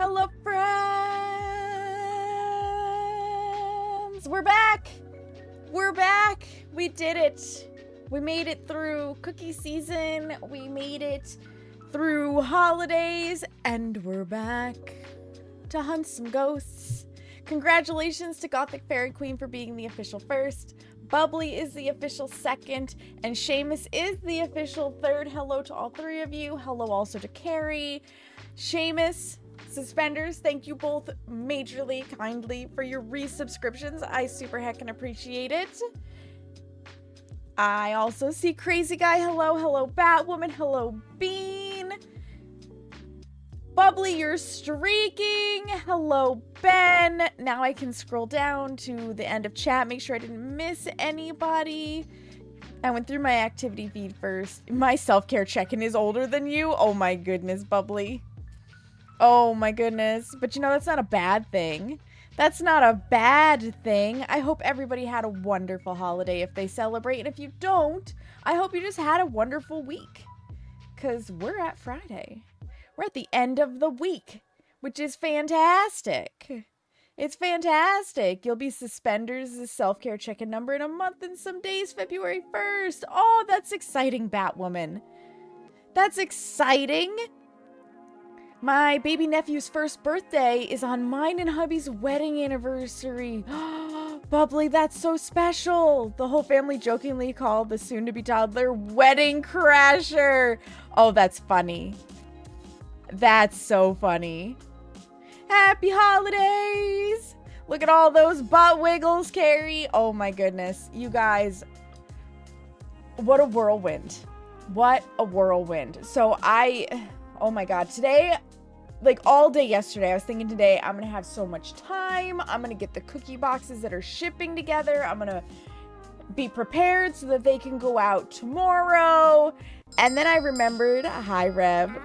Hello, friends! We're back! We're back! We did it! We made it through cookie season, we made it through holidays, and we're back to hunt some ghosts. Congratulations to Gothic Fairy Queen for being the official first. Bubbly is the official second, and Seamus is the official third. Hello to all three of you. Hello also to Carrie. Seamus, Suspenders, thank you both majorly, kindly for your resubscriptions. I super heckin' appreciate it. I also see Crazy Guy. Hello, hello, Batwoman. Hello, Bean. Bubbly, you're streaking. Hello, Ben. Now I can scroll down to the end of chat. Make sure I didn't miss anybody. I went through my activity feed first. My self-care check-in is older than you. Oh my goodness, Bubbly. Oh my goodness. But you know, that's not a bad thing. That's not a bad thing. I hope everybody had a wonderful holiday if they celebrate. And if you don't, I hope you just had a wonderful week. Because we're at Friday. We're at the end of the week, which is fantastic. It's fantastic. You'll be Suspenders' self-care check-in number in a month and some days, February 1st. Oh, that's exciting, Batwoman. That's exciting. My baby nephew's first birthday is on mine and hubby's wedding anniversary. Bubbly, that's so special. The whole family jokingly called the soon-to-be toddler Wedding Crasher. Oh, that's funny. That's so funny. Happy holidays! Look at all those butt wiggles, Carrie. Oh my goodness. You guys, what a whirlwind. What a whirlwind. So oh my god, today, like all day yesterday, I was thinking today I'm gonna have so much time. I'm gonna get the cookie boxes that are shipping together. I'm gonna be prepared so that they can go out tomorrow. And then I remembered, hi Rev.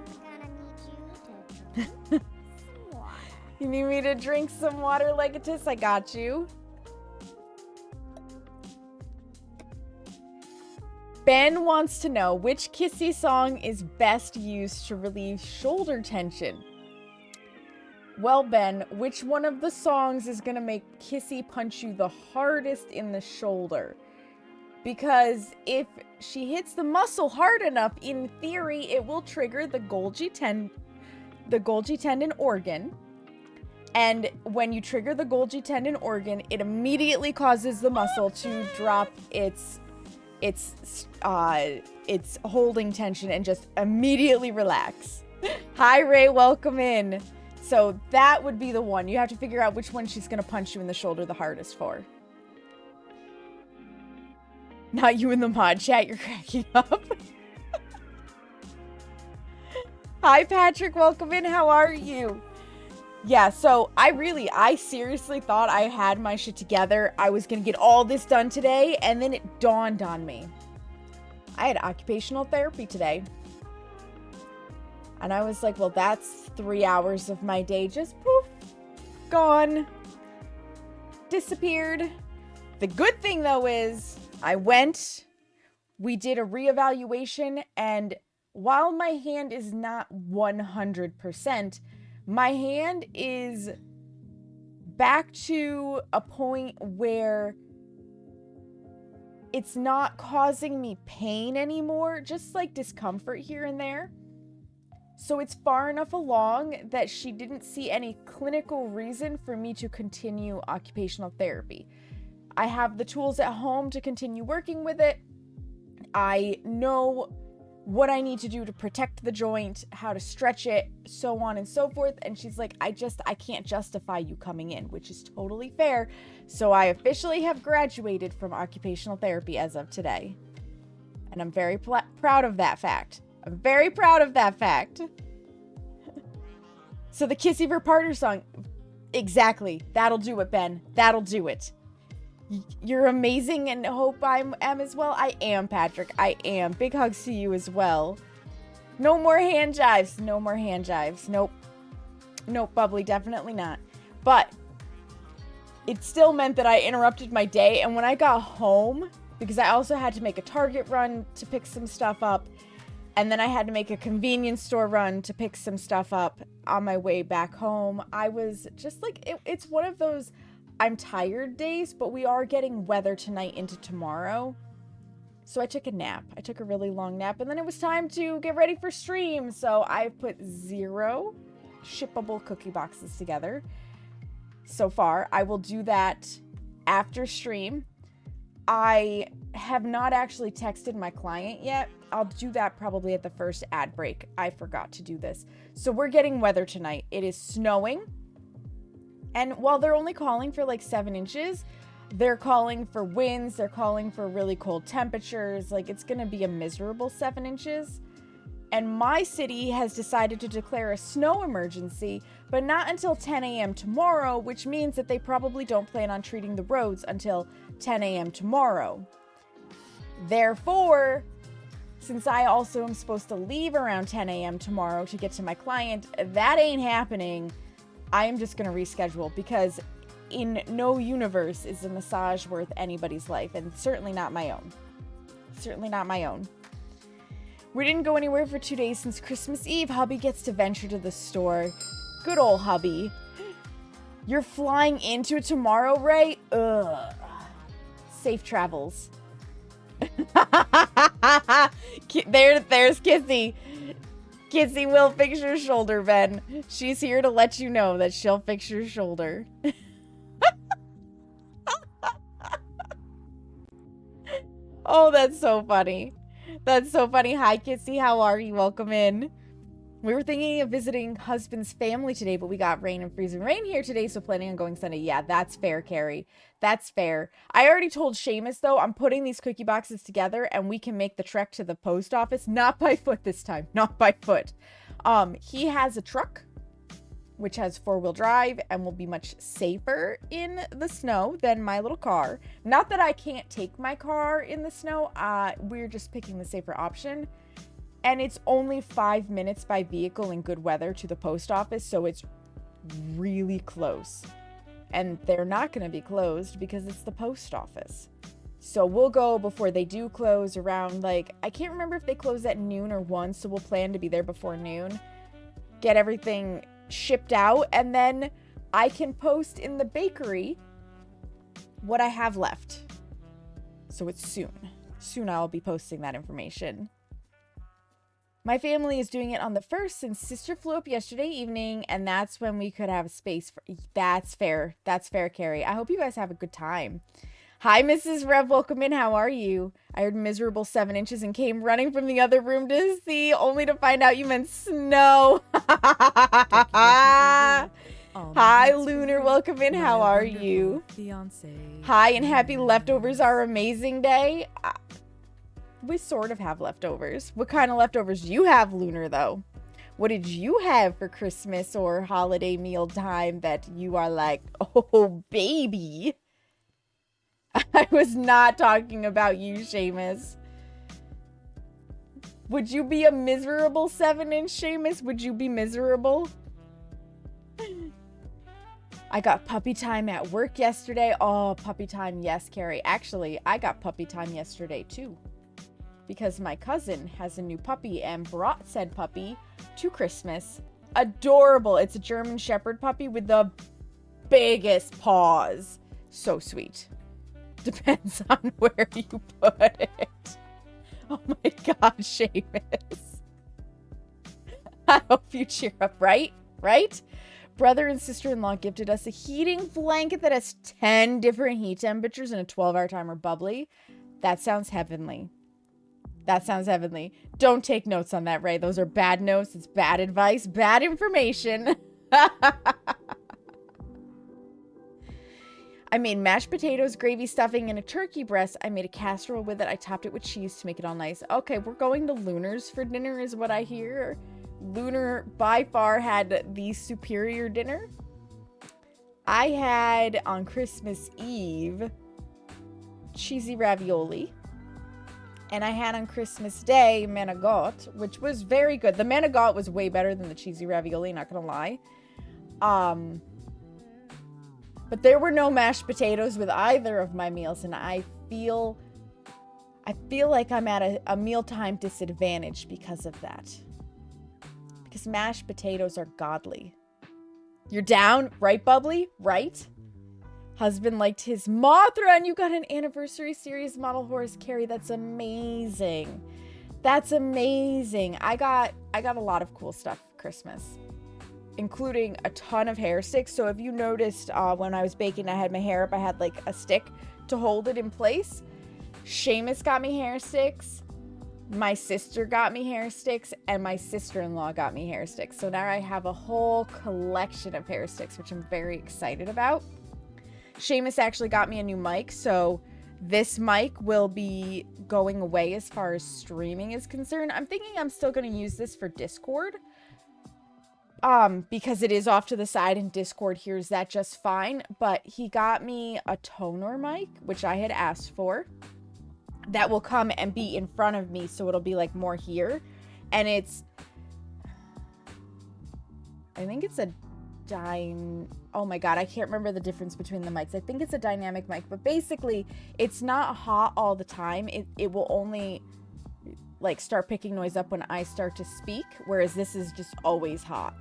You need me to drink some water, Legatus? I got you. Ben wants to know which Kissy song is best used to relieve shoulder tension. Well, Ben, which one of the songs is going to make Kissy punch you the hardest in the shoulder? Because if she hits the muscle hard enough, in theory, it will trigger the Golgi tendon organ. And when you trigger the Golgi tendon organ, it immediately causes the muscle to drop its holding tension and just immediately relax. Hi, Ray. Welcome in. So that would be the one. You have to figure out which one she's going to punch you in the shoulder the hardest for. Not you in the mod chat. You're cracking up. Hi, Patrick. Welcome in. How are you? Yeah, so I seriously thought I had my shit together. I was going to get all this done today, and then it dawned on me. I had occupational therapy today. And I was like, well, that's 3 hours of my day just poof, gone, disappeared. The good thing, though, is we did a reevaluation, and while my hand is not 100%, my hand is back to a point where it's not causing me pain anymore, just like discomfort here and there. So it's far enough along that she didn't see any clinical reason for me to continue occupational therapy. I have the tools at home to continue working with it. I know what I need to do to protect the joint, how to stretch it, so on and so forth. And she's like, I can't justify you coming in, which is totally fair. So I officially have graduated from occupational therapy as of today. And I'm very proud of that fact. I'm very proud of that fact. So the Kissy for Partner song, exactly. That'll do it, Ben. That'll do it. You're amazing and hope I am as well. I am, Patrick. I am. Big hugs to you as well. No more hand jives. No more hand jives. Nope. Nope, Bubbly. Definitely not. But it still meant that I interrupted my day. And when I got home, because I also had to make a Target run to pick some stuff up, And then I had to make a convenience store run to pick some stuff up on my way back home. I was just like, it's one of those I'm tired days, but we are getting weather tonight into tomorrow. So I took a nap. I took a really long nap, and then it was time to get ready for stream. So I put 0 shippable cookie boxes together so far. I will do that after stream. I have not actually texted my client yet. I'll do that probably at the first ad break. I forgot to do this. So we're getting weather tonight. It is snowing. And while they're only calling for like 7 inches, they're calling for winds. They're calling for really cold temperatures. Like, it's going to be a miserable 7 inches. And my city has decided to declare a snow emergency, but not until 10 a.m. tomorrow, which means that they probably don't plan on treating the roads until 10 a.m. tomorrow. Therefore, since I also am supposed to leave around 10 a.m. tomorrow to get to my client, that ain't happening. I am just going to reschedule, because in no universe is a massage worth anybody's life, and certainly not my own. Certainly not my own. We didn't go anywhere for 2 days since Christmas Eve. Hubby gets to venture to the store. Good old hubby. You're flying into it tomorrow, right? Ugh. Safe travels. There's Kissy. Kissy will fix your shoulder, Ben. She's here to let you know that she'll fix your shoulder. Oh, that's so funny. That's so funny. Hi, Kissy. How are you? Welcome in. We were thinking of visiting husband's family today, but we got rain and freezing rain here today, so planning on going Sunday. Yeah, that's fair, Carrie. That's fair. I already told Seamus, though, I'm putting these cookie boxes together, and we can make the trek to the post office. Not by foot this time. Not by foot. He has a truck, which has 4-wheel drive and will be much safer in the snow than my little car. Not that I can't take my car in the snow. We're just picking the safer option. And it's only 5 minutes by vehicle in good weather to the post office, so it's really close. And they're not going to be closed because it's the post office. So we'll go before they do close around, like, I can't remember if they close at noon or 1, so we'll plan to be there before noon. Get everything shipped out, and then I can post in the bakery what I have left. So it's soon. Soon I'll be posting that information. My family is doing it on the 1st since sister flew up yesterday evening, and that's when we could have space for... That's fair. That's fair, Carrie. I hope you guys have a good time. Hi, Mrs. Rev. Welcome in. How are you? I heard miserable 7 inches and came running from the other room to see, only to find out you meant snow. Hi, Lunar. Welcome in. How are you? Hi, and happy leftovers are amazing day. We sort of have leftovers. What kind of leftovers do you have, Lunar, though? What did you have for Christmas or holiday meal time that you are like, oh, baby? I was not talking about you, Seamus. Would you be a miserable 7-inch, Seamus? Would you be miserable? I got puppy time at work yesterday. Oh, puppy time. Yes, Carrie. Actually, I got puppy time yesterday, too. Because my cousin has a new puppy and brought said puppy to Christmas. Adorable. It's a German Shepherd puppy with the biggest paws. So sweet. Depends on where you put it. Oh my god, Seamus. I hope you cheer up, right? Right? Brother and sister-in-law gifted us a heating blanket that has 10 different heat temperatures and a 12-hour timer bubbly. That sounds heavenly. That sounds heavenly. Don't take notes on that, Ray. Those are bad notes. It's bad advice. Bad information. I made mashed potatoes, gravy, stuffing, and a turkey breast. I made a casserole with it. I topped it with cheese to make it all nice. Okay, we're going to Lunar's for dinner is what I hear. Lunar by far had the superior dinner. I had on Christmas Eve cheesy ravioli. And I had on Christmas Day manigot, which was very good. The manigot was way better than the cheesy ravioli, not gonna lie. But there were no mashed potatoes with either of my meals, and I feel I feel like I'm at a mealtime disadvantage because of that. Because mashed potatoes are godly. You're down, right, Bubbly? Right? Husband liked his Mothra, and you got an anniversary series model horse, Carrie. That's amazing. That's amazing. I got a lot of cool stuff for Christmas, including a ton of hair sticks. So if you noticed when I was baking, I had my hair up, I had like a stick to hold it in place. Seamus got me hair sticks. My sister got me hair sticks, and my sister-in-law got me hair sticks. So now I have a whole collection of hair sticks, which I'm very excited about. Seamus actually got me a new mic, so this mic will be going away as far as streaming is concerned. I'm thinking I'm still going to use this for Discord, because it is off to the side and Discord hears that just fine. But he got me a toner mic, which I had asked for, that will come and be in front of me, so it'll be like more here. And it's, I think it's a oh my god, I can't remember the difference between the mics. I think it's a dynamic mic, but basically it's not hot all the time. It will only like start picking noise up when I start to speak, whereas this is just always hot.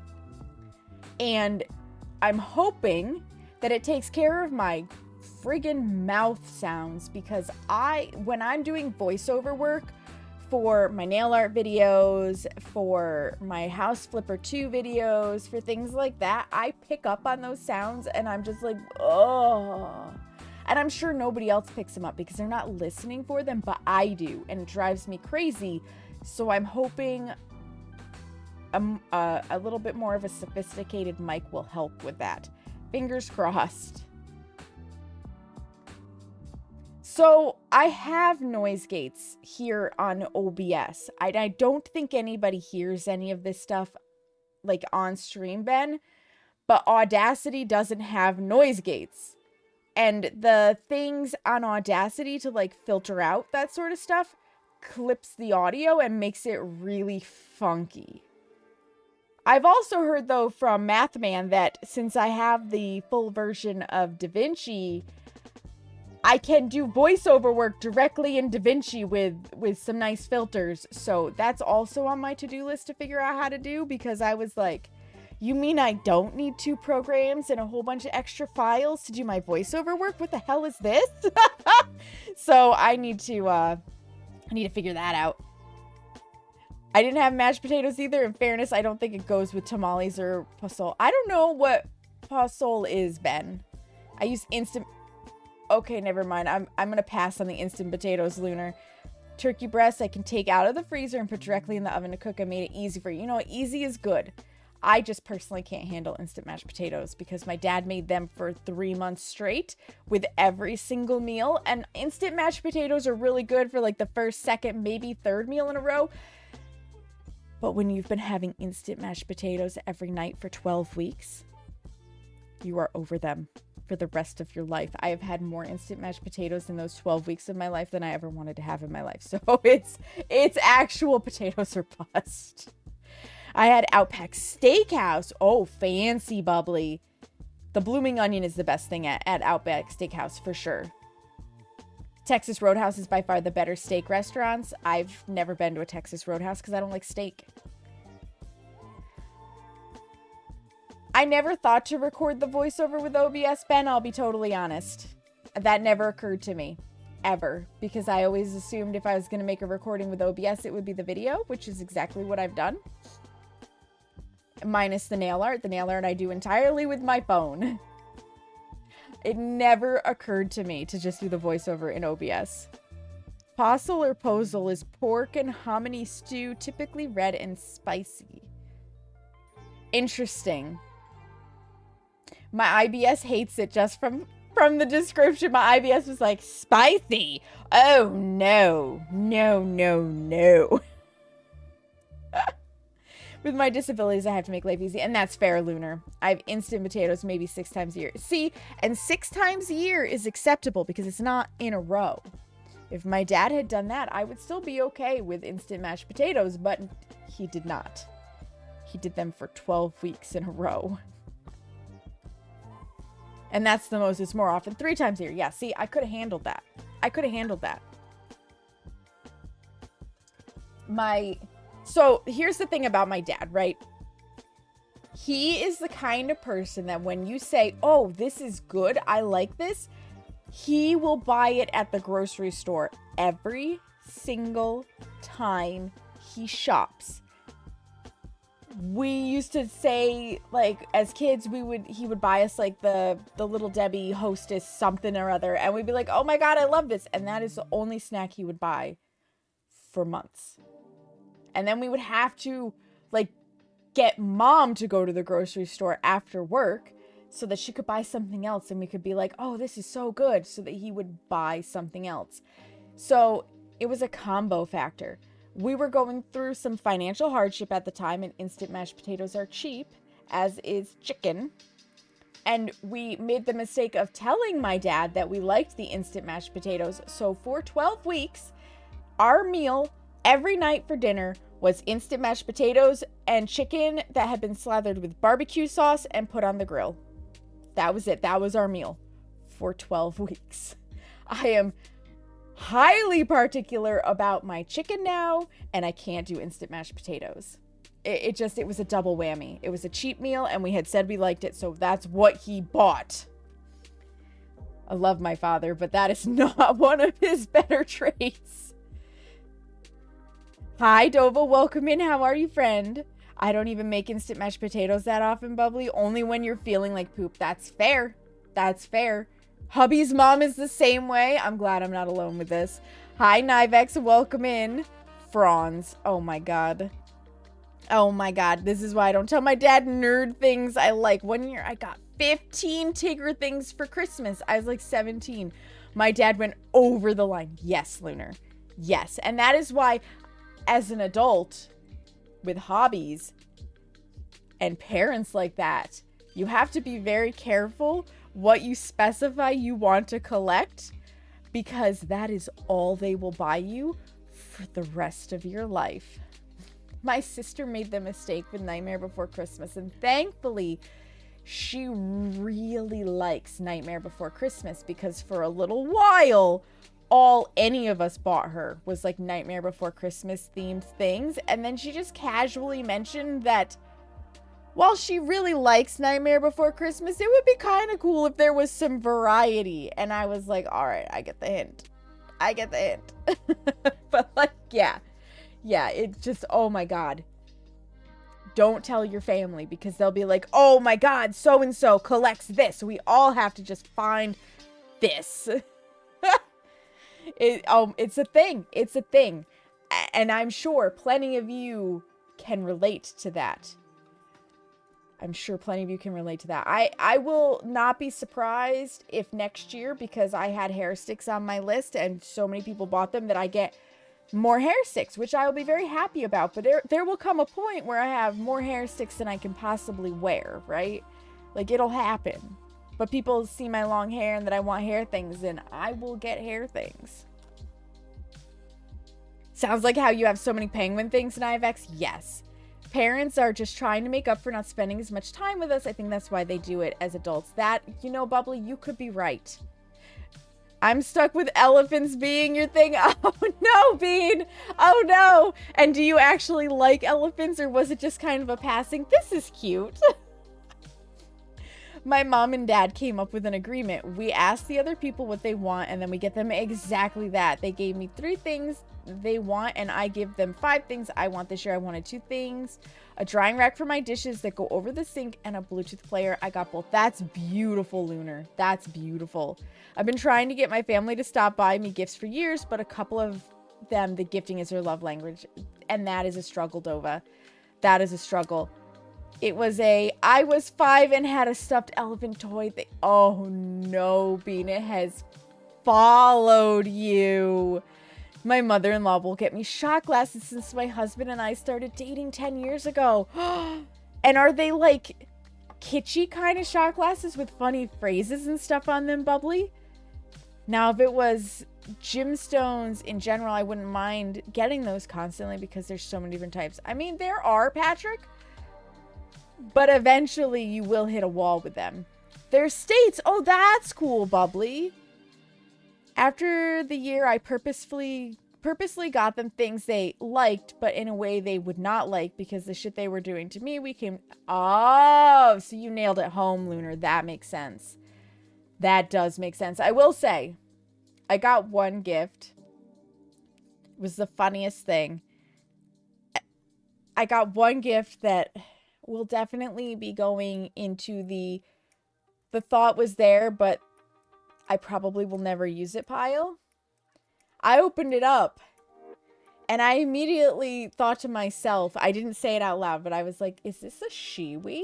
And I'm hoping that it takes care of my friggin' mouth sounds, because when I'm doing voiceover work for my nail art videos, for my House Flipper 2 videos, for things like that, I pick up on those sounds and I'm just like, oh. And I'm sure nobody else picks them up because they're not listening for them, but I do, and it drives me crazy. So I'm hoping a little bit more of a sophisticated mic will help with that. Fingers crossed. So I have noise gates here on OBS. I don't think anybody hears any of this stuff like on stream, Ben, but Audacity doesn't have noise gates. And the things on Audacity to like filter out that sort of stuff clips the audio and makes it really funky. I've also heard though from Mathman that since I have the full version of DaVinci, I can do voiceover work directly in DaVinci with some nice filters. So that's also on my to-do list to figure out how to do, because I was like, you mean I don't need 2 programs and a whole bunch of extra files to do my voiceover work? What the hell is this? So I need to figure that out. I didn't have mashed potatoes either. In fairness, I don't think it goes with tamales or pozole. I don't know what pozole is, Ben. I use instant... Okay, never mind. I'm gonna pass on the instant potatoes, Lunar. Turkey breasts I can take out of the freezer and put directly in the oven to cook. I made it easy for you. You know, easy is good. I just personally can't handle instant mashed potatoes because my dad made them for 3 months straight with every single meal. And instant mashed potatoes are really good for like the first, second, maybe third meal in a row. But when you've been having instant mashed potatoes every night for 12 weeks, you are over them for the rest of your life. I have had more instant mashed potatoes in those 12 weeks of my life than I ever wanted to have in my life. So it's actual potatoes or bust. I had Outback Steakhouse. Oh, fancy, Bubbly. The blooming onion is the best thing at Outback Steakhouse for sure. Texas Roadhouse is by far the better steak restaurants. I've never been to a Texas Roadhouse because I don't like steak. I never thought to record the voiceover with OBS, Ben, I'll be totally honest. That never occurred to me, ever, because I always assumed if I was going to make a recording with OBS, it would be the video, which is exactly what I've done. Minus the nail art. The nail art I do entirely with my phone. It never occurred to me to just do the voiceover in OBS. Postle or pozole is pork and hominy stew, typically red and spicy. Interesting. My IBS hates it just from the description. My IBS was like, spicy. Oh, no. No, no, no. With my disabilities, I have to make life easy. And that's fair, Lunar. I have instant potatoes maybe 6 times a year. See, and 6 times a year is acceptable because it's not in a row. If my dad had done that, I would still be okay with instant mashed potatoes, but he did not. He did them for 12 weeks in a row. And that's the most, it's more often 3 times a year. Yeah, see, I could have handled that. I could have handled that. So here's the thing about my dad, right? He is the kind of person that when you say, oh, this is good, I like this, he will buy it at the grocery store every single time he shops. We used to say, like, as kids, he would buy us, like, the Little Debbie Hostess something or other, and we'd be like, oh my god, I love this, and that is the only snack he would buy for months. And then we would have to, like, get mom to go to the grocery store after work so that she could buy something else, and we could be like, oh, this is so good, so that he would buy something else. So it was a combo factor. We were going through some financial hardship at the time, and instant mashed potatoes are cheap, as is chicken. And we made the mistake of telling my dad that we liked the instant mashed potatoes. So for 12 weeks, our meal every night for dinner was instant mashed potatoes and chicken that had been slathered with barbecue sauce and put on the grill. That was it. That was our meal for 12 weeks. I am highly particular about my chicken now, and I can't do instant mashed potatoes. It was a double whammy. It was a cheap meal, and we had said we liked it, so that's what he bought. I love my father, but that is not one of his better traits. Hi, Dova. Welcome in. How are you, friend? I don't even make instant mashed potatoes that often, Bubbly. Only when you're feeling like poop. That's fair. That's fair. Hubby's mom is the same way. I'm glad I'm not alone with this. Hi, Nivex. Welcome in. Franz. Oh, my God. Oh, my God. This is why I don't tell my dad nerd things I like. One year, I got 15 Tigger things for Christmas. I was like 17. My dad went over the line. Yes, Lunar. Yes. And that is why, as an adult with hobbies and parents like that, you have to be very careful what you specify you want to collect, because that is all they will buy you for the rest of your life. My sister made the mistake with Nightmare Before Christmas, and thankfully she really likes Nightmare Before Christmas, because for a little while all any of us bought her was like Nightmare Before Christmas themed things, and then she just casually mentioned that while she really likes Nightmare Before Christmas, it would be kind of cool if there was some variety. And I was like, all right, I get the hint. I get the hint. But like, yeah, it just, oh my God. Don't tell your family, because they'll be like, oh my God, so-and-so collects this. We all have to just find this. It's a thing. It's a thing. And I'm sure plenty of you can relate to that. I'm sure plenty of you can relate to that. I will not be surprised if next year, because I had hair sticks on my list and so many people bought them, that I get more hair sticks, which I will be very happy about. But there will come a point where I have more hair sticks than I can possibly wear, right? Like, it'll happen. But people see my long hair and that I want hair things, and I will get hair things. Sounds like how you have so many penguin things in IVX. Yes. Parents are just trying to make up for not spending as much time with us. I think that's why they do it as adults. That, you know, Bubbly, you could be right. I'm stuck with elephants being your thing. Oh no, Bean. Oh no. And do you actually like elephants, or was it just kind of a passing? This is cute. My mom and dad came up with an agreement. We ask the other people what they want, and then we get them exactly that. They gave me 3 things they want, and I give them 5 things I want this year. I wanted 2 things, a drying rack for my dishes that go over the sink, and a Bluetooth player. I got both. That's beautiful, Lunar. That's beautiful. I've been trying to get my family to stop buying me gifts for years, but a couple of them, the gifting is their love language, and that is a struggle, Dova. That is a struggle. It was I was 5 and had a stuffed elephant toy thing. Oh no, Bean, it has followed you. My mother-in-law will get me shot glasses since my husband and I started dating 10 years ago. And are they like kitschy kind of shot glasses with funny phrases and stuff on them, Bubbly? Now, if it was gemstones in general, I wouldn't mind getting those constantly, because there's so many different types. I mean, there are, Patrick, but eventually you will hit a wall with them. There's states. Oh, that's cool, Bubbly. After the year I purposefully purposely got them things they liked, but in a way they would not like because the shit they were doing to me, we came... Oh, so you nailed it home, Lunar. That makes sense. That does make sense. I will say, I got one gift. It was the funniest thing. I got one gift that will definitely be going into the thought was there, but I probably will never use it pile. I opened it up and I immediately thought to myself, I didn't say it out loud, but I was like, is this a Shiwi?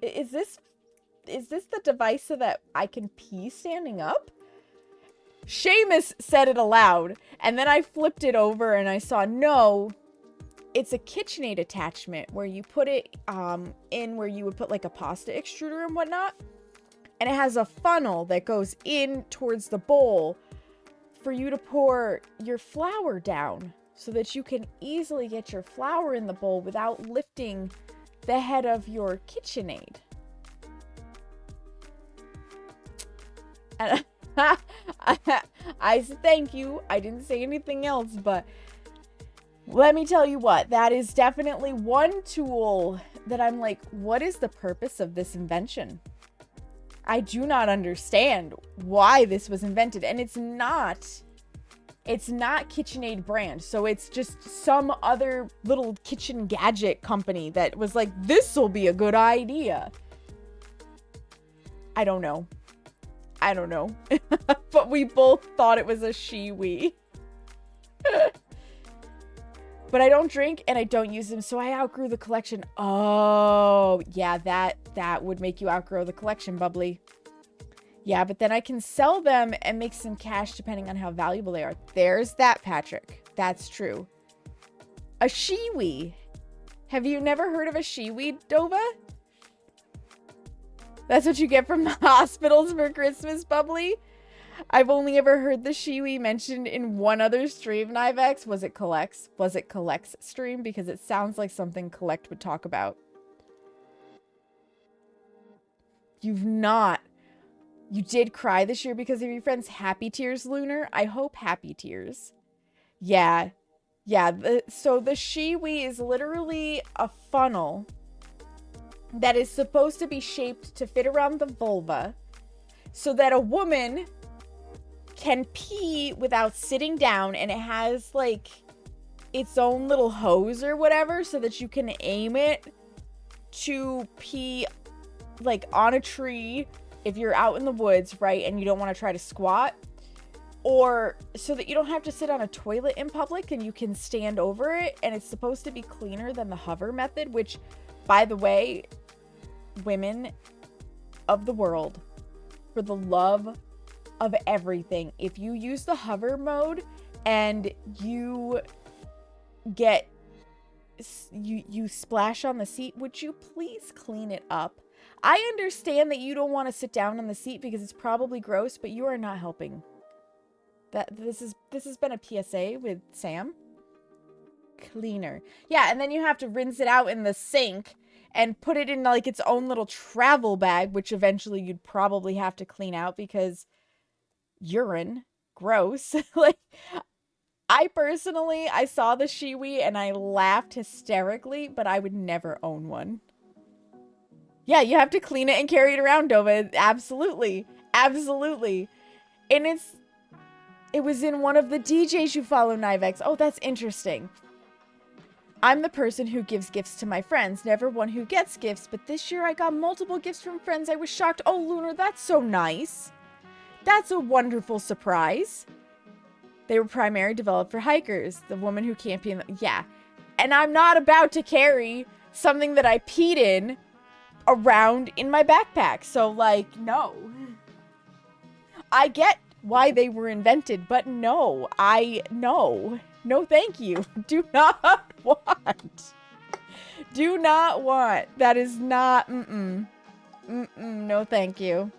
Is this the device so that I can pee standing up? Seamus said it aloud, and then I flipped it over and I saw, no, it's a KitchenAid attachment where you put it in where you would put like a pasta extruder and whatnot. And it has a funnel that goes in towards the bowl for you to pour your flour down so that you can easily get your flour in the bowl without lifting the head of your KitchenAid. And I said thank you. I didn't say anything else, but let me tell you what, that is definitely one tool that I'm like, what is the purpose of this invention? I do not understand why this was invented. And it's not KitchenAid brand. So it's just some other little kitchen gadget company that was like, this will be a good idea. I don't know. But we both thought it was a Shiwi. But I don't drink and I don't use them, so I outgrew the collection. Oh, yeah, that would make you outgrow the collection, Bubbly. Yeah, but then I can sell them and make some cash depending on how valuable they are. There's that, Patrick. That's true. A Shiwi. Have you never heard of a Shiwi, Dova? That's what you get from the hospitals for Christmas, Bubbly? I've only ever heard the Shiwi mentioned in one other stream, Nivex. Was it Collects? Was it Collects stream? Because it sounds like something Collect would talk about. You've not. You did cry this year because of your friends. Happy tears, Lunar? I hope happy tears. Yeah. Yeah. So the Shiwi is literally a funnel that is supposed to be shaped to fit around the vulva so that a woman can pee without sitting down, and it has like its own little hose or whatever so that you can aim it to pee like on a tree if you're out in the woods, right, and you don't want to try to squat, or so that you don't have to sit on a toilet in public and you can stand over it, and it's supposed to be cleaner than the hover method, which, by the way, women of the world, for the love of everything, if you use the hover mode and you get you splash on the seat, would you please clean it up? I understand that you don't want to sit down on the seat because it's probably gross, but you are not helping. This has been a PSA with Sam. Cleaner. Yeah, and then you have to rinse it out in the sink and put it in like its own little travel bag, which eventually you'd probably have to clean out because urine, gross. Like, I personally, I saw the Shiwi and I laughed hysterically, but I would never own one. Yeah, you have to clean it and carry it around, Dova. Absolutely. Absolutely. And it was in one of the DJs you follow, Nivex. Oh, that's interesting. I'm the person who gives gifts to my friends, never one who gets gifts, but this year I got multiple gifts from friends. I was shocked. Oh, Lunar, that's so nice. That's a wonderful surprise. They were primarily developed for hikers. The woman who can't pee in the... Yeah. And I'm not about to carry something that I peed in around in my backpack. So, like, no. I get why they were invented, but no. No, thank you. Do not want. Do not want. That is not... No, thank you.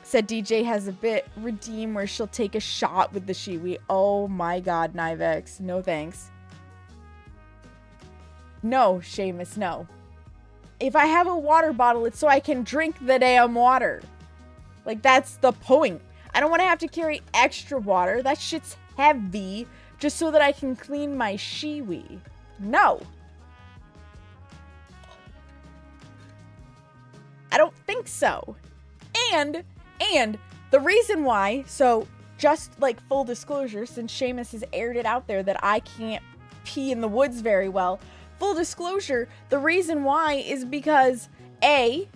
Said DJ has a bit redeem where she'll take a shot with the Shiwi. Oh my god, Nivex. No thanks. No, Seamus, no. If I have a water bottle, it's so I can drink the damn water. Like, that's the point. I don't want to have to carry extra water. That shit's heavy. just so that I can clean my shiwi. No. I don't think so. And the reason why, so just like full disclosure, since Seamus has aired it out there that I can't pee in the woods very well, full disclosure, the reason why is because A,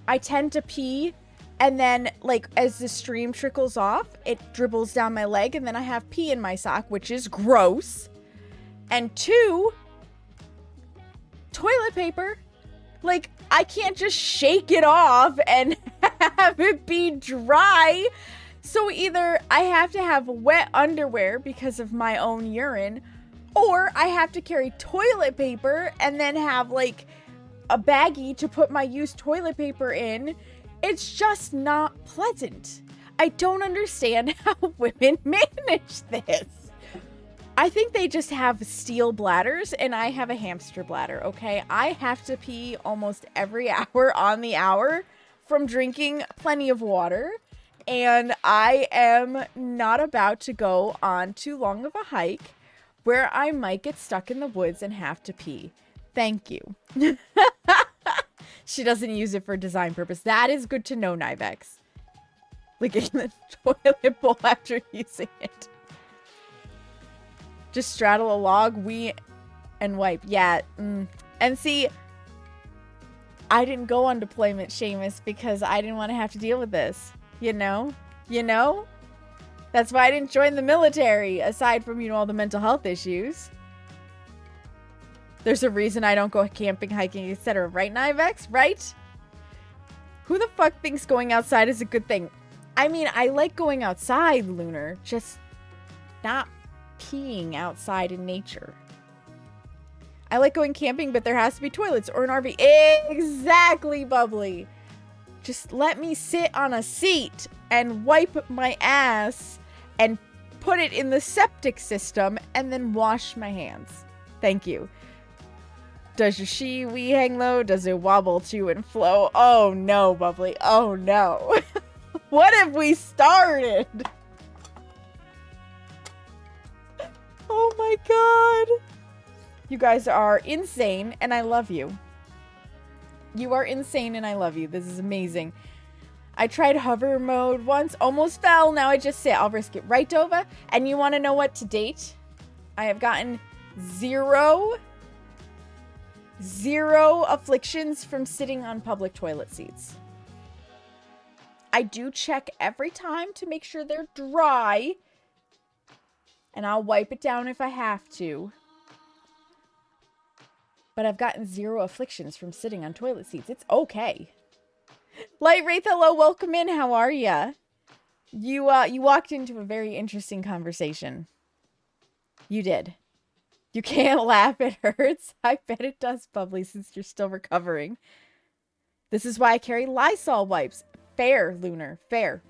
I tend to pee and then like as the stream trickles off, it dribbles down my leg and then I have pee in my sock, which is gross. And 2, toilet paper. Like, I can't just shake it off and have it be dry. So either I have to have wet underwear because of my own urine, or I have to carry toilet paper and then have like a baggie to put my used toilet paper in. It's just not pleasant. I don't understand how women manage this. I think they just have steel bladders and I have a hamster bladder, okay? I have to pee almost every hour on the hour from drinking plenty of water, and I am not about to go on too long of a hike where I might get stuck in the woods and have to pee. Thank you. She doesn't use it for design purpose. That is good to know, Nivex. Licking the toilet bowl after using it. Just straddle a log, wee, and wipe. Yeah. And see, I didn't go on deployment, Seamus, because I didn't want to have to deal with this. You know? You know? That's why I didn't join the military, aside from, you know, all the mental health issues. There's a reason I don't go camping, hiking, etc. Right, Nivex? Right? Who the fuck thinks going outside is a good thing? I mean, I like going outside, Lunar. Just not peeing outside in nature. I like going camping, but there has to be toilets or an RV. Exactly, Bubbly. Just let me sit on a seat and wipe my ass and put it in the septic system and then wash my hands. Thank you. Does your shiwi hang low? Does it wobble to and flow? Oh no, Bubbly. Oh no. What have we started? Oh my god. You guys are insane and I love you. You are insane and I love you. This is amazing. I tried hover mode once, almost fell. Now I just sit. I'll risk it. Right, Dova? And you want to know what to date? I have gotten zero afflictions from sitting on public toilet seats. I do check every time to make sure they're dry. And I'll wipe it down if I have to. But I've gotten zero afflictions from sitting on toilet seats. It's okay. Light Wraith, hello, welcome in. How are ya? You walked into a very interesting conversation. You did. You can't laugh, it hurts. I bet it does, Bubbly, since you're still recovering. This is why I carry Lysol wipes. Fair, Lunar. Fair.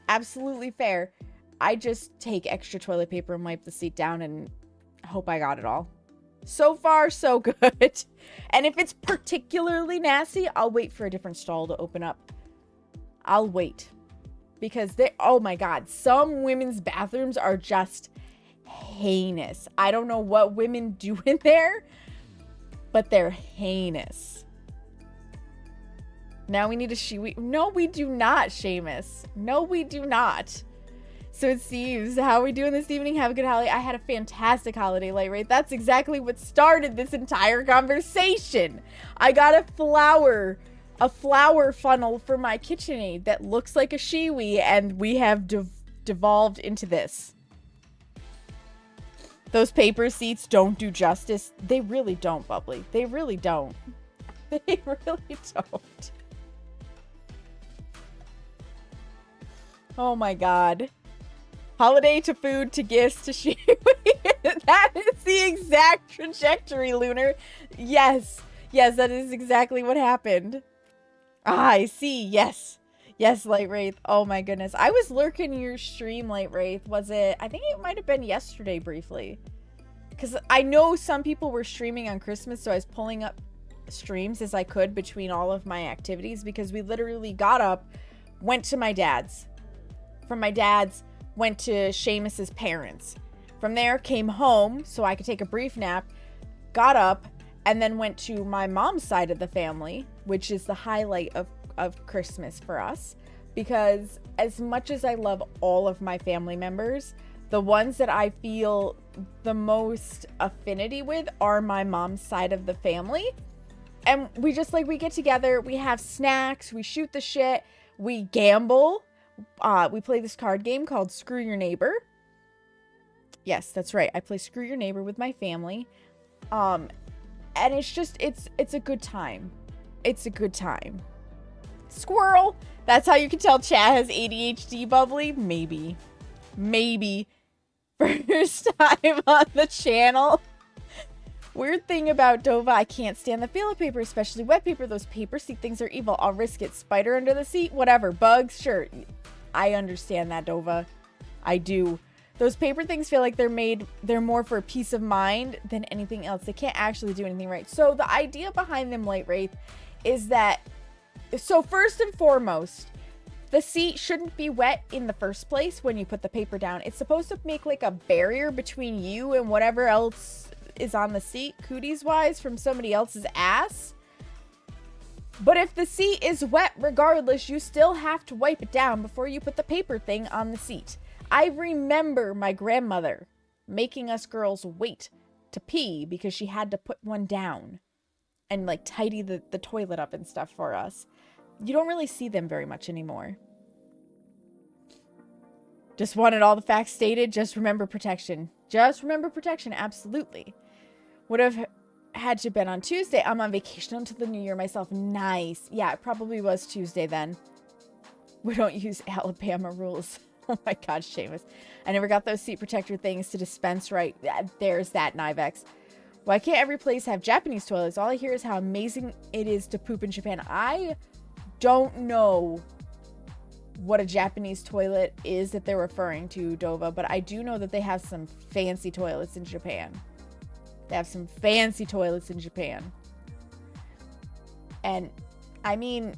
Absolutely fair. I just take extra toilet paper and wipe the seat down and hope I got it all. So far, so good. And if it's particularly nasty, I'll wait for a different stall to open up. I'll wait. Because oh my god, some women's bathrooms are just heinous. I don't know what women do in there, but they're heinous. Now we need a shiwi. No, we do not, Seamus. No, we do not. So it seems, how are we doing this evening? Have a good holiday. I had a fantastic holiday, Light Wraith. That's exactly what started this entire conversation. I got a flower funnel for my KitchenAid that looks like a shiwi, and we have devolved into this. Those paper seats don't do justice. They really don't, Bubbly. They really don't. They really don't. Oh my god. Holiday to food to gifts to shiwi. That is the exact trajectory, Lunar. Yes. Yes, that is exactly what happened. Ah, I see. Yes. Yes, Light Wraith. Oh my goodness. I was lurking your stream, Light Wraith. Was it? I think it might have been yesterday briefly. Because I know some people were streaming on Christmas, so I was pulling up streams as I could between all of my activities, because we literally got up, went to my dad's. From my dad's, went to Seamus's parents. From there, came home so I could take a brief nap, got up, and then went to my mom's side of the family, which is the highlight of Christmas for us. Because as much as I love all of my family members, the ones that I feel the most affinity with are my mom's side of the family. And we just we get together, we have snacks, we shoot the shit, we gamble. We play this card game called Screw Your Neighbor. Yes, that's right. I play Screw Your Neighbor with my family. And it's just, it's a good time. It's a good time. Squirrel. That's how you can tell chat has ADHD, Bubbly. Maybe. First time on the channel. Weird thing about Dova, I can't stand the feel of paper, especially wet paper. Those paper seat things are evil. I'll risk it. Spider under the seat, whatever. Bugs, sure. I understand that, Dova. I do. Those paper things feel like they're more for peace of mind than anything else. They can't actually do anything right. So the idea behind them, Light Wraith, is that, so first and foremost, the seat shouldn't be wet in the first place when you put the paper down. It's supposed to make like a barrier between you and whatever else is on the seat, cooties wise, from somebody else's ass. But if the seat is wet regardless, you still have to wipe it down before you put the paper thing on the seat. I remember my grandmother making us girls wait to pee because she had to put one down and like tidy the toilet up and stuff for us. You don't really see them very much anymore. Just wanted all the facts stated. Just remember protection. Just remember protection. Absolutely. Would have had to been on Tuesday. I'm on vacation until the new year myself. Nice. Yeah, it probably was Tuesday then. We don't use Alabama rules. Oh my God, Seamus. I never got those seat protector things to dispense right. There's that, Nivex. Why can't every place have Japanese toilets? All I hear is how amazing it is to poop in Japan. I don't know what a Japanese toilet is that they're referring to, Dova, but I do know that they have some fancy toilets in Japan. They have some fancy toilets in Japan. And, I mean,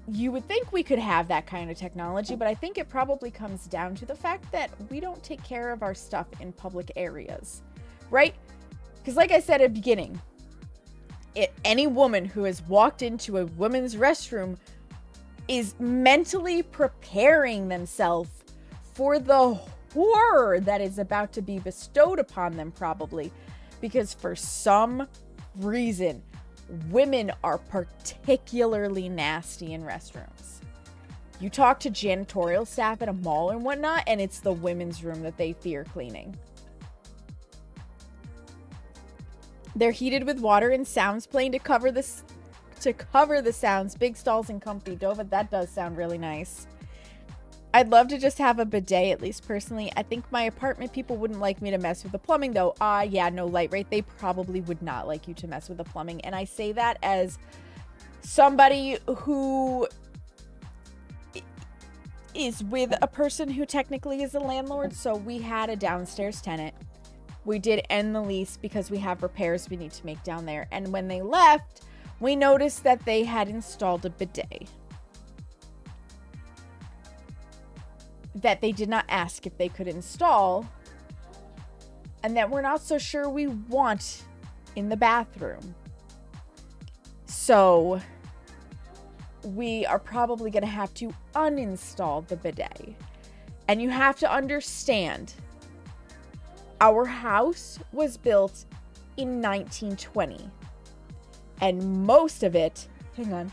you would think we could have that kind of technology, but I think it probably comes down to the fact that we don't take care of our stuff in public areas, right? Because like I said at the beginning, any woman who has walked into a women's restroom is mentally preparing themselves for the horror that is about to be bestowed upon them, probably. Because for some reason, women are particularly nasty in restrooms. You talk to janitorial staff at a mall and whatnot, and it's the women's room that they fear cleaning. They're heated with water and sounds playing to cover the sounds. Big stalls and comfy. Dova, that does sound really nice. I'd love to just have a bidet, at least personally. I think my apartment people wouldn't like me to mess with the plumbing, though. Yeah, no, Light Rate. They probably would not like you to mess with the plumbing. And I say that as somebody who is with a person who technically is a landlord. So we had a downstairs tenant. We did end the lease because we have repairs we need to make down there. And when they left, we noticed that they had installed a bidet that they did not ask if they could install, and that we're not so sure we want in the bathroom. So we are probably going to have to uninstall the bidet. And you have to understand, our house was built in 1920. And most of it, hang on.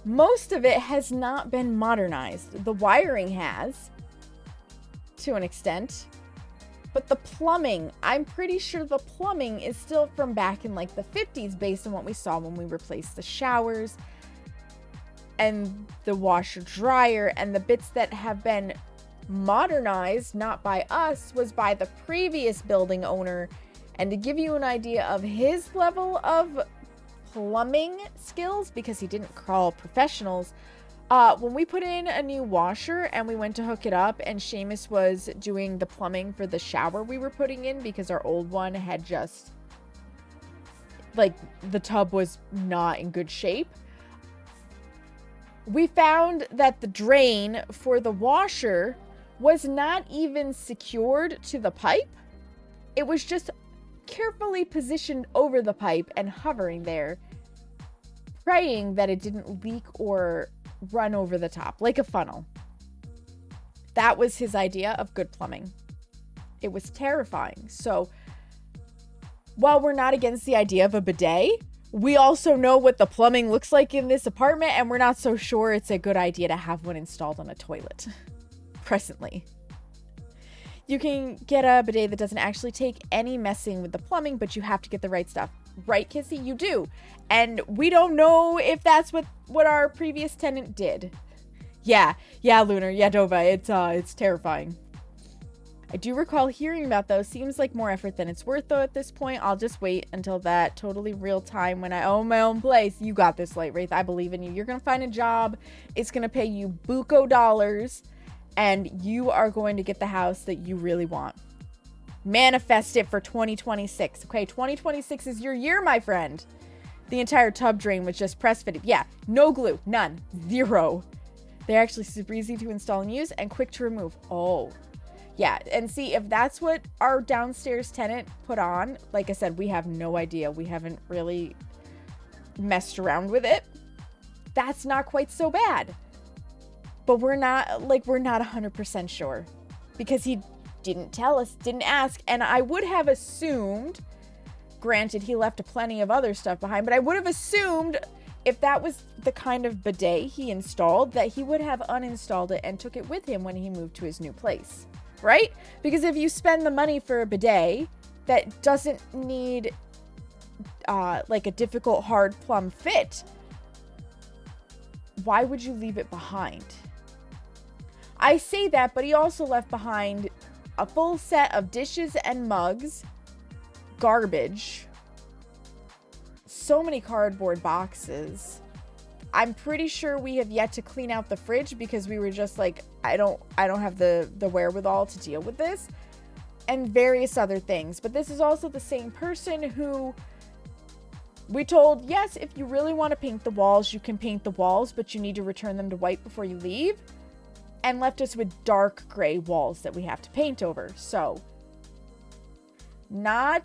Most of it has not been modernized. The wiring has, to an extent. But the plumbing, I'm pretty sure the plumbing is still from back in like the 50s based on what we saw when we replaced the showers and the washer dryer, and the bits that have been modernized, not by us, was by the previous building owner. And to give you an idea of his level of plumbing skills, because he didn't call professionals, when we put in a new washer and we went to hook it up, and Seamus was doing the plumbing for the shower we were putting in because our old one had just, like, the tub was not in good shape. We found that the drain for the washer was not even secured to the pipe. It was just carefully positioned over the pipe and hovering there, praying that it didn't leak or run over the top like a funnel. That was his idea of good plumbing. It was terrifying. So while we're not against the idea of a bidet, we also know what the plumbing looks like in this apartment, and we're not so sure it's a good idea to have one installed on a toilet presently. You can get a bidet that doesn't actually take any messing with the plumbing, but you have to get the right stuff. Right, Kissy? You do. And we don't know if that's what our previous tenant did. Yeah, Lunar. Yeah, Dova. It's terrifying. I do recall hearing about those. Seems like more effort than it's worth, though, at this point. I'll just wait until that totally real time when I own my own place. You got this, Light Wraith. I believe in you. You're going to find a job. It's going to pay you buco dollars, and you are going to get the house that you really want. Manifest it for 2026. Okay, 2026 is your year, my friend. The entire tub drain was just press fitted. Yeah, no glue. None. Zero. They're actually super easy to install and use and quick to remove. Oh. Yeah, and see, if that's what our downstairs tenant put on, like I said, we have no idea. We haven't really messed around with it. That's not quite so bad. But we're not 100% sure. Because he didn't tell us, didn't ask, and I would have assumed, granted he left plenty of other stuff behind, but I would have assumed if that was the kind of bidet he installed, that he would have uninstalled it and took it with him when he moved to his new place. Right? Because if you spend the money for a bidet that doesn't need like a difficult hard plumb fit, why would you leave it behind? I say that, but he also left behind a full set of dishes and mugs, garbage, so many cardboard boxes. I'm pretty sure we have yet to clean out the fridge because we were just like, I don't have the wherewithal to deal with this, and various other things. But this is also the same person who we told, yes, if you really want to paint the walls, you can paint the walls, but you need to return them to white before you leave, and left us with dark gray walls that we have to paint over. So not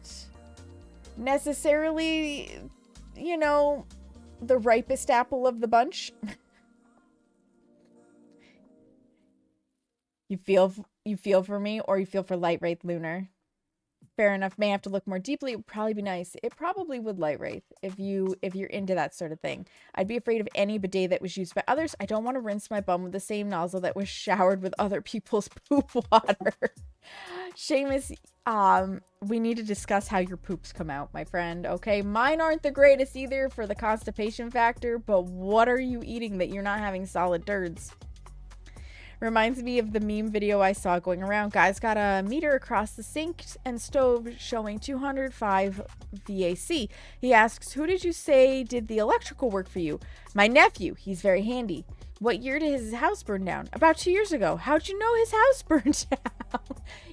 necessarily, you know, the ripest apple of the bunch. You feel for me, or you feel for Light Wraith, Lunar. Fair enough. May have to look more deeply. It would probably be nice. It probably would, Light Wraith, if you're into that sort of thing. I'd be afraid of any bidet that was used by others. I don't want to rinse my bum with the same nozzle that was showered with other people's poop water. Seamus, we need to discuss how your poops come out, my friend. Okay, mine aren't the greatest either for the constipation factor, but what are you eating that you're not having solid turds? Reminds me of the meme video I saw going around. Guy's got a meter across the sink and stove showing 205 VAC. He asks, who did you say did the electrical work for you? My nephew. He's very handy. What year did his house burn down? About 2 years ago. How'd you know his house burned down?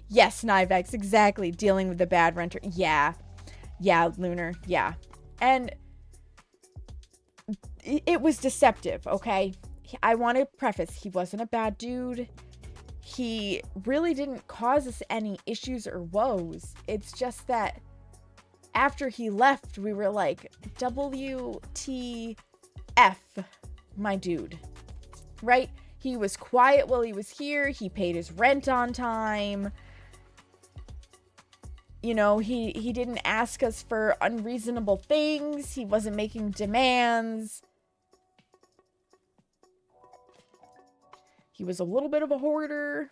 Yes, Nivex, exactly. Dealing with the bad renter. Yeah, Lunar. Yeah. And it was deceptive, okay? I want to preface, he wasn't a bad dude. He really didn't cause us any issues or woes. It's just that after he left, we were like, WTF, my dude. Right? He was quiet while he was here. He paid his rent on time. You know, he didn't ask us for unreasonable things. He wasn't making demands. He was a little bit of a hoarder.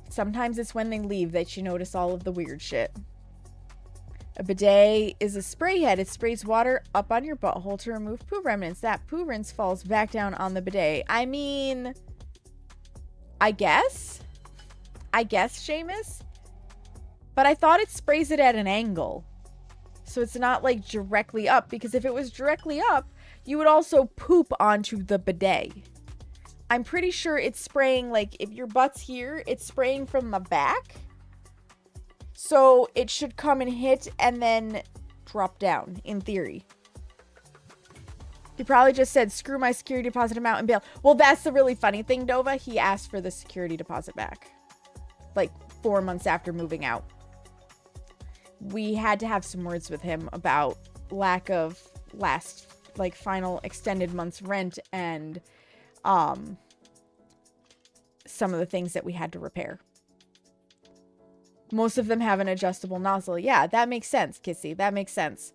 Sometimes it's when they leave that you notice all of the weird shit. A bidet is a spray head. It sprays water up on your butthole to remove poo remnants. That poo rinse falls back down on the bidet. I mean, I guess, Seamus. But I thought it sprays it at an angle. So it's not like directly up, because if it was directly up, you would also poop onto the bidet. I'm pretty sure it's spraying, like, if your butt's here, it's spraying from the back. So it should come and hit and then drop down, in theory. He probably just said, screw my security deposit amount and bail. Well, that's the really funny thing, Nova. He asked for the security deposit back. Like 4 months after moving out. We had to have some words with him about lack of final extended month's rent and some of the things that we had to repair. Most of them have an adjustable nozzle. Yeah, that makes sense, Kissy. That makes sense.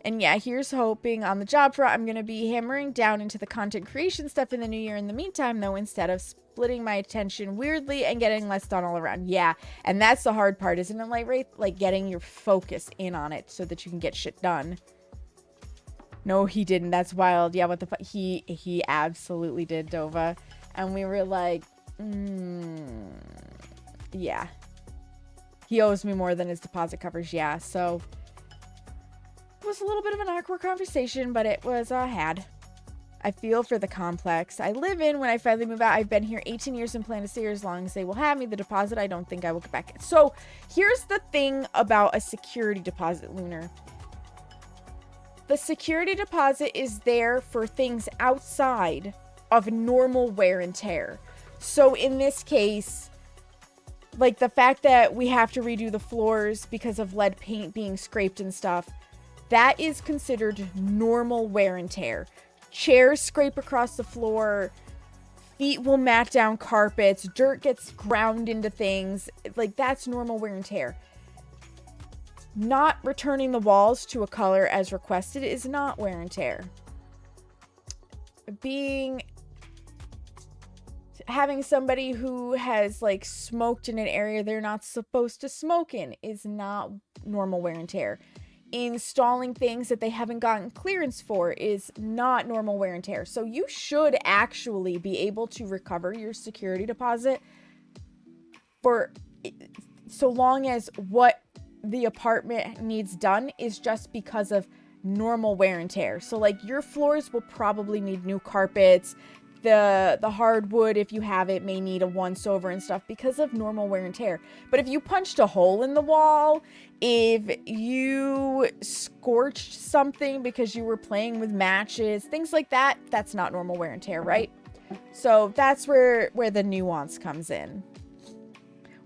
And yeah, here's hoping on the job front, I'm going to be hammering down into the content creation stuff in the new year. In the meantime, though, instead of splitting my attention weirdly and getting less done all around. Yeah, and that's the hard part, isn't it, Light? Like getting your focus in on it so that you can get shit done. No, he didn't. That's wild. Yeah, what the fuck? He absolutely did, Dova. And we were like, yeah. He owes me more than his deposit covers. Yeah, so it was a little bit of an awkward conversation, but it was had. I feel for the complex I live in when I finally move out. I've been here 18 years and plan to stay here as long as they will have me. The deposit, I don't think I will get back. So here's the thing about a security deposit, Lunar. The security deposit is there for things outside of normal wear and tear. So in this case, like the fact that we have to redo the floors because of lead paint being scraped and stuff, that is considered normal wear and tear. Chairs scrape across the floor, feet will mat down carpets, dirt gets ground into things. Like, that's normal wear and tear. Not returning the walls to a color as requested is not wear and tear. Having somebody who has like smoked in an area they're not supposed to smoke in is not normal wear and tear. Installing things that they haven't gotten clearance for is not normal wear and tear. So you should actually be able to recover your security deposit for so long as what the apartment needs done is just because of normal wear and tear. So like your floors will probably need new carpets. The hardwood, if you have it, may need a once over and stuff because of normal wear and tear. But if you punched a hole in the wall, if you scorched something because you were playing with matches, things like that, that's not normal wear and tear, right? So that's where the nuance comes in.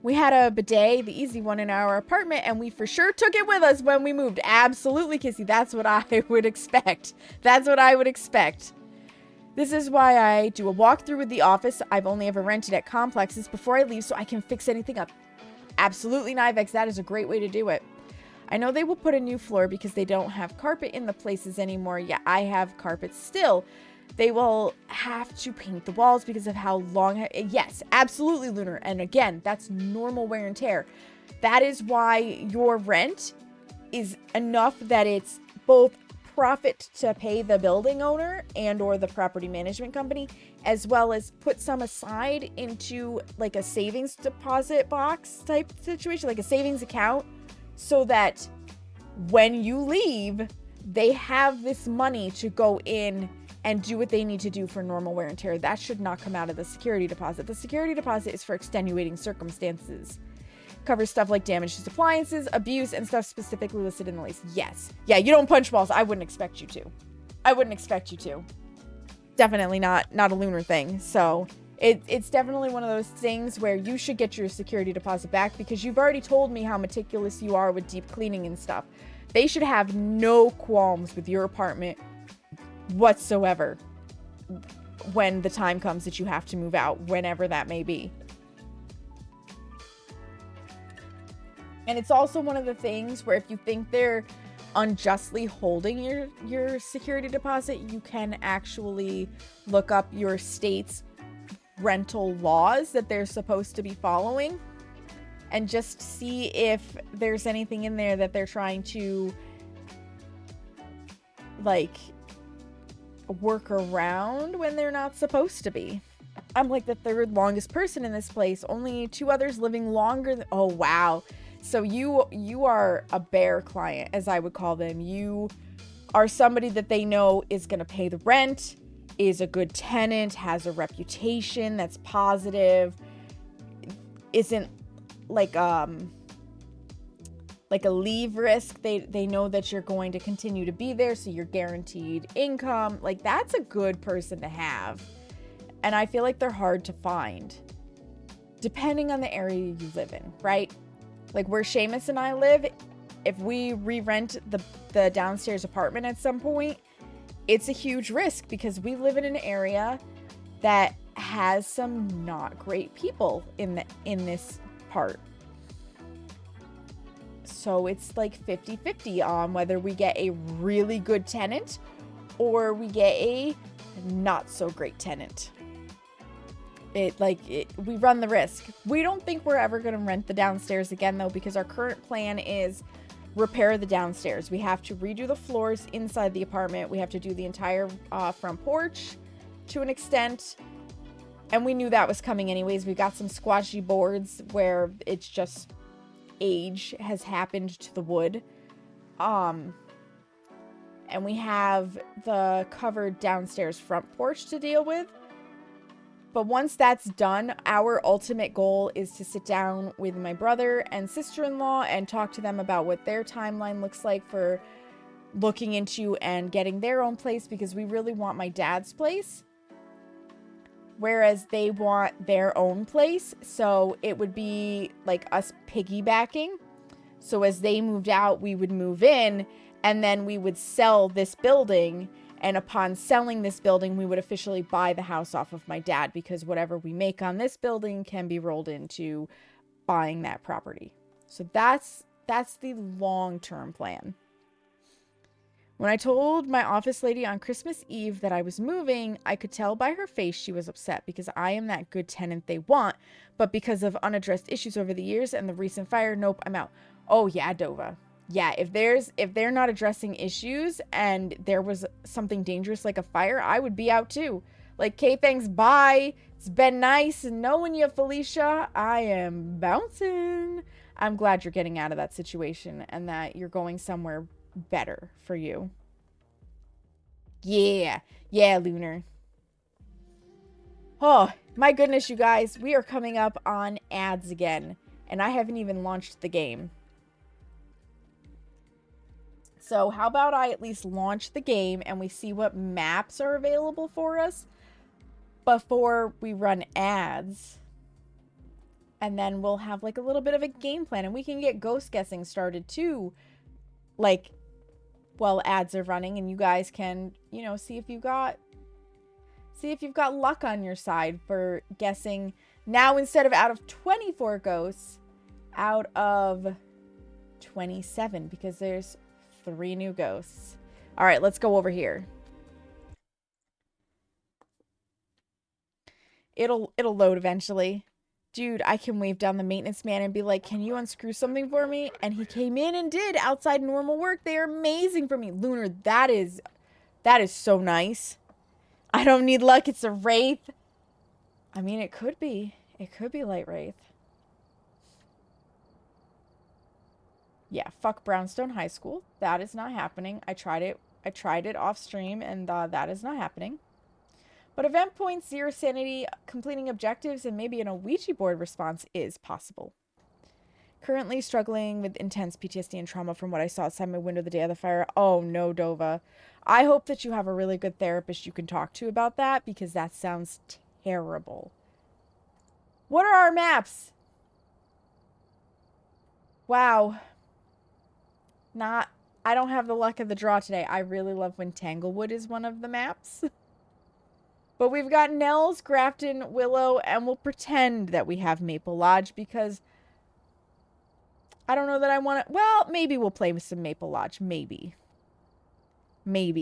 We had a bidet, the easy one, in our apartment, and we for sure took it with us when we moved. Absolutely, Kissy. That's what I would expect. That's what I would expect. This is why I do a walkthrough with the office. I've only ever rented at complexes before I leave so I can fix anything up. Absolutely, Nivex. That is a great way to do it. I know they will put a new floor because they don't have carpet in the places anymore. Yeah, I have carpet still. They will have to paint the walls because of how long... Yes, absolutely, Lunar. And again, that's normal wear and tear. That is why your rent is enough that it's both profit to pay the building owner and or the property management company, as well as put some aside into like a savings deposit box type situation, like a savings account, so that when you leave, they have this money to go in and do what they need to do for normal wear and tear. That should not come out of the security deposit. The security deposit is for extenuating circumstances. Covers stuff like damage to appliances, abuse, and stuff specifically listed in the lease. Yes. Yeah, you don't punch walls. I wouldn't expect you to. I wouldn't expect you to. Definitely not a Lunar thing. So it's definitely one of those things where you should get your security deposit back because you've already told me how meticulous you are with deep cleaning and stuff. They should have no qualms with your apartment whatsoever when the time comes that you have to move out, whenever that may be. And it's also one of the things where if you think they're unjustly holding your security deposit, you can actually look up your state's rental laws that they're supposed to be following and just see if there's anything in there that they're trying to like work around when they're not supposed to be. I'm like the third longest person in this place, only 2 others living longer than... Oh, wow. So you are a bear client, as I would call them. You are somebody that they know is going to pay the rent, is a good tenant, has a reputation that's positive, isn't like like a leave risk. They know that you're going to continue to be there, so you're guaranteed income. Like, that's a good person to have. And I feel like they're hard to find, depending on the area you live in, right? Like where Seamus and I live, if we re-rent the downstairs apartment at some point, it's a huge risk because we live in an area that has some not great people in this part. So it's like 50-50 on whether we get a really good tenant or we get a not so great tenant. We run the risk. We don't think we're ever going to rent the downstairs again, though, because our current plan is repair the downstairs. We have to redo the floors inside the apartment. We have to do the entire front porch to an extent. And we knew that was coming anyways. We got some squashy boards where it's just age has happened to the wood. And we have the covered downstairs front porch to deal with. But once that's done, our ultimate goal is to sit down with my brother and sister-in-law and talk to them about what their timeline looks like for looking into and getting their own place, because we really want my dad's place, whereas they want their own place. So it would be like us piggybacking. So as they moved out, we would move in, and then we would sell this building. And upon selling this building, we would officially buy the house off of my dad, because whatever we make on this building can be rolled into buying that property. So that's the long-term plan. When I told my office lady on Christmas Eve that I was moving, I could tell by her face she was upset, because I am that good tenant they want. But because of unaddressed issues over the years and the recent fire, nope, I'm out. Oh yeah, Dova. Yeah, if they're not addressing issues and there was something dangerous like a fire, I would be out too. Like, okay, thanks, bye. It's been nice knowing you, Felicia. I am bouncing. I'm glad you're getting out of that situation and that you're going somewhere better for you. Yeah, Lunar. Oh, my goodness, you guys. We are coming up on ads again, and I haven't even launched the game. So how about I at least launch the game and we see what maps are available for us before we run ads. And then we'll have like a little bit of a game plan, and we can get ghost guessing started too. Like, while ads are running, and you guys can, you know, see if you've got luck on your side for guessing now, instead of out of 24 ghosts, out of 27, because there's 3 new ghosts. All right, let's go over here. It'll load eventually. Dude, I can wave down the maintenance man and be like, can you unscrew something for me? And he came in and did outside normal work. They are amazing for me. Lunar, that is so nice. I don't need luck. It's a wraith. I mean, it could be. It could be light wraith. Yeah, fuck Brownstone High School. That is not happening. I tried it off stream, and that is not happening. But event points, 0 sanity, completing objectives, and maybe an Ouija board response is possible. Currently struggling with intense PTSD and trauma from what I saw outside my window the day of the fire. Oh no, Dova. I hope that you have a really good therapist you can talk to about that, because that sounds terrible. What are our maps? Wow. I don't have the luck of the draw today. I really love when Tanglewood is one of the maps. But we've got Nels, Grafton, Willow, and we'll pretend that we have Maple Lodge, because I don't know that I want to. Well, maybe we'll play with some Maple Lodge. Maybe.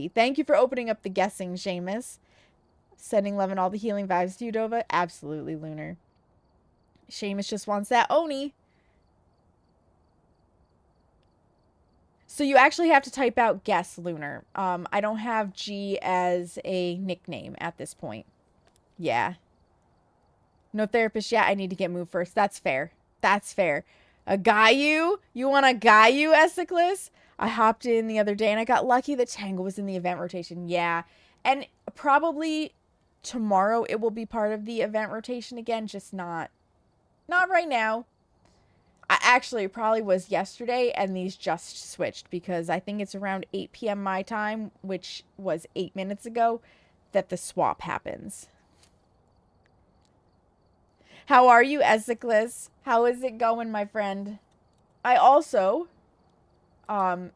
Thank you for opening up the guessing, Seamus. Sending love and all the healing vibes to you, Dova. Absolutely, Lunar. Seamus just wants that Oni. So you actually have to type out guess, Lunar. I don't have G as a nickname at this point. Yeah. No therapist yet. I need to get moved first. That's fair. That's fair. A Gayu? You want a Gayu, Esiclus? I hopped in the other day and I got lucky that Tango was in the event rotation. Yeah. And probably tomorrow it will be part of the event rotation again, just not right now. Actually, it probably was yesterday, and these just switched because I think it's around 8 p.m. my time, which was 8 minutes ago, that the swap happens. How are you, Esiclus? How is it going, my friend? I also, um,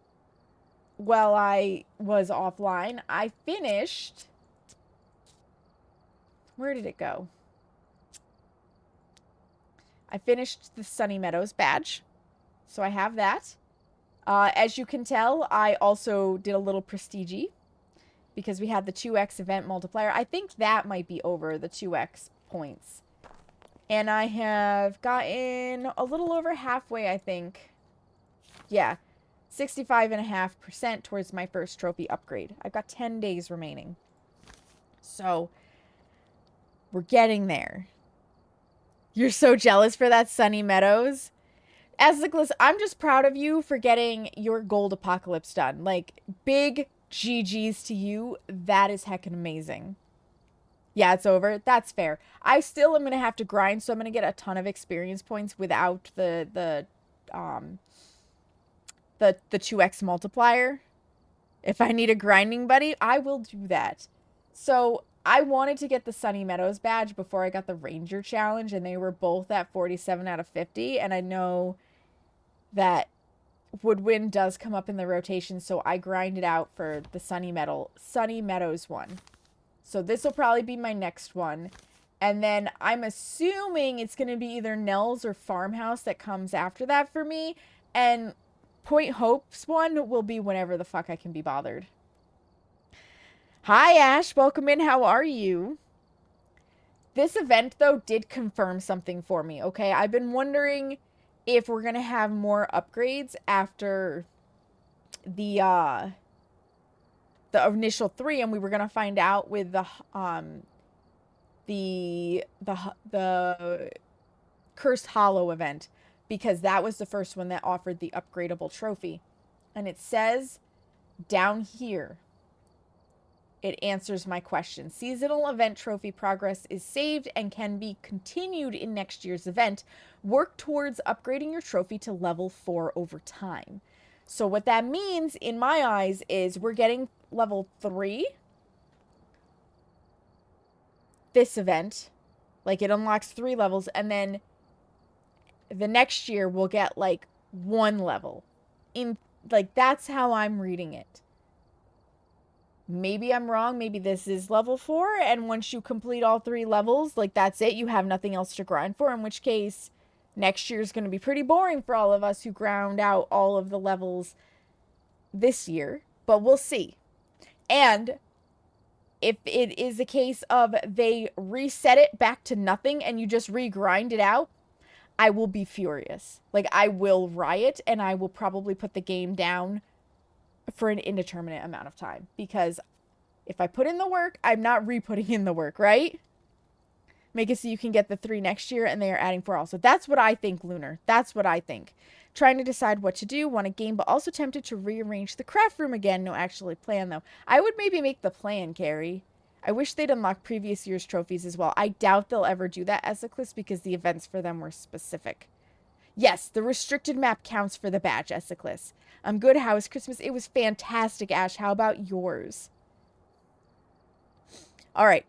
while I was offline, I finished. Where did it go? I finished the Sunny Meadows badge. So I have that. As you can tell, I also did a little prestige because we had the 2x event multiplier. I think that might be over the 2x points. And I have gotten a little over halfway, I think. Yeah, 65.5% towards my first trophy upgrade. I've got 10 days remaining. So, we're getting there. You're so jealous for that Sunny Meadows. Esiclus, I'm just proud of you for getting your gold apocalypse done. Like, big GG's to you. That is heckin' amazing. Yeah, it's over. That's fair. I still am going to have to grind, so I'm going to get a ton of experience points without the 2x multiplier. If I need a grinding buddy, I will do that. So I wanted to get the Sunny Meadows badge before I got the Ranger challenge, and they were both at 47 out of 50. And I know that Woodwind does come up in the rotation, so I grinded out for the Sunny Meadows one. So this will probably be my next one. And then I'm assuming it's going to be either Nell's or Farmhouse that comes after that for me. And Point Hope's one will be whenever the fuck I can be bothered. Hi, Ash. Welcome in. How are you? This event, though, did confirm something for me, okay? I've been wondering if we're going to have more upgrades after the initial 3, and we were going to find out with the Cursed Hollow event, because that was the first one that offered the upgradable trophy. And it says down here, it answers my question. Seasonal event trophy progress is saved and can be continued in next year's event. Work towards upgrading your trophy to level 4 over time. So what that means, in my eyes, is we're getting level 3 this event. Like, it unlocks 3 levels, and then the next year we'll get, like, 1 level. Like, that's how I'm reading it. Maybe I'm wrong. Maybe this is level 4, and once you complete all 3 levels, like, that's it. You have nothing else to grind for, in which case next year's going to be pretty boring for all of us who ground out all of the levels this year. But we'll see. And if it is a case of they reset it back to nothing and you just regrind it out, I will be furious. Like, I will riot, and I will probably put the game down for an indeterminate amount of time, because if I put in the work, I'm not re-putting in the work, right? Make it so you can get the 3 next year, and they are adding 4 also. That's what I think, Lunar. That's what I think. Trying to decide what to do. Want a game, but also tempted to rearrange the craft room again. No actually plan, though. I would maybe make the plan, Carrie. I wish they'd unlock previous year's trophies as well. I doubt they'll ever do that, Esiclus, because the events for them were specific. Yes, the restricted map counts for the badge, Esiclus. I'm good. How was Christmas? It was fantastic, Ash. How about yours? All right.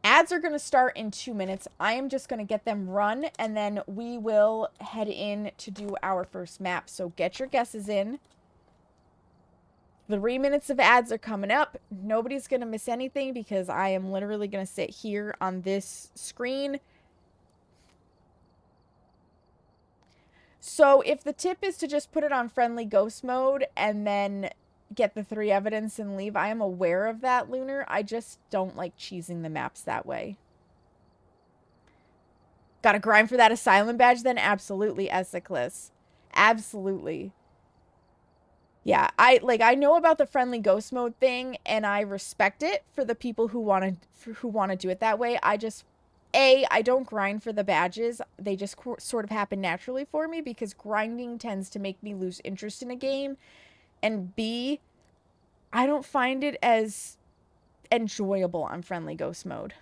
Ads are going to start in 2 minutes. I am just going to get them run, and then we will head in to do our first map. So get your guesses in. 3 minutes of ads are coming up. Nobody's going to miss anything because I am literally going to sit here on this screen. So if the tip is to just put it on friendly ghost mode and then get the 3 evidence and leave, I am aware of that, Lunar. I just don't like cheesing the maps that way. Gotta grind for that asylum badge then? Absolutely, Esiclus. Absolutely. Yeah, I know about the friendly ghost mode thing, and I respect it for the people who want to do it that way. I don't grind for the badges. They just sort of happen naturally for me because grinding tends to make me lose interest in a game. And B, I don't find it as enjoyable on friendly ghost mode.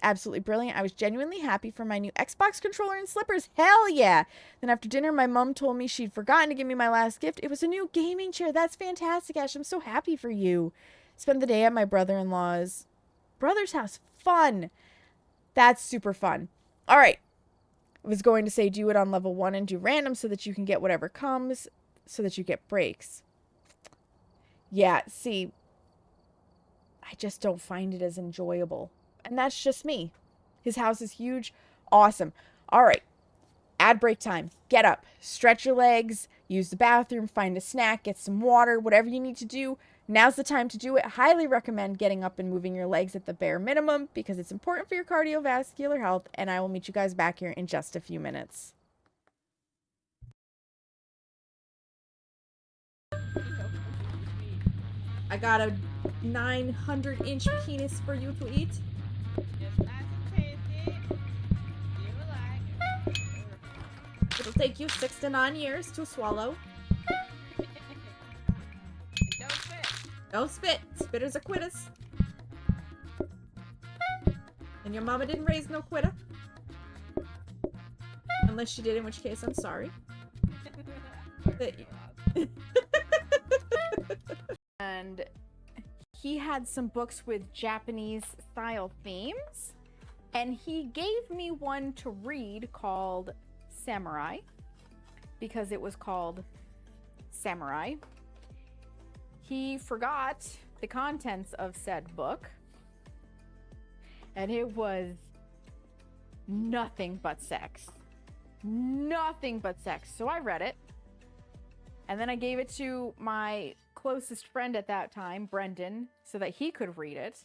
absolutely brilliant. I was genuinely happy for my new Xbox controller and slippers. Hell yeah. Then after dinner, my mom told me she'd forgotten to give me my last gift. It was a new gaming chair. That's fantastic, Ash. I'm so happy for you. Spent the day at my brother-in-law's brother's house. Fun. That's super fun. All right. I was going to say do it on level 1 and do random so that you can get whatever comes, so that you get breaks. Yeah, see, I just don't find it as enjoyable. And that's just me. His house is huge. Awesome. All right. Ad break time. Get up. Stretch your legs. Use the bathroom. Find a snack. Get some water. Whatever you need to do. Now's the time to do it. Highly recommend getting up and moving your legs at the bare minimum because it's important for your cardiovascular health. And I will meet you guys back here in just a few minutes. I got a 900-inch penis for you to eat. It'll take you 6 to 9 years to swallow. Don't spit. Don't spit. Spitters are quitters. And your mama didn't raise no quitter. Unless she did, in which case I'm sorry. And he had some books with Japanese style themes. And he gave me one to read called Samurai. Because it was called Samurai. He forgot the contents of said book. And it was nothing but sex. Nothing but sex. So I read it. And then I gave it to my closest friend at that time, Brendan, so that he could read it.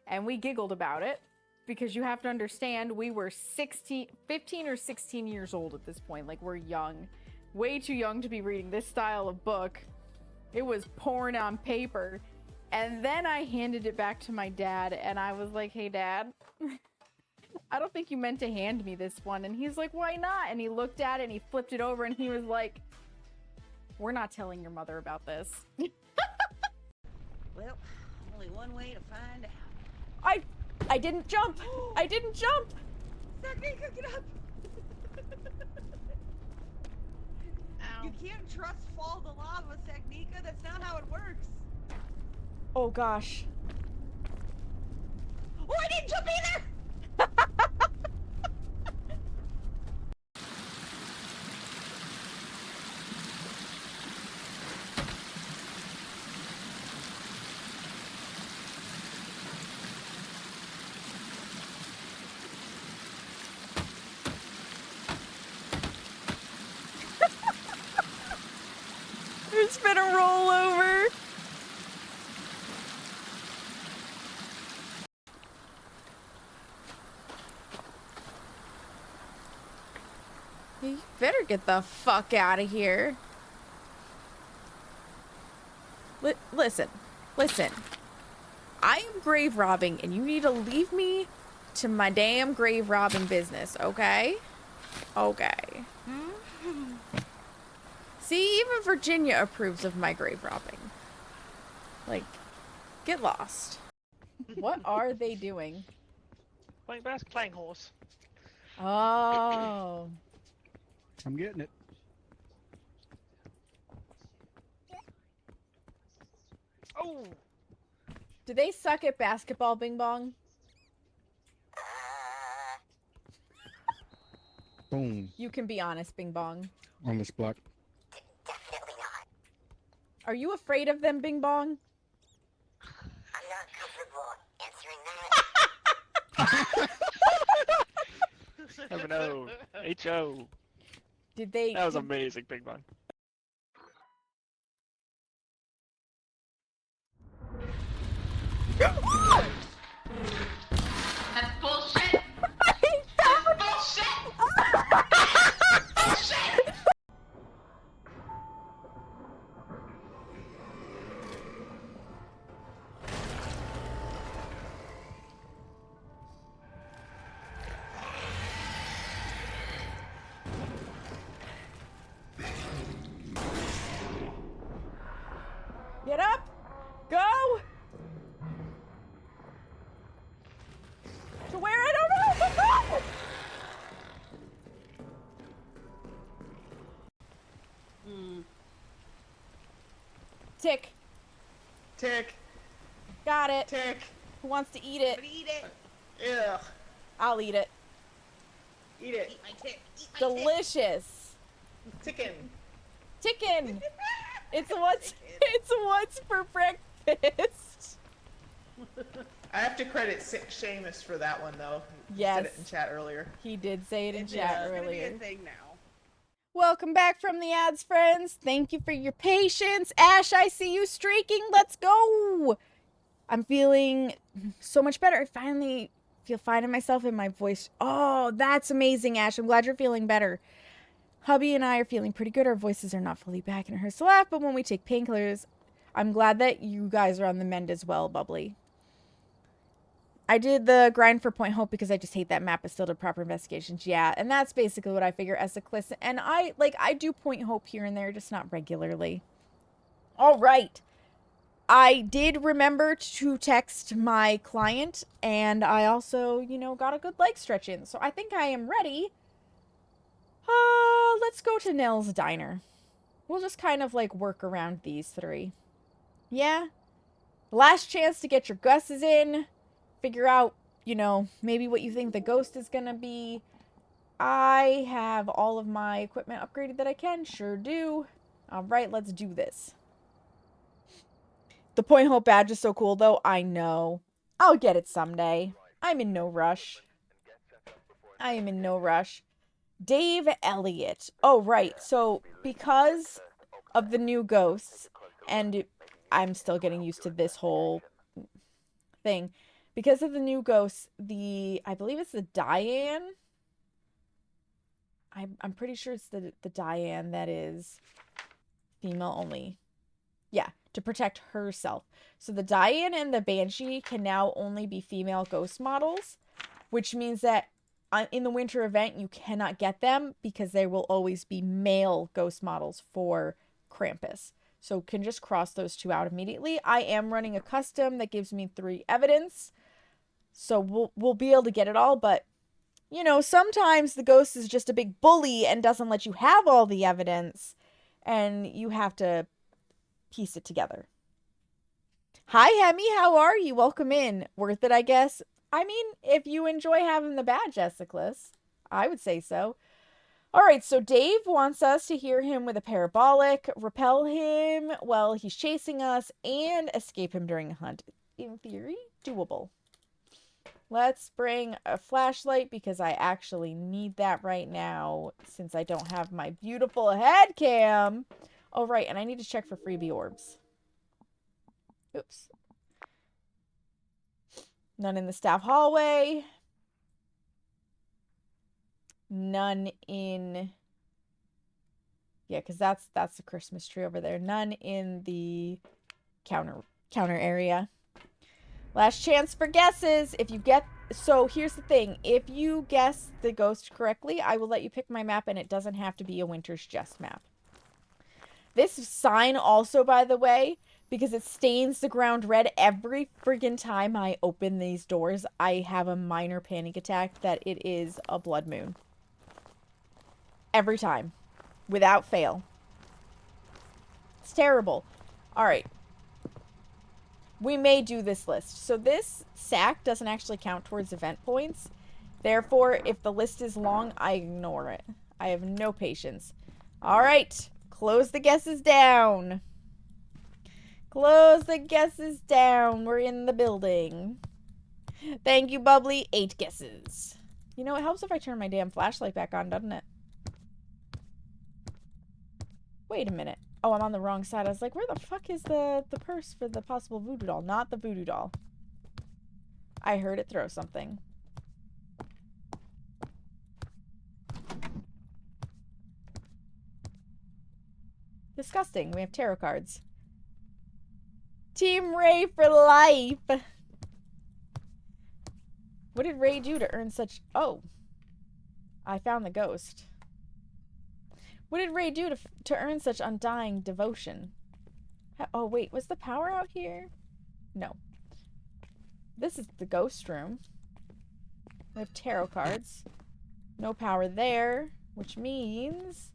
And we giggled about it. Because you have to understand, we were 15 or 16 years old at this point. Like, we're young. Way too young to be reading this style of book. It was porn on paper. And then I handed it back to my dad, and I was like, hey, Dad, I don't think you meant to hand me this one. And he's like, why not? And he looked at it, and he flipped it over, and he was like, we're not telling your mother about this. Well, only one way to find out. I didn't jump. I didn't jump. Technica, get up. You can't trust fall to lava, Technica. That's not how it works. Oh, gosh. Oh, I didn't jump either! There's been a rollover. You better get the fuck out of here. Listen. I am grave robbing, and you need to leave me to my damn grave robbing business, okay? Okay. See, even Virginia approves of my grave robbing. Like, get lost. What are they doing? Playing horse. Oh. I'm getting it. Oh! Do they suck at basketball, Bing Bong? Boom. You can be honest, Bing Bong. On this block. Definitely not. Are you afraid of them, Bing Bong? I'm not comfortable answering that. Have an O. H-O. Did they... That was amazing, Big Bang. That's bullshit! That's bullshit! Bullshit! Get up! Go! Tick. Tick. Got it. Tick. Who wants to eat it? But eat it. Ugh. I'll eat it. Eat it. Eat my tick. Eat my Delicious. Tickin. Tickin. It's what's for breakfast. I have to credit Seamus for that one though. He Yes. said it in chat earlier. He did say it in chat earlier. It's gonna be a thing now. Welcome back from the ads, friends. Thank you for your patience. Ash, I see you streaking. Let's go. I'm feeling so much better. I finally feel fine in myself and my voice. Oh, that's amazing, Ash. I'm glad you're feeling better. Hubby and I are feeling pretty good. Our voices are not fully back and it hurts to laugh, but when we take painkillers, I'm glad that you guys are on the mend as well, Bubbly. I did the grind for Point Hope because I just hate that map, but still did proper investigations. Yeah, and that's basically what I figure as a Cliss. And I do Point Hope here and there, just not regularly. All right. I did remember to text my client, and I also, got a good leg stretch in. So I think I am ready. Let's go to Nell's Diner. We'll just kind of, work around these three. Yeah? Last chance to get your gusses in. Figure out, maybe what you think the ghost is gonna be. I have all of my equipment upgraded that I can. Sure do. Alright, let's do this. The Point Hope badge is so cool, though. I know. I'll get it someday. I'm in no rush. I am in no rush. Dave Elliott. Oh, right. So, because of the new ghosts, and I'm still getting used to this whole thing. Because of the new ghosts, I believe it's the Diane. I'm pretty sure it's the Diane that is female only. Yeah, to protect herself. So the Diane and the Banshee can now only be female ghost models, which means that in the winter event, you cannot get them because there will always be male ghost models for Krampus. So can just cross those two out immediately. I am running a custom that gives me 3 evidence. So we'll be able to get it all, but, sometimes the ghost is just a big bully and doesn't let you have all the evidence, and you have to piece it together. Hi, Hemi, how are you? Welcome in. Worth it, I guess. I mean, if you enjoy having the badge, Esiclus, I would say so. All right, so Dave wants us to hear him with a parabolic, repel him while he's chasing us, and escape him during a hunt. In theory, doable. Let's bring a flashlight because I actually need that right now since I don't have my beautiful head cam. Oh, right, and I need to check for freebie orbs. Oops. None in the staff hallway. None in... Yeah, because that's the Christmas tree over there. None in the counter area. Last chance for guesses. If you get... So, here's the thing. If you guess the ghost correctly, I will let you pick my map, and it doesn't have to be a Winter's Jest map. This sign also, by the way, because it stains the ground red every friggin' time I open these doors, I have a minor panic attack that it is a blood moon. Every time. Without fail. It's terrible. Alright. We may do this list. So this sack doesn't actually count towards event points. Therefore, if the list is long, I ignore it. I have no patience. Alright. Close the guesses down. Close the guesses down. We're in the building. Thank you, Bubbly. 8 guesses. You know, it helps if I turn my damn flashlight back on, doesn't it? Wait a minute. Oh, I'm on the wrong side. I was like, where the fuck is the purse for the possible voodoo doll? Not the voodoo doll. I heard it throw something. Disgusting. We have tarot cards. Team Ray for life. What did Ray do to earn such... Oh. I found the ghost. What did Ray do to earn such undying devotion? Oh, wait. Was the power out here? No. This is the ghost room. We have tarot cards. No power there, which means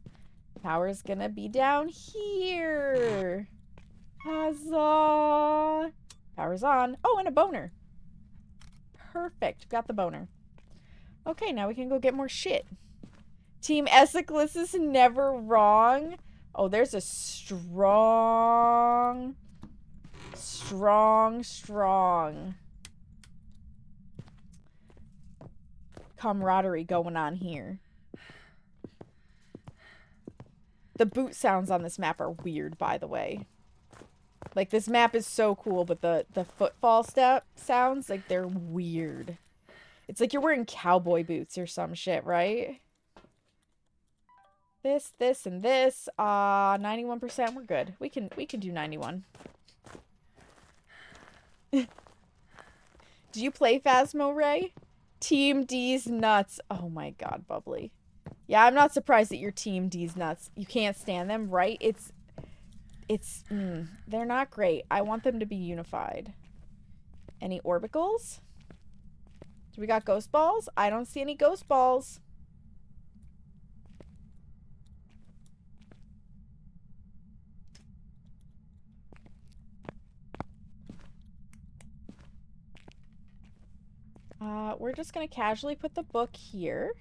power is gonna be down here. Huzzah! Power's on. Oh, and a boner. Perfect. Got the boner. Okay, now we can go get more shit. Team Essex is never wrong. Oh, there's a strong camaraderie going on here. The boot sounds on this map are weird, by the way. Like, this map is so cool, but the footfall step sounds, like, they're weird. It's like you're wearing cowboy boots or some shit, right? This, and this. 91%, we're good. We can do 91. Do you play Phasmo, Ray? Team D's nuts. Oh my god, Bubbly. Yeah, I'm not surprised that you're Team D's nuts. You can't stand them, right? They're not great. I want them to be unified. Any orbicals? Do we got ghost balls? I don't see any ghost balls. We're just gonna casually put the book here.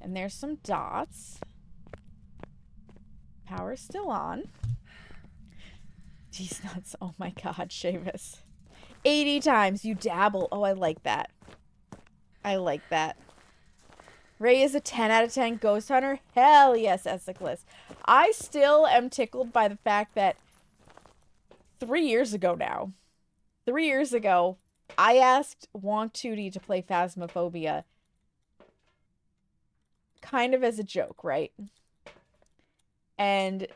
And there's some dots. Power's still on. These nuts. Oh my god, Seamus. 80 times. You dabble. Oh, I like that. I like that. Ray is a 10 out of 10 ghost hunter. Hell yes, Essex. I still am tickled by the fact that 3 years ago now. 3 years ago, I asked Wonk Tootie to play Phasmophobia. Kind of as a joke, right? And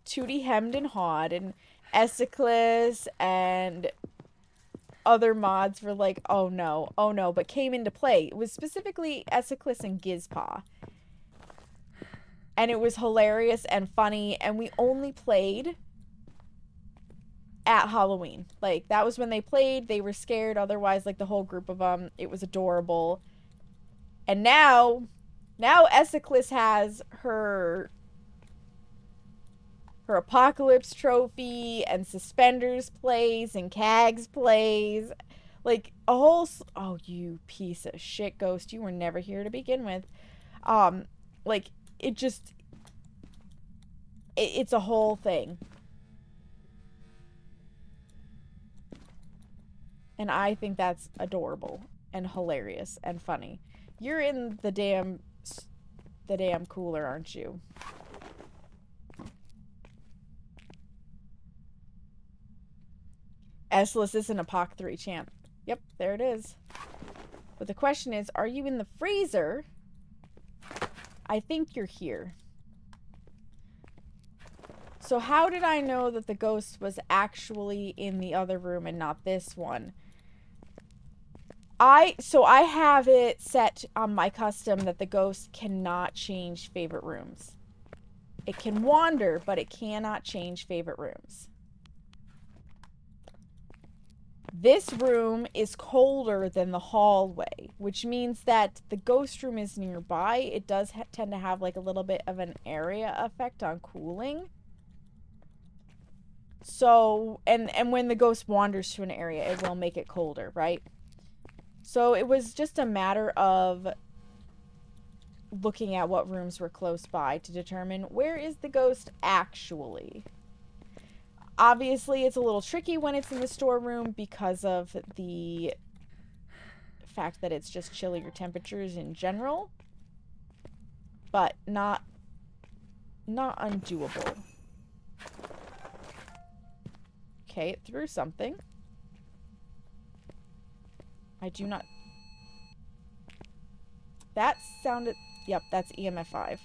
Tootie hemmed and hawed, and Essex and other mods were like, oh no, but came into play. It was specifically Essex and Gizpaw. And it was hilarious and funny, and we only played at Halloween. Like, that was when they played. They were scared. Otherwise, like, the whole group of them, it was adorable. And now Essex has her Apocalypse trophy and Suspenders plays and Cags plays. Like, a whole... Oh, you piece of shit, Ghost. You were never here to begin with. Like, it just... It's a whole thing. And I think that's adorable and hilarious and funny. You're in the damn cooler, aren't you? S-list isn't a POC 3 champ. Yep, there it is. But the question is, are you in the freezer? I think you're here. So how did I know that the ghost was actually in the other room and not this one? So I have it set on my custom that the ghost cannot change favorite rooms. It can wander, but it cannot change favorite rooms. This room is colder than the hallway, which means that the ghost room is nearby. It does tend to have like a little bit of an area effect on cooling. So, and when the ghost wanders to an area, it will make it colder, right? So it was just a matter of looking at what rooms were close by to determine where is the ghost actually. Obviously, it's a little tricky when it's in the storeroom because of the fact that it's just chillier temperatures in general. But not undoable. Okay, it threw something. I do not... That sounded... Yep, that's EMF 5.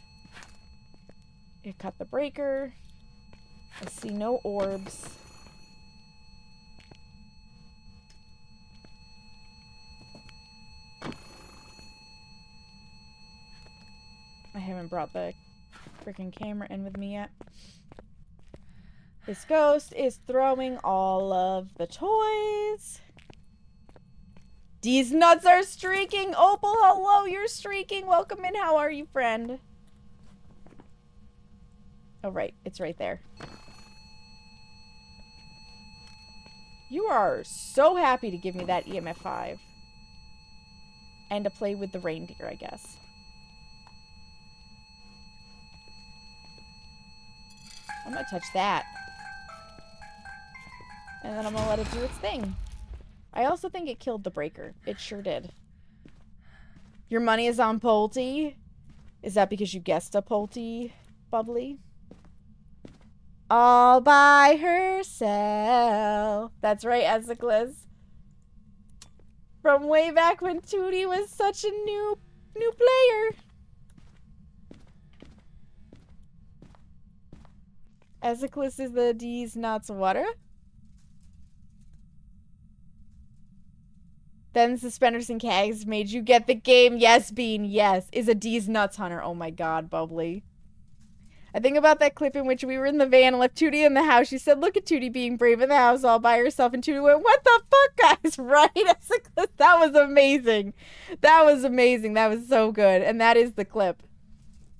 It cut the breaker. I see no orbs. I haven't brought the freaking camera in with me yet. This ghost is throwing all of the toys. These nuts are streaking. Opal, hello, you're streaking. Welcome in. How are you, friend? Oh, right. It's right there. You are so happy to give me that EMF 5. And to play with the reindeer, I guess. I'm gonna touch that. And then I'm gonna let it do its thing. I also think it killed the breaker. It sure did. Your money is on Pulte? Is that because you guessed a Pulte, Bubbly? All by herself. That's right, Esiclus. From way back when Tootie was such a new player. Esiclus is the D's nuts water. Then suspenders and cags made you get the game. Yes, Bean, yes. Is a D's nuts hunter. Oh my god, Bubbly. I think about that clip in which we were in the van and left Tootie in the house. She said, look at Tootie being brave in the house all by herself. And Tootie went, what the fuck, guys? Right? That was amazing. That was amazing. That was so good. And that is the clip.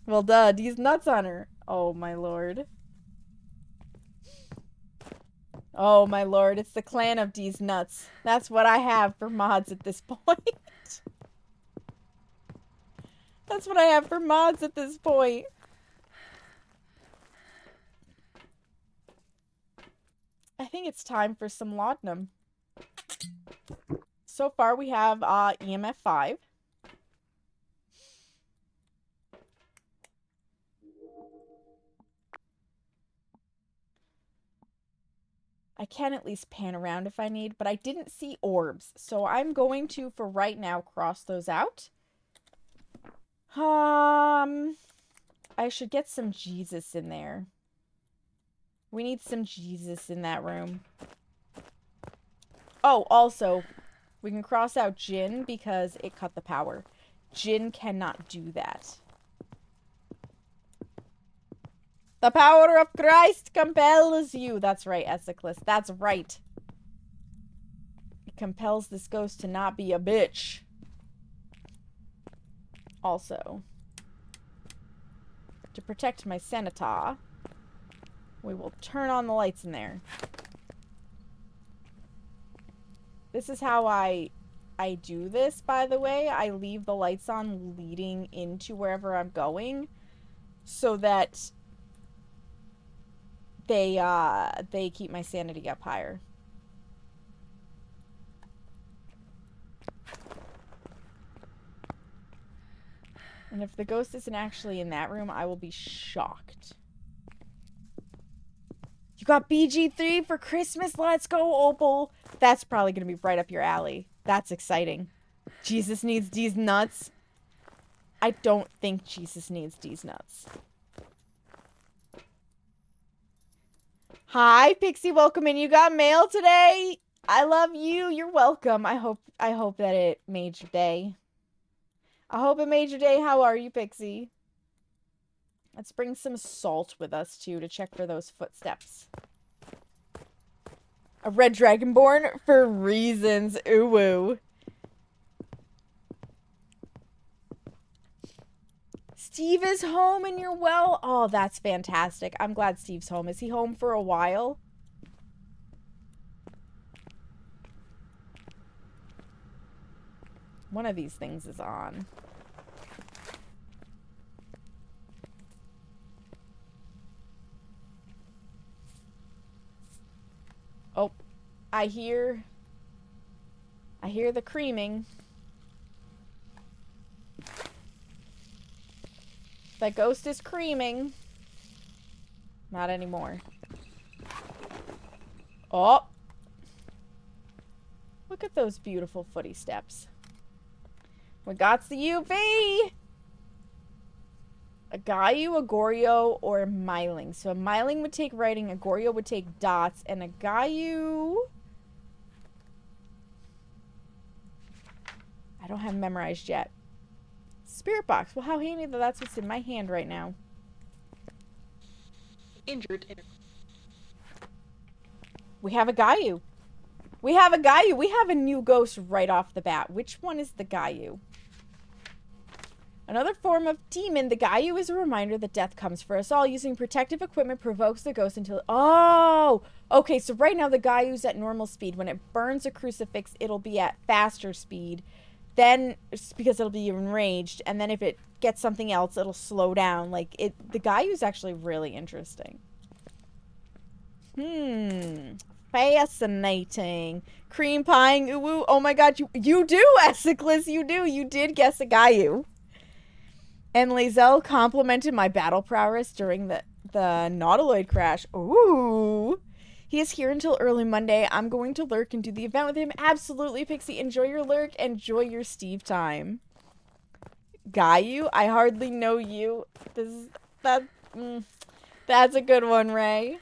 Well, duh. D's nuts on her. Oh, my lord. Oh, my lord. It's the clan of D's nuts. That's what I have for mods at this point. That's what I have for mods at this point. I think it's time for some laudanum. So far we have EMF 5. I can at least pan around if I need, but I didn't see orbs. So I'm going to, for right now, cross those out. I should get some Jesus in there. We need some Jesus in that room. Oh, also, we can cross out Jinn because it cut the power. Jinn cannot do that. The power of Christ compels you. That's right, Esiclus. That's right. It compels this ghost to not be a bitch. Also, to protect my Senator, we will turn on the lights in there. This is how I do this, by the way. I leave the lights on leading into wherever I'm going so that they keep my sanity up higher. And if the ghost isn't actually in that room, I will be shocked. You got BG3 for Christmas? Let's go, Opal. That's probably going to be right up your alley. That's exciting. Jesus needs D's nuts. I don't think Jesus needs D's nuts. Hi, Pixie. Welcome in. You got mail today? I love you. You're welcome. I hope that it made your day. I hope it made your day. How are you, Pixie? Let's bring some salt with us, too, to check for those footsteps. A red dragonborn for reasons. Ooh woo. Steve is home and you're well? Oh, that's fantastic. I'm glad Steve's home. Is he home for a while? One of these things is on. Oh, I hear the creaming. That ghost is creaming. Not anymore. Oh. Look at those beautiful footy steps. We got the UV. A Gayu, a Goryo, or a Myling. So a Myling would take writing, a Goryo would take dots, and a Gayu... I don't have memorized yet. Spirit box. Well, how handy that that's what's in my hand right now. Injured. We have a Gayu. We have a Gayu. We have a new ghost right off the bat. Which one is the Gayu? Another form of demon, the Gayu is a reminder that death comes for us all. Using protective equipment provokes the ghost until... Oh! Okay, so right now the Gayu's at normal speed. When it burns a crucifix, it'll be at faster speed. Then, because it'll be enraged. And then if it gets something else, it'll slow down. Like, the Gayu's actually really interesting. Fascinating. Cream pieing, ooh, oh my god, you do, Essiclus, you do. You did guess a Gayu. And Lae'zel complimented my battle prowess during the Nautiloid crash. Ooh. He is here until early Monday. I'm going to lurk and do the event with him. Absolutely, Pixie. Enjoy your lurk. Enjoy your Steve time. Gayu, I hardly know you. That's a good one, Ray.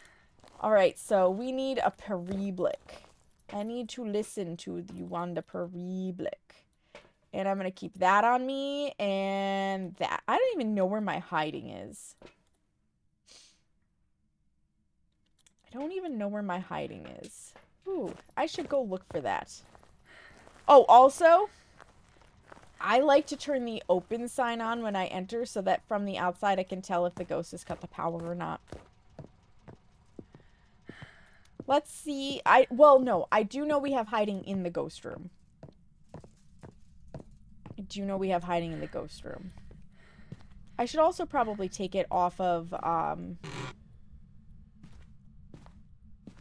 Alright, so we need a periblick. I need to listen to you on the periblick. And I'm going to keep that on me, and that. I don't even know where my hiding is. I don't even know where my hiding is. Ooh, I should go look for that. Oh, also, I like to turn the open sign on when I enter so that from the outside I can tell if the ghost has cut the power or not. Let's see. Well, no, I do know we have hiding in the ghost room. I do know we have hiding in the ghost room. I should also probably take it off of,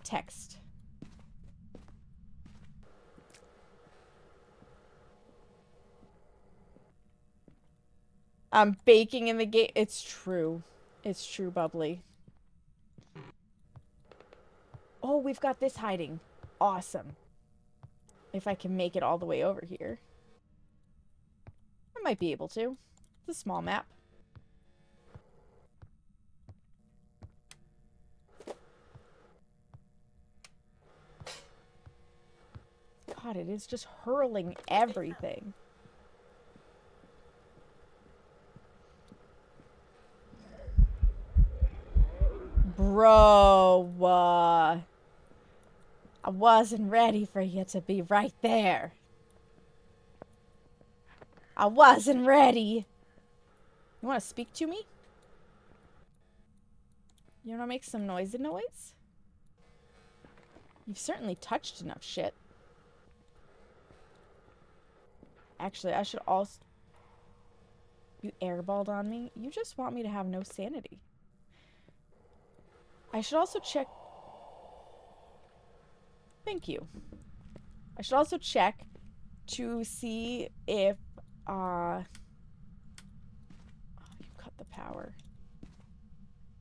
text. I'm baking in the game. It's true. It's true, Bubbly. Oh, we've got this hiding. Awesome. If I can make it all the way over here. I might be able to. It's a small map. God, it is just hurling everything. Bro, I wasn't ready for you to be right there. I wasn't ready. You want to speak to me? You want to make some noisy noise? You've certainly touched enough shit. Actually, I should also... You airballed on me? You just want me to have no sanity. I should also check... Thank you. I should also check to see if, oh, you cut the power.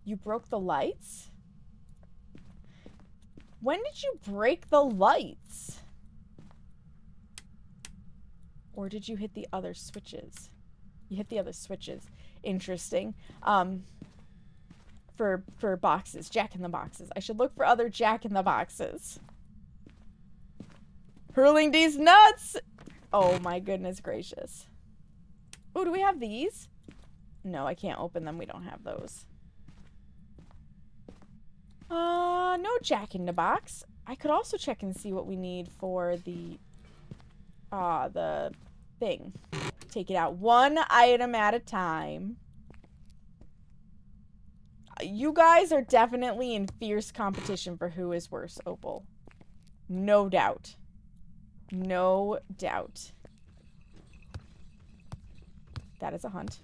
You broke the lights? When did you break the lights? Or did you hit the other switches? You hit the other switches. Interesting. For boxes. Jack in the boxes. I should look for other Jack in the boxes. Hurling these nuts! Oh my goodness gracious. Oh, do we have these? No, I can't open them. We don't have those. No Jack in the box. I could also check and see what we need for the thing. Take it out one item at a time. You guys are definitely in fierce competition for who is worse, Opal. No doubt. No doubt. That is a hunt.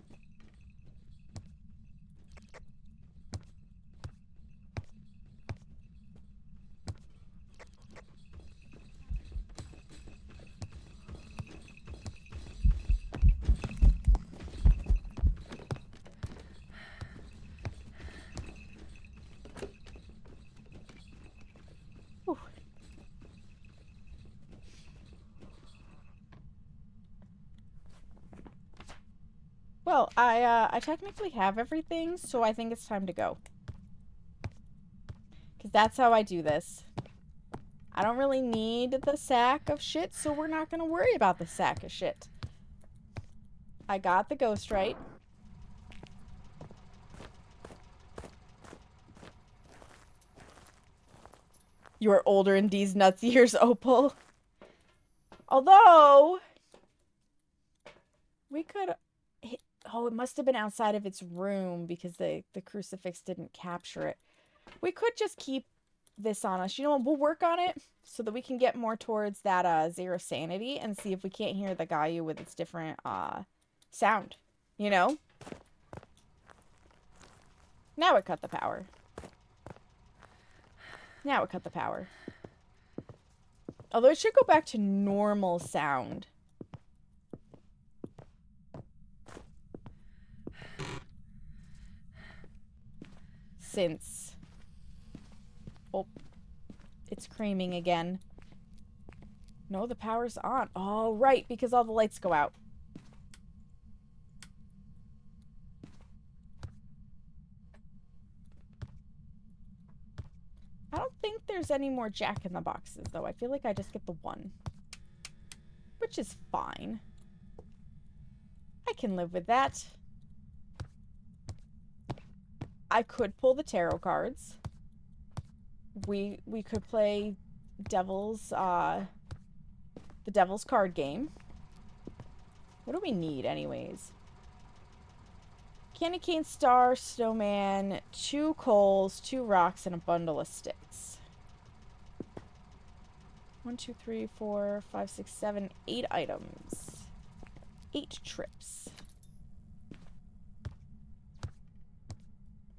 Well, I technically have everything, so I think it's time to go. Because that's how I do this. I don't really need the sack of shit, so we're not going to worry about the sack of shit. I got the ghost right. You are older in these nuts years, Opal. Although... we could... Oh, it must have been outside of its room because the crucifix didn't capture it. We could just keep this on us. You know what? We'll work on it so that we can get more towards that 0 sanity and see if we can't hear the Gaia with its different sound. You know? Now it cut the power. Now it cut the power. Although it should go back to normal sound. Since... Oh. It's screaming again. No, the power's on. Oh, right, because all the lights go out. I don't think there's any more Jack in the Boxes, though. I feel like I just get the one. Which is fine. I can live with that. I could pull the tarot cards. We could play the Devil's card game. What do we need, anyways? Candy cane, star, snowman, 2 coals, 2 rocks, and a bundle of sticks. 1, 2, 3, 4, 5, 6, 7, 8 items. 8 trips.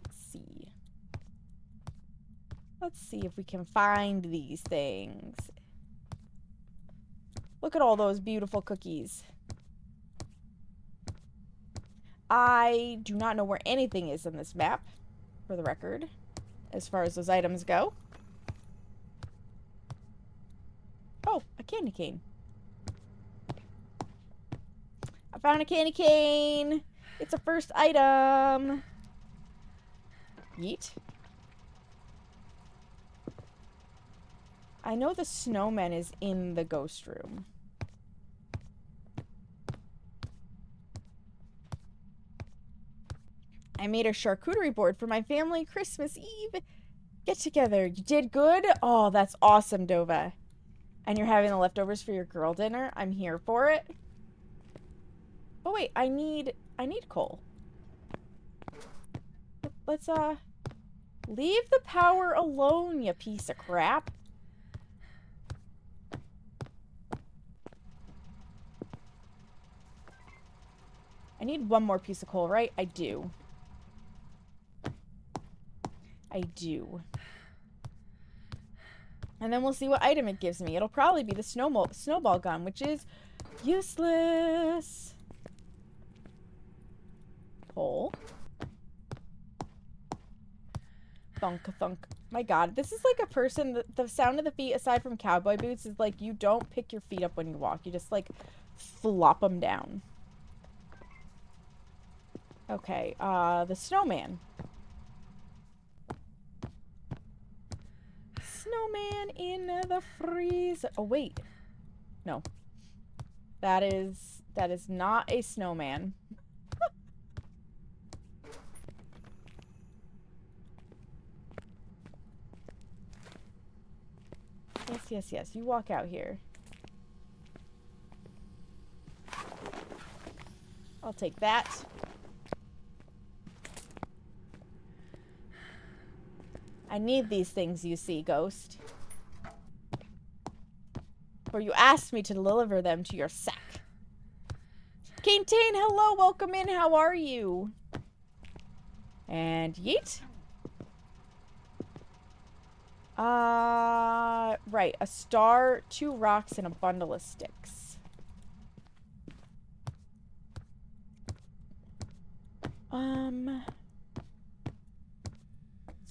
Let's see. Let's see if we can find these things. Look at all those beautiful cookies. I do not know where anything is in this map, for the record, as far as those items go. Oh, a candy cane. I found a candy cane. It's a first item. Yeet. I know the snowman is in the ghost room. I made a charcuterie board for my family Christmas Eve get-together. You did good? Oh, that's awesome, Dova. And you're having the leftovers for your girl dinner? I'm here for it. Oh, wait. I need coal. Let's, leave the power alone, you piece of crap. I need one more piece of coal, right? I do. I do. And then we'll see what item it gives me. It'll probably be the snowball gun, which is useless. Coal. Thunk, thunk. My god, this is like a person, the sound of the feet, aside from cowboy boots, is like you don't pick your feet up when you walk. You just, like, flop them down. Okay, the snowman. Snowman in the freezer. Oh, wait. No. That is not a snowman. Yes, yes, yes. You walk out here. I'll take that. I need these things, you see, Ghost. For you asked me to deliver them to your sack. Quintain, hello, welcome in, how are you? And yeet. Right, a star, 2 rocks, and a bundle of sticks.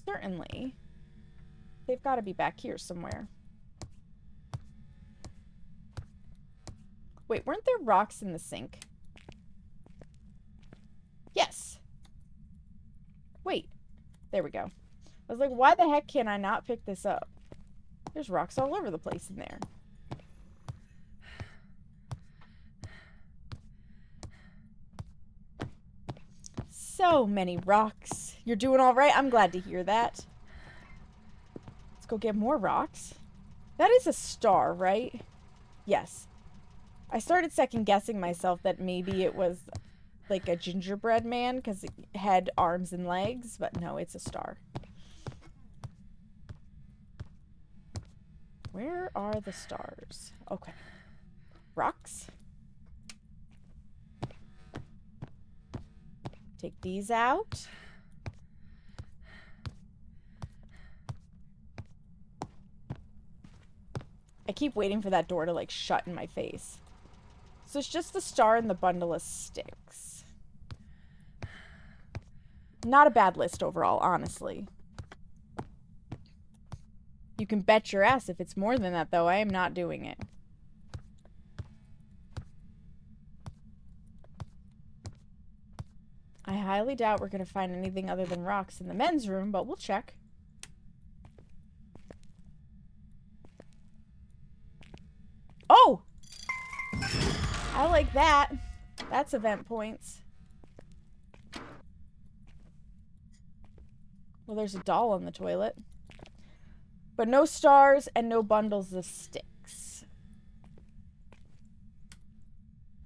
Certainly. They've got to be back here somewhere. Wait, weren't there rocks in the sink? Yes. Wait. There we go. I was like, why the heck can I not pick this up? There's rocks all over the place in there. So many rocks. You're doing all right? I'm glad to hear that. Let's go get more rocks. That is a star, right? Yes. I started second guessing myself that maybe it was like a gingerbread man because it had arms and legs, but no, it's a star. Where are the stars? Okay. Rocks. Take these out. I keep waiting for that door to like shut in my face. So it's just the star and the bundle of sticks. Not a bad list overall, honestly. You can bet your ass if it's more than that, though, I am not doing it. I highly doubt we're going to find anything other than rocks in the men's room, but we'll check. Oh! I like that. That's event points. Well, there's a doll on the toilet. But no stars and no bundles of sticks.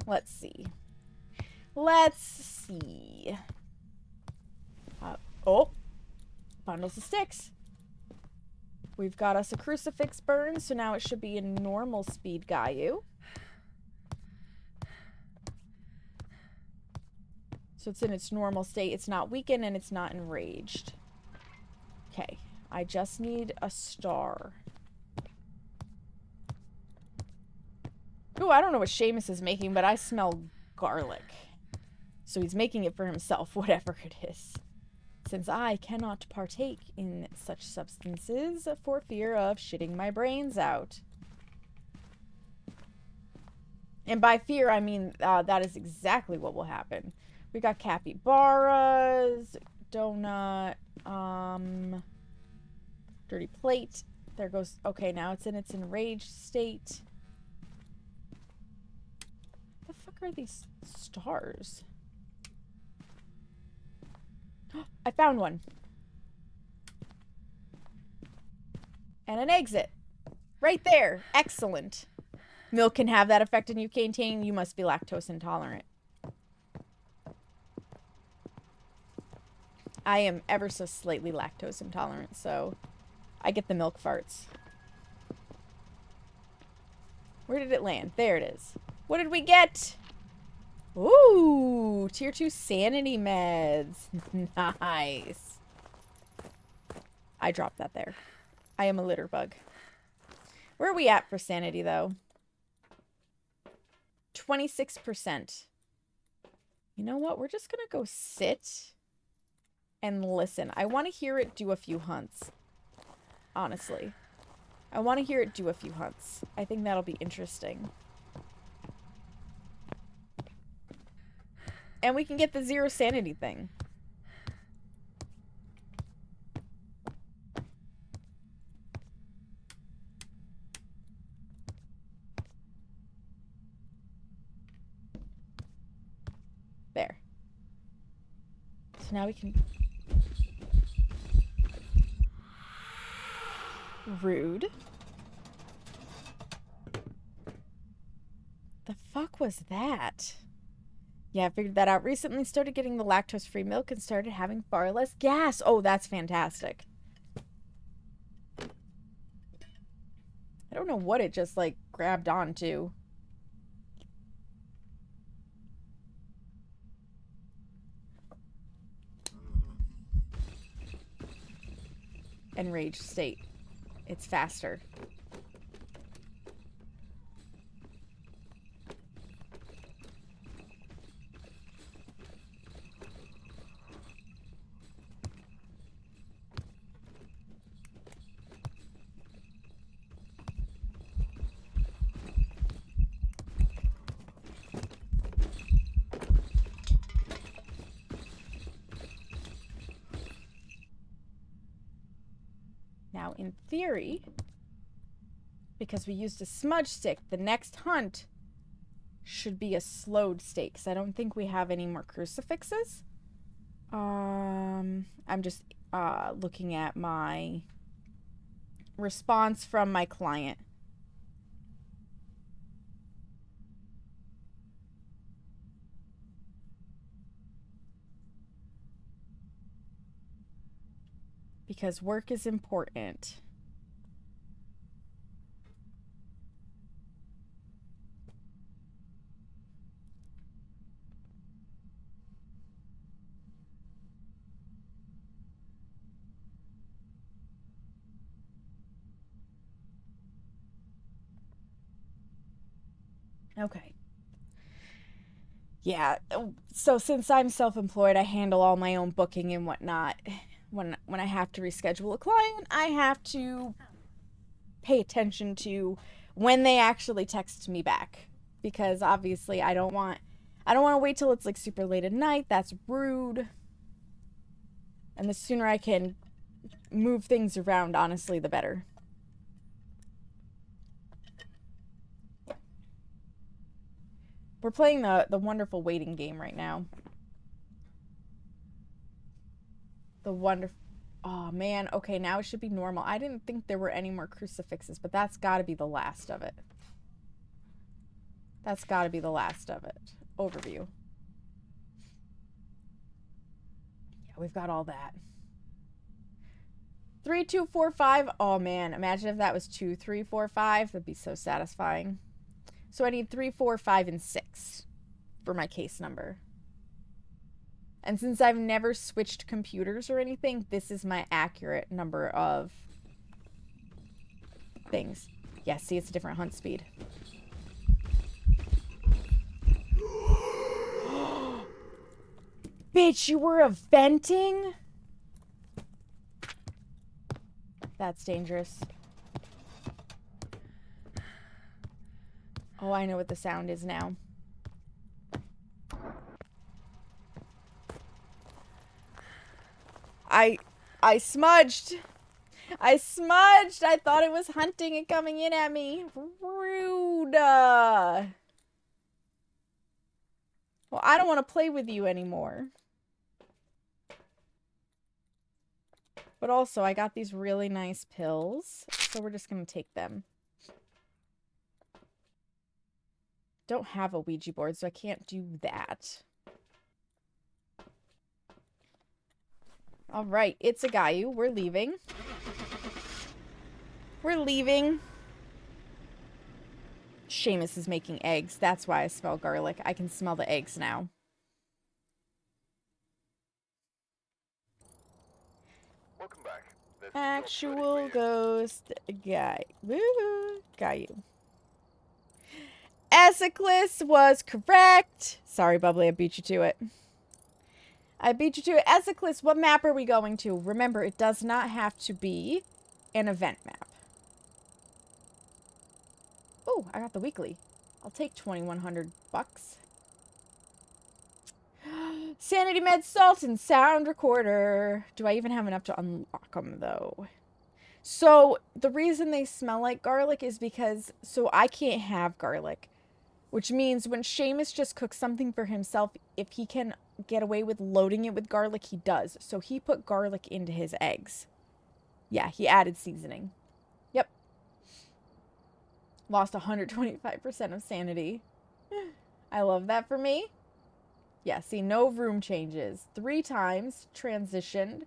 Let's see. Let's see. Oh. Bundles of sticks. We've got us a crucifix burn, so now it should be a normal speed Gayu. So it's in its normal state. It's not weakened and it's not enraged. Okay. I just need a star. Ooh, I don't know what Seamus is making, but I smell garlic. So he's making it for himself, whatever it is. Since I cannot partake in such substances for fear of shitting my brains out. And by fear, I mean that is exactly what will happen. We got capybaras, donut, dirty plate. There goes... Okay, now it's in its enraged state. What the fuck are these stars? I found one. And an exit. Right there. Excellent. Milk can have that effect on you, Kane. You must be lactose intolerant. I am ever so slightly lactose intolerant, so I get the milk farts. Where did it land? There it is. What did we get? Ooh, tier 2 sanity meds. Nice. I dropped that there. I am a litter bug. Where are we at for sanity, though? 26%. You know what? We're just gonna go sit and listen. I want to hear it do a few hunts. Honestly. I want to hear it do a few hunts. I think that'll be interesting. And we can get the 0 sanity thing. There. So now we can... Rude. The fuck was that? Yeah, I figured that out recently. Started getting the lactose-free milk and started having far less gas. Oh, that's fantastic. I don't know what it just, like, grabbed onto. Enraged state. It's faster. Now, in theory, because we used a smudge stick, the next hunt should be a slowed state, because I don't think we have any more crucifixes. I'm just looking at my response from my client. Because work is important. Okay. Yeah, so since I'm self-employed, I handle all my own booking and whatnot. When I have to reschedule a client, I have to pay attention to when they actually text me back, because obviously I don't want to wait till it's like super late at night. That's rude. And the sooner I can move things around, honestly, the better. We're playing the wonderful waiting game right now. The wonderful... Oh, man. Okay, now it should be normal. I didn't think there were any more crucifixes, but that's got to be the last of it. That's got to be the last of it. Overview. Yeah, we've got all that. 3, 2, 4, 5. Oh, man. Imagine if that was 2, 3, 4, 5. That'd be so satisfying. So I need 3, 4, 5, and 6 for my case number. And since I've never switched computers or anything, this is my accurate number of things. Yeah, see, it's a different hunt speed. Bitch, you were venting? That's dangerous. Oh, I know what the sound is now. I smudged. I smudged. I thought it was hunting and coming in at me. Rude. Well, I don't want to play with you anymore. But also, I got these really nice pills, so we're just going to take them. Don't have a Ouija board, so I can't do that. All right, it's a Gayu. We're leaving. We're leaving. Seamus is making eggs. That's why I smell garlic. I can smell the eggs now. Welcome back. Actual ghost guy. Woohoo! Gayu. Esiclus was correct. Sorry, Bubbly, I beat you to it. I beat you to it. Esiclus, what map are we going to? Remember, it does not have to be an event map. Oh, I got the weekly. I'll take 2,100 bucks. Sanity med, salt, and sound recorder. Do I even have enough to unlock them, though? So, the reason they smell like garlic is because... So, I can't have garlic. Which means when Seamus just cooks something for himself, if he can get away with loading it with garlic, he does. So he put garlic into his eggs. Yeah, he added seasoning. Yep. Lost 125% of sanity. I love that for me. Yeah, see, no room changes. 3 times, transitioned,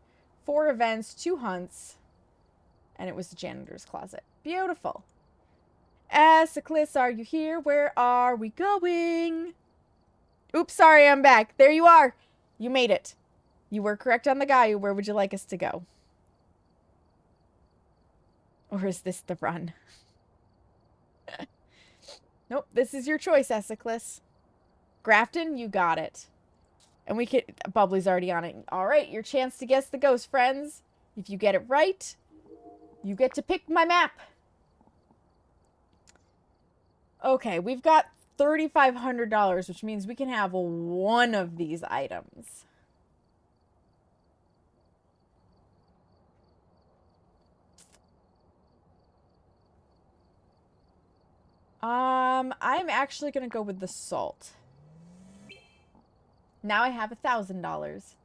4 events, 2 hunts, and it was the janitor's closet. Beautiful. Esiclus, are you here? Where are we going? Oops, sorry, I'm back. There you are. You made it. You were correct on the guy. Where would you like us to go? Or is this the run? Nope, this is your choice, Esiclus. Grafton, you got it. And we could... Bubbly's already on it. All right, your chance to guess the ghost, friends. If you get it right, you get to pick my map. Okay, we've got $3,500, which means we can have one of these items. I'm actually gonna go with the salt. Now I have $1,000.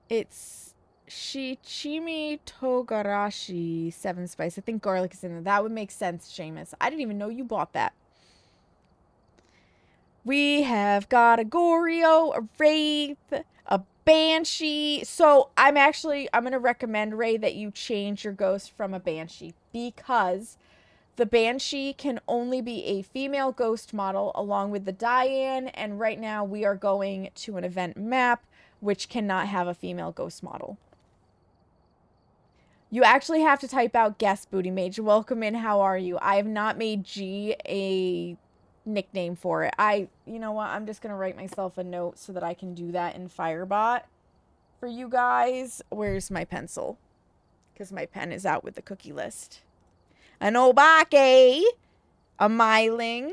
It's Shichimi Togarashi 7 spice. I think garlic is in there. That would make sense, Seamus. I didn't even know you bought that. We have got a Goryo, a Wraith, a Banshee. So I'm going to recommend, Ray, that you change your ghost from a Banshee because the Banshee can only be a female ghost model along with the Diane. And right now we are going to an event map which cannot have a female ghost model. You actually have to type out guest Booty Mage. Welcome in. How are you? I have not made G a nickname for it. You know what? I'm just going to write myself a note so that I can do that in Firebot for you guys. Where's my pencil? Because my pen is out with the cookie list. An Obake. A Myling.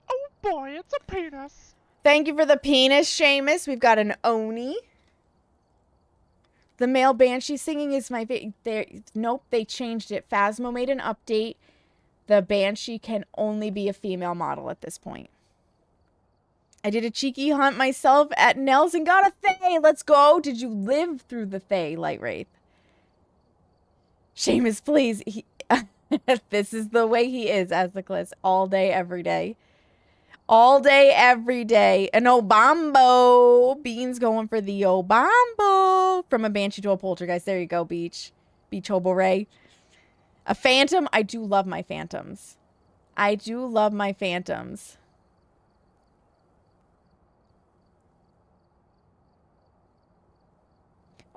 Oh boy, it's a penis. Thank you for the penis, Seamus. We've got an Oni. The male Banshee singing is my favorite. Nope, they changed it. Phasmo made an update. The Banshee can only be a female model at this point. I did a cheeky hunt myself at Nels and got a Thay. Let's go. Did you live through the Thay, Light Wraith? Seamus, please. This is the way he is, Azteclus. All day, every day. All day, every day. An Obambo. Beans going for the Obambo. From a Banshee to a Poltergeist. There you go, Beach. Beach Hobo Ray. A Phantom. I do love my Phantoms. I do love my Phantoms.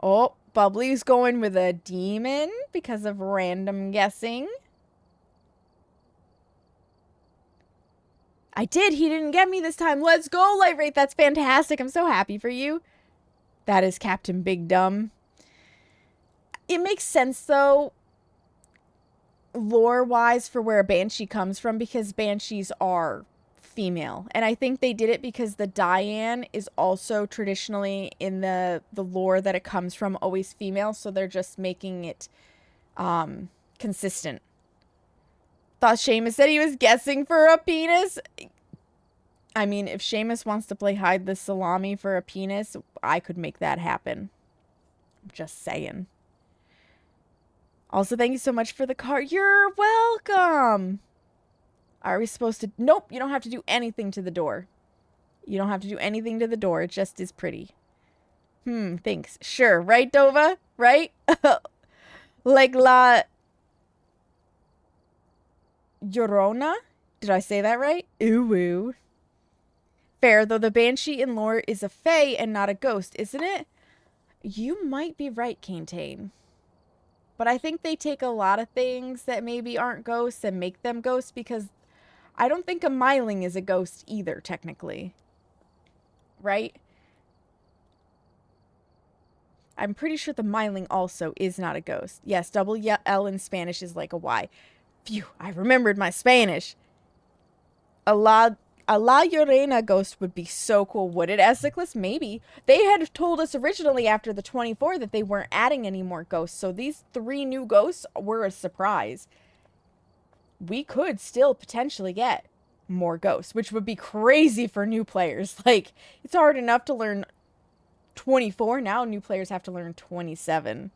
Oh, Bubbly's going with a Demon because of random guessing. I did. He didn't get me this time. Let's go, Light Wraith. That's fantastic. I'm so happy for you. That is Captain Big Dumb. It makes sense, though, lore-wise, for where a Banshee comes from, because Banshees are female. And I think they did it because the Diane is also traditionally in the lore that it comes from always female, so they're just making it consistent. Thought Seamus said he was guessing for a penis. I mean, if Seamus wants to play hide the salami for a penis, I could make that happen. I'm just saying. Also, thank you so much for the card. You're welcome. Are we supposed to... Nope, you don't have to do anything to the door. You don't have to do anything to the door. It just is pretty. Thanks. Sure. Right, Dova? Right? Like La... Llorona? Did I say that right? Ooh. Fair, though the Banshee in lore is a fae and not a ghost, isn't it? You might be right, Caintain. But I think they take a lot of things that maybe aren't ghosts and make them ghosts, because I don't think a Myling is a ghost either, technically. Right? I'm pretty sure the Myling also is not a ghost. Yes, double L in Spanish is like a Y. Phew, I remembered my Spanish. A La Llorona ghost would be so cool, would it, Esiclus? Maybe. They had told us originally after the 24 that they weren't adding any more ghosts, so these 3 new ghosts were a surprise. We could still potentially get more ghosts, which would be crazy for new players. Like, it's hard enough to learn 24. Now new players have to learn 27.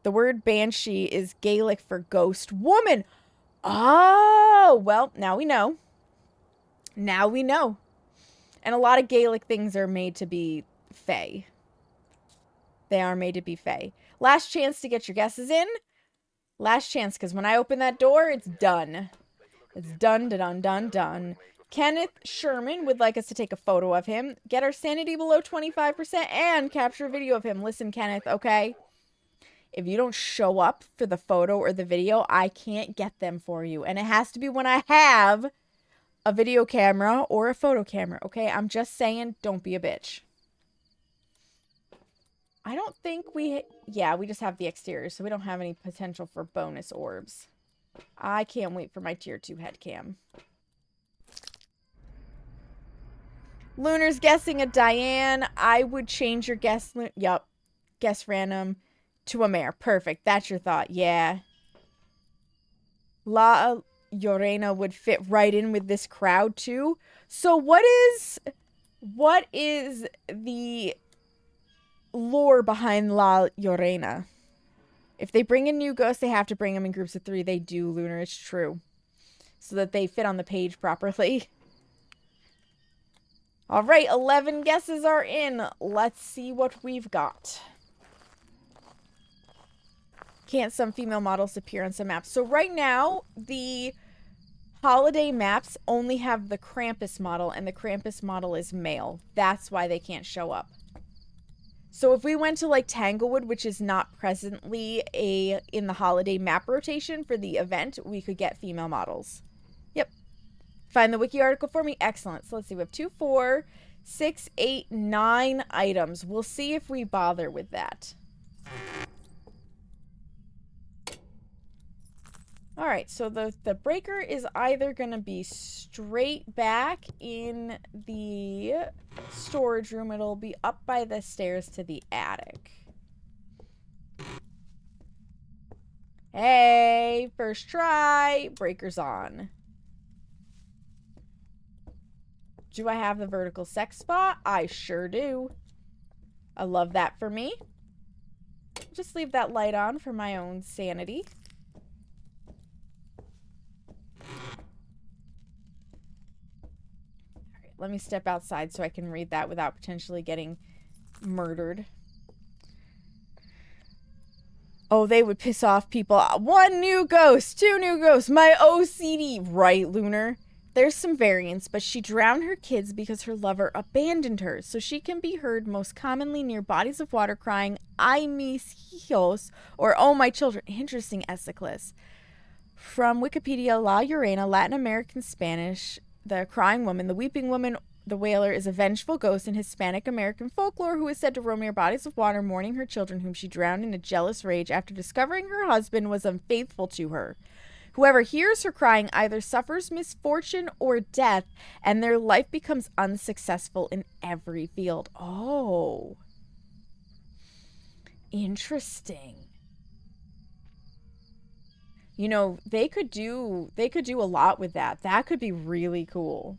The word Banshee is Gaelic for ghost woman. Oh, well, now we know. Now we know. And a lot of Gaelic things are made to be fae. They are made to be fae. Last chance to get your guesses in. Last chance, because when I open that door, it's done. It's done, done, done, done. Kenneth Sherman would like us to take a photo of him, get our sanity below 25%, and capture a video of him. Listen, Kenneth, okay? If you don't show up for the photo or the video, I can't get them for you. And it has to be when I have a video camera or a photo camera, okay? I'm just saying, don't be a bitch. I don't think we... Yeah, we just have the exterior, so we don't have any potential for bonus orbs. I can't wait for my tier 2 head cam. Lunar's guessing a Diane. I would change your guess... Yup. Guess random to a mare. Perfect. That's your thought. Yeah. La Llorena would fit right in with this crowd too. So what is the lore behind La Llorena? If they bring in new ghosts, they have to bring them in groups of 3. They do, Lunar. It's true. So that they fit on the page properly. All right, 11 guesses are in. Let's see what we've got. Can't some female models appear on some maps? So right now, the holiday maps only have the Krampus model, and the Krampus model is male. That's why they can't show up. So if we went to like Tanglewood, which is not presently in the holiday map rotation for the event, we could get female models. Yep. Find the wiki article for me. Excellent. So let's see. We have 2, 4, 6, 8, 9 items. We'll see if we bother with that. All right, so the breaker is either going to be straight back in the storage room. It'll be up by the stairs to the attic. Hey, first try. Breaker's on. Do I have the vertical sex spot? I sure do. I love that for me. Just leave that light on for my own sanity. Let me step outside so I can read that without potentially getting murdered. Oh, they would piss off people. 1 new ghost, 2 new ghosts, my OCD. Right, Lunar? There's some variants, but she drowned her kids because her lover abandoned her. So she can be heard most commonly near bodies of water crying, "Ay mis hijos," or "Oh my children." Interesting, Esiclus. From Wikipedia, La Llorena, Latin American Spanish, the crying woman, the weeping woman, the wailer, is a vengeful ghost in Hispanic American folklore who is said to roam near bodies of water, mourning her children whom she drowned in a jealous rage after discovering her husband was unfaithful to her. Whoever hears her crying either suffers misfortune or death, and their life becomes unsuccessful in every field. Oh. Interesting. You know, they could do a lot with that. That could be really cool.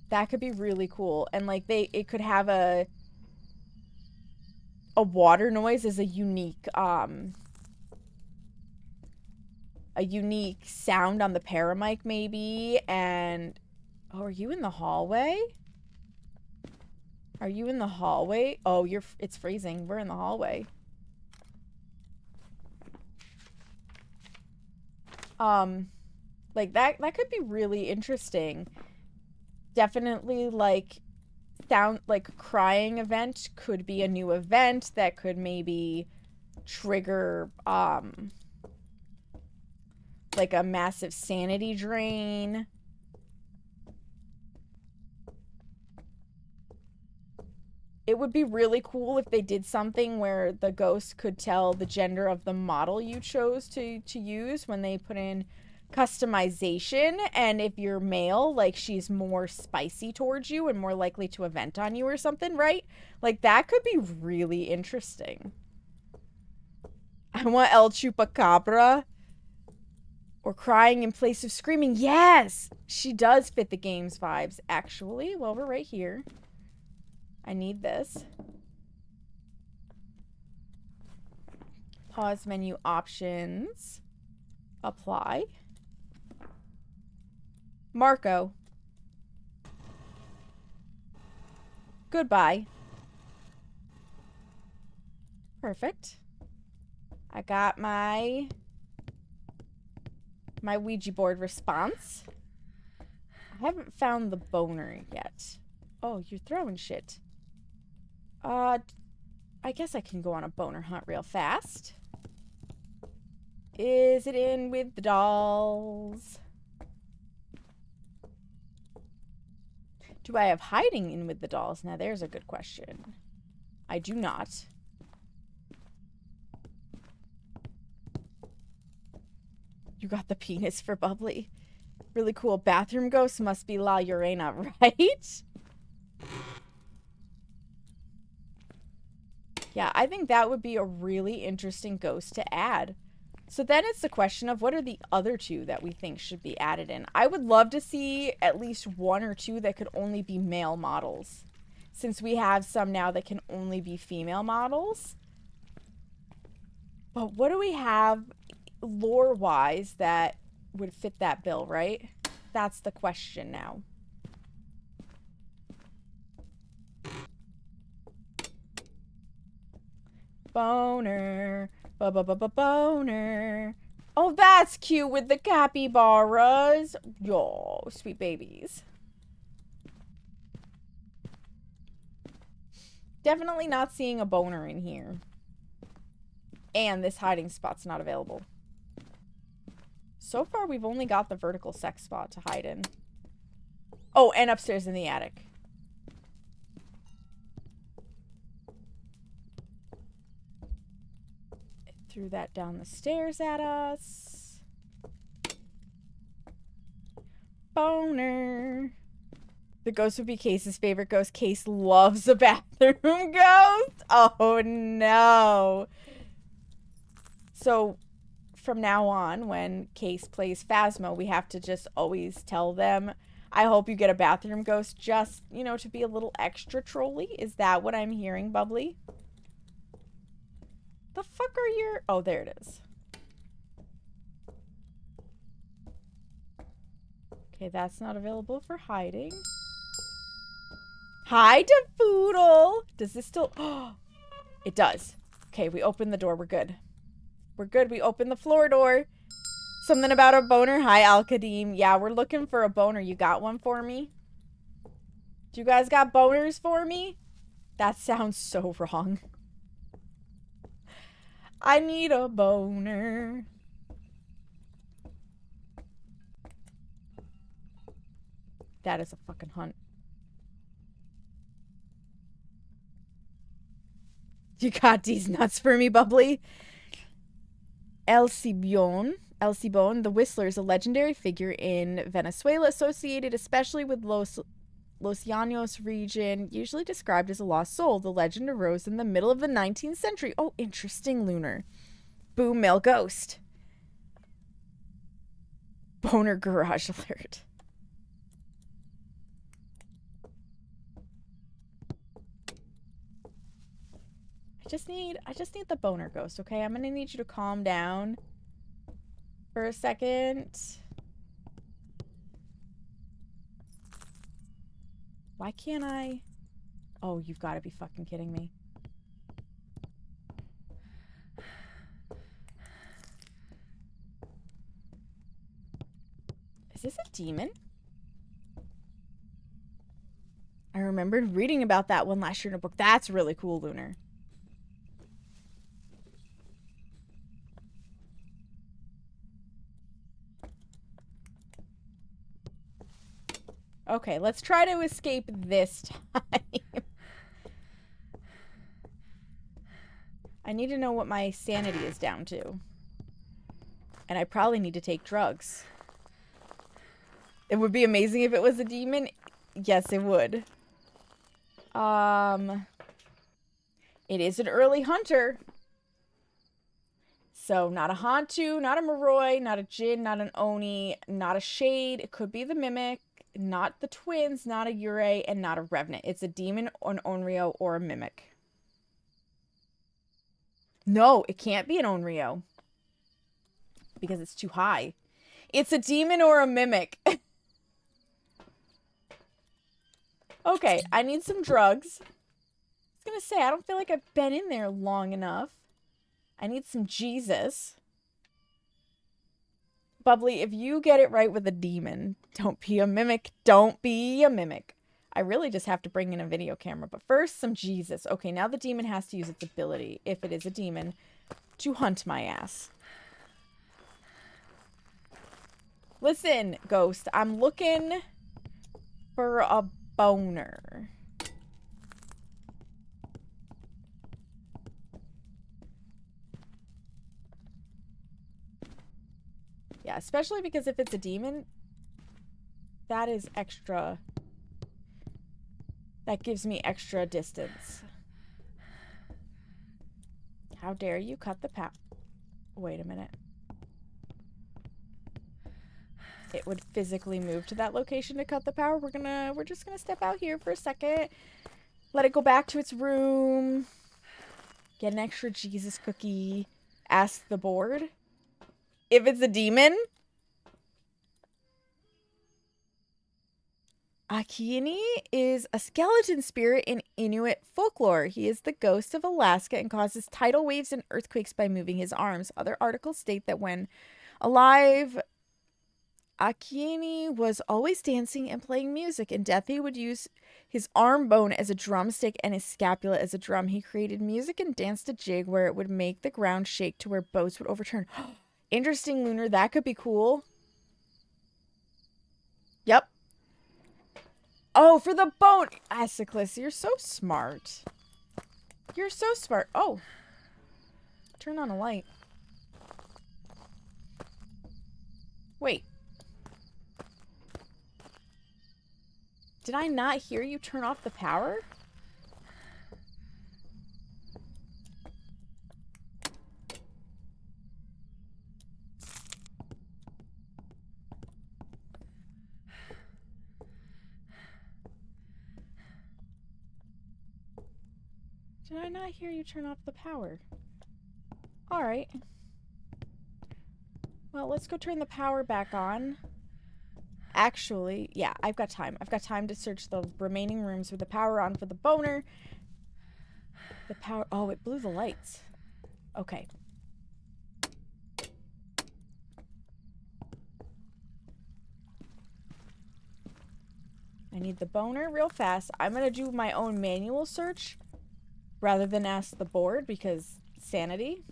That could be really cool. And like it could have a water noise as a unique sound on the paramic maybe. And oh, are you in the hallway? Are you in the hallway? Oh, it's freezing. We're in the hallway. Like that could be really interesting. Definitely like crying event could be a new event that could maybe trigger like a massive sanity drain. It would be really cool if they did something where the ghost could tell the gender of the model you chose to use when they put in customization. And if you're male, like she's more spicy towards you and more likely to event on you or something, right? Like that could be really interesting. I want El Chupacabra. Or crying in place of screaming. Yes! She does fit the game's vibes, actually. Well, we're right here. I need this. Pause menu options. Apply. Marco. Goodbye. Perfect. I got my Ouija board response. I haven't found the boner yet. Oh, you're throwing shit. I guess I can go on a boner hunt real fast. Is it in with the dolls? Do I have hiding in with the dolls? Now there's a good question. I do not. You got the penis for Bubbly. Really cool. Bathroom ghost must be La Llorena, right? Yeah, I think that would be a really interesting ghost to add. So then it's the question of what are the other two that we think should be added in. I would love to see at least one or two that could only be male models, since we have some now that can only be female models. But what do we have lore-wise that would fit that bill, right? That's the question now. Boner. Boner. Oh, that's cute with the capybaras. Yo, sweet babies. Definitely not seeing a boner in here. And this hiding spot's not available. So far, we've only got the vertical sex spot to hide in. Oh, and upstairs in the attic. It threw that down the stairs at us. Boner. The ghost would be Case's favorite ghost. Case loves a bathroom ghost. Oh, no. So, from now on, when Case plays Phasmo, we have to just always tell them, I hope you get a bathroom ghost just, you know, to be a little extra trolly. Is that what I'm hearing, Bubbly? The fuck are your... Oh, there it is. Okay, that's not available for hiding. Hi, DeFoodle! Does this still... Oh, it does. Okay, we opened the door. We're good. We're good. We opened the floor door. Something about a boner. Hi, Al-Qadim. Yeah, we're looking for a boner. You got one for me? Do you guys got boners for me? That sounds so wrong. I need a boner. That is a fucking hunt. You got these nuts for me, Bubbly? El Cibon, the Whistler, is a legendary figure in Venezuela associated especially with Los Llanos region, usually described as a lost soul. The legend arose in the middle of the 19th century. Oh, interesting, Lunar. Boom, male ghost. Boner garage alert. I just need the boner ghost, okay? I'm gonna need you to calm down for a second. Why can't I? Oh, you've got to be fucking kidding me. Is this a demon? I remembered reading about that one last year in a book. That's really cool, Lunar. Okay, let's try to escape this time. I need to know what my sanity is down to. And I probably need to take drugs. It would be amazing if it was a demon. Yes, it would. It is an early hunter. So, not a Hantu, not a Moroi, not a Jinn, not an Oni, not a Shade. It could be the Mimic. Not the twins, not a Yurei, and not a Revenant. It's a demon, an Onryo, or a Mimic. No, it can't be an Onryo. Because it's too high. It's a demon or a Mimic. Okay, I need some drugs. I was gonna say, I don't feel like I've been in there long enough. I need some Jesus. Bubbly, if you get it right with a demon, don't be a mimic. Don't be a mimic. I really just have to bring in a video camera. But first, some Jesus. Okay, now the demon has to use its ability, if it is a demon, to hunt my ass. Listen, ghost, I'm looking for a boner. Yeah, especially because if it's a demon, that is extra. That gives me extra distance. How dare you cut the path? Wait a minute. it would physically move to that location to cut the power. We're just gonna step out here for a second. Let it go back to its room. Get an extra Jesus cookie. Ask the board. If it's a demon. Akiini is a skeleton spirit in Inuit folklore. He is the ghost of Alaska and causes tidal waves and earthquakes by moving his arms. Other articles state that when alive, Akiini was always dancing and playing music. In death, he would use his arm bone as a drumstick and his scapula as a drum. He created music and danced a jig where it would make the ground shake to where boats would overturn. Interesting, Lunar. That could be cool. Yep. Oh, for the bone. Asiclus, you're so smart. You're so smart. Oh. Turn on a light. Wait. Did I not hear you turn off the power? Did I not hear you turn off the power? Alright. Well, let's go turn the power back on. Actually, yeah, I've got time. I've got time to search the remaining rooms with the power on for the boner. The power... Oh, it blew the lights. Okay. I need the boner real fast. I'm going to do my own manual search rather than ask the board because sanity.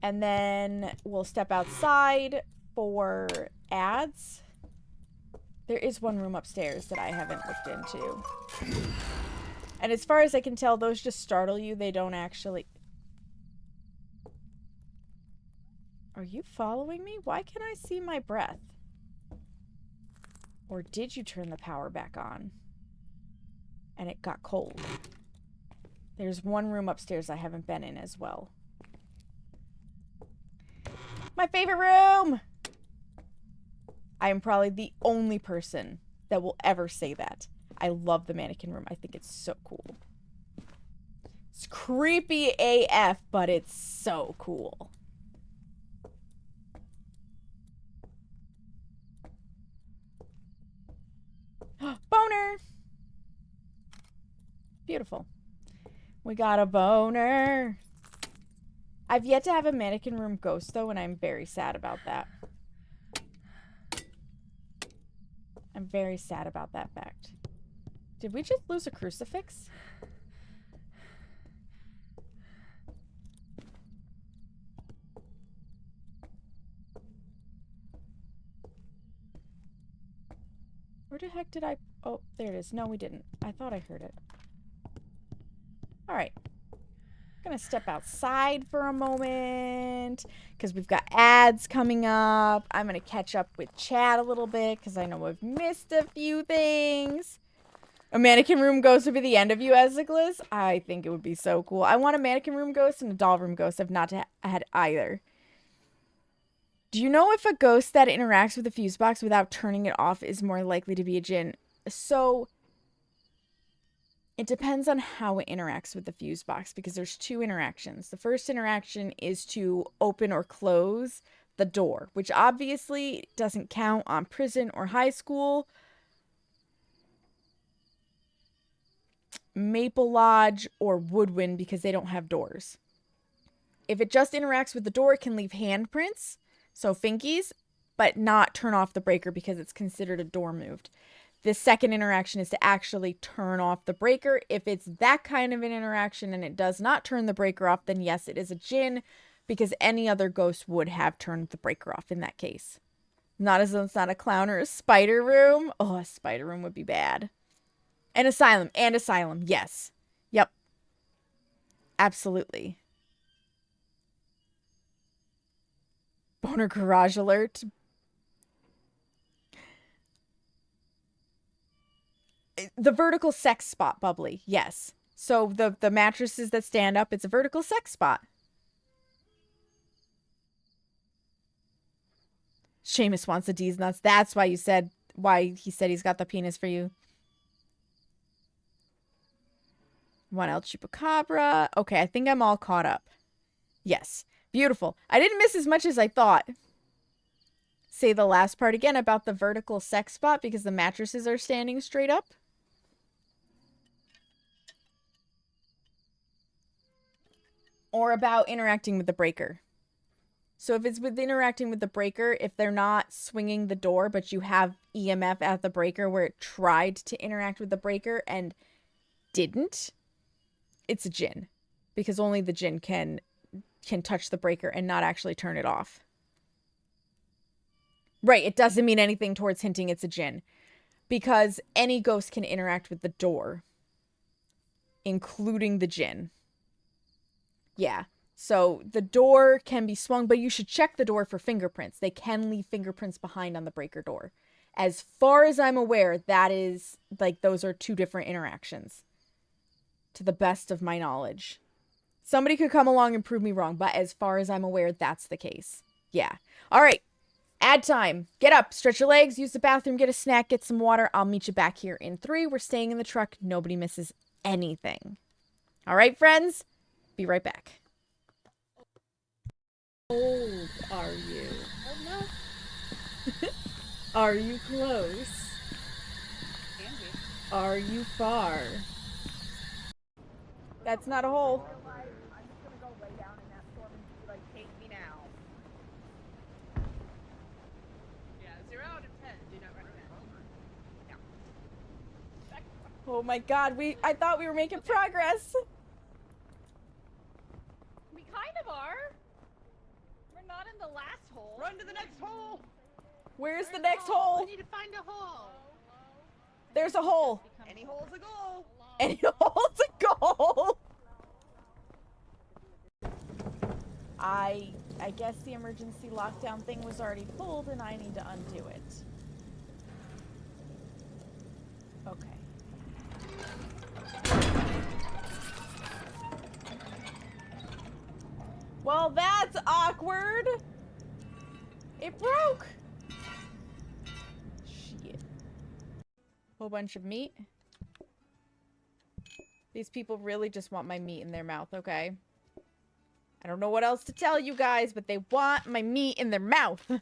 And then we'll step outside for ads. There is one room upstairs that I haven't looked into. And as far as I can tell, those just startle you. They don't actually... Are you following me? Why can't I see my breath? Or did you turn the power back on? And it got cold. There's one room upstairs I haven't been in as well. My favorite room! I am probably the only person that will ever say that. I love the mannequin room. I think it's so cool. It's creepy AF, but it's so cool. Boner! Beautiful. We got a boner. I've yet to have a mannequin room ghost, though, and I'm very sad about that. I'm very sad about that fact. Did we just lose a crucifix? Where the heck did I... Oh, there it is. No, we didn't. I thought I heard it. Alright. Gonna step outside for a moment because we've got ads coming up. I'm gonna catch up with chat a little bit because I know I've missed a few things. A mannequin room ghost would be the end of you, Esiclus. I think it would be so cool. I want a mannequin room ghost and a doll room ghost. I've not had either. Do you know if a ghost that interacts with the fuse box without turning it off is more likely to be a djinn? So it depends on how it interacts with the fuse box because there's two interactions. The first interaction is to open or close the door, which obviously doesn't count on prison or high school. Maple Lodge or Woodwind because they don't have doors. If it just interacts with the door, it can leave handprints, so finkies, but not turn off the breaker because it's considered a door moved. The second interaction is to actually turn off the breaker. If it's that kind of an interaction and it does not turn the breaker off, then yes, it is a djinn because any other ghost would have turned the breaker off in that case. Not as though it's not a clown or a spider room. Oh, a spider room would be bad. An asylum. And asylum. Yes. Yep. Absolutely. Boner garage alert. The vertical sex spot, Bubbly. Yes. So the mattresses that stand up, it's a vertical sex spot. Seamus wants the D's nuts. That's why he said he's got the penis for you. One El Chupacabra. Okay, I think I'm all caught up. Yes. Beautiful. I didn't miss as much as I thought. Say the last part again about the vertical sex spot because the mattresses are standing straight up. Or about interacting with the breaker. So if it's with interacting with the breaker, if they're not swinging the door, but you have EMF at the breaker where it tried to interact with the breaker and didn't, it's a djinn. Because only the djinn can touch the breaker and not actually turn it off. Right, it doesn't mean anything towards hinting it's a djinn. Because any ghost can interact with the door. Including the djinn. Yeah. So the door can be swung, but you should check the door for fingerprints. They can leave fingerprints behind on the breaker door. As far as I'm aware, that is, like, those are two different interactions. To the best of my knowledge. Somebody could come along and prove me wrong, but as far as I'm aware, that's the case. Yeah. All right. Ad time. Get up, stretch your legs, use the bathroom, get a snack, get some water. I'll meet you back here in 3. We're staying in the truck. Nobody misses anything. All right, friends? Be right back. How old are you? Oh no. Are you close? Can be. Are you far? That's not a hole. I'm just gonna go lay down in that storm and be like, take me now. Yeah, 0 out of 10. Do not recommend. Yeah. Oh my god, I thought we were making progress. We kind of are. We're not in the last hole. Run to the next hole. Where's the next hole? We need to find a hole. There's a hole. Any hole's a goal. Any hole's a goal. I guess the emergency lockdown thing was already pulled and I need to undo it. Okay. Well, that's awkward. It broke. Shit. Whole bunch of meat. These people really just want my meat in their mouth, okay? I don't know what else to tell you guys, but they want my meat in their mouth. I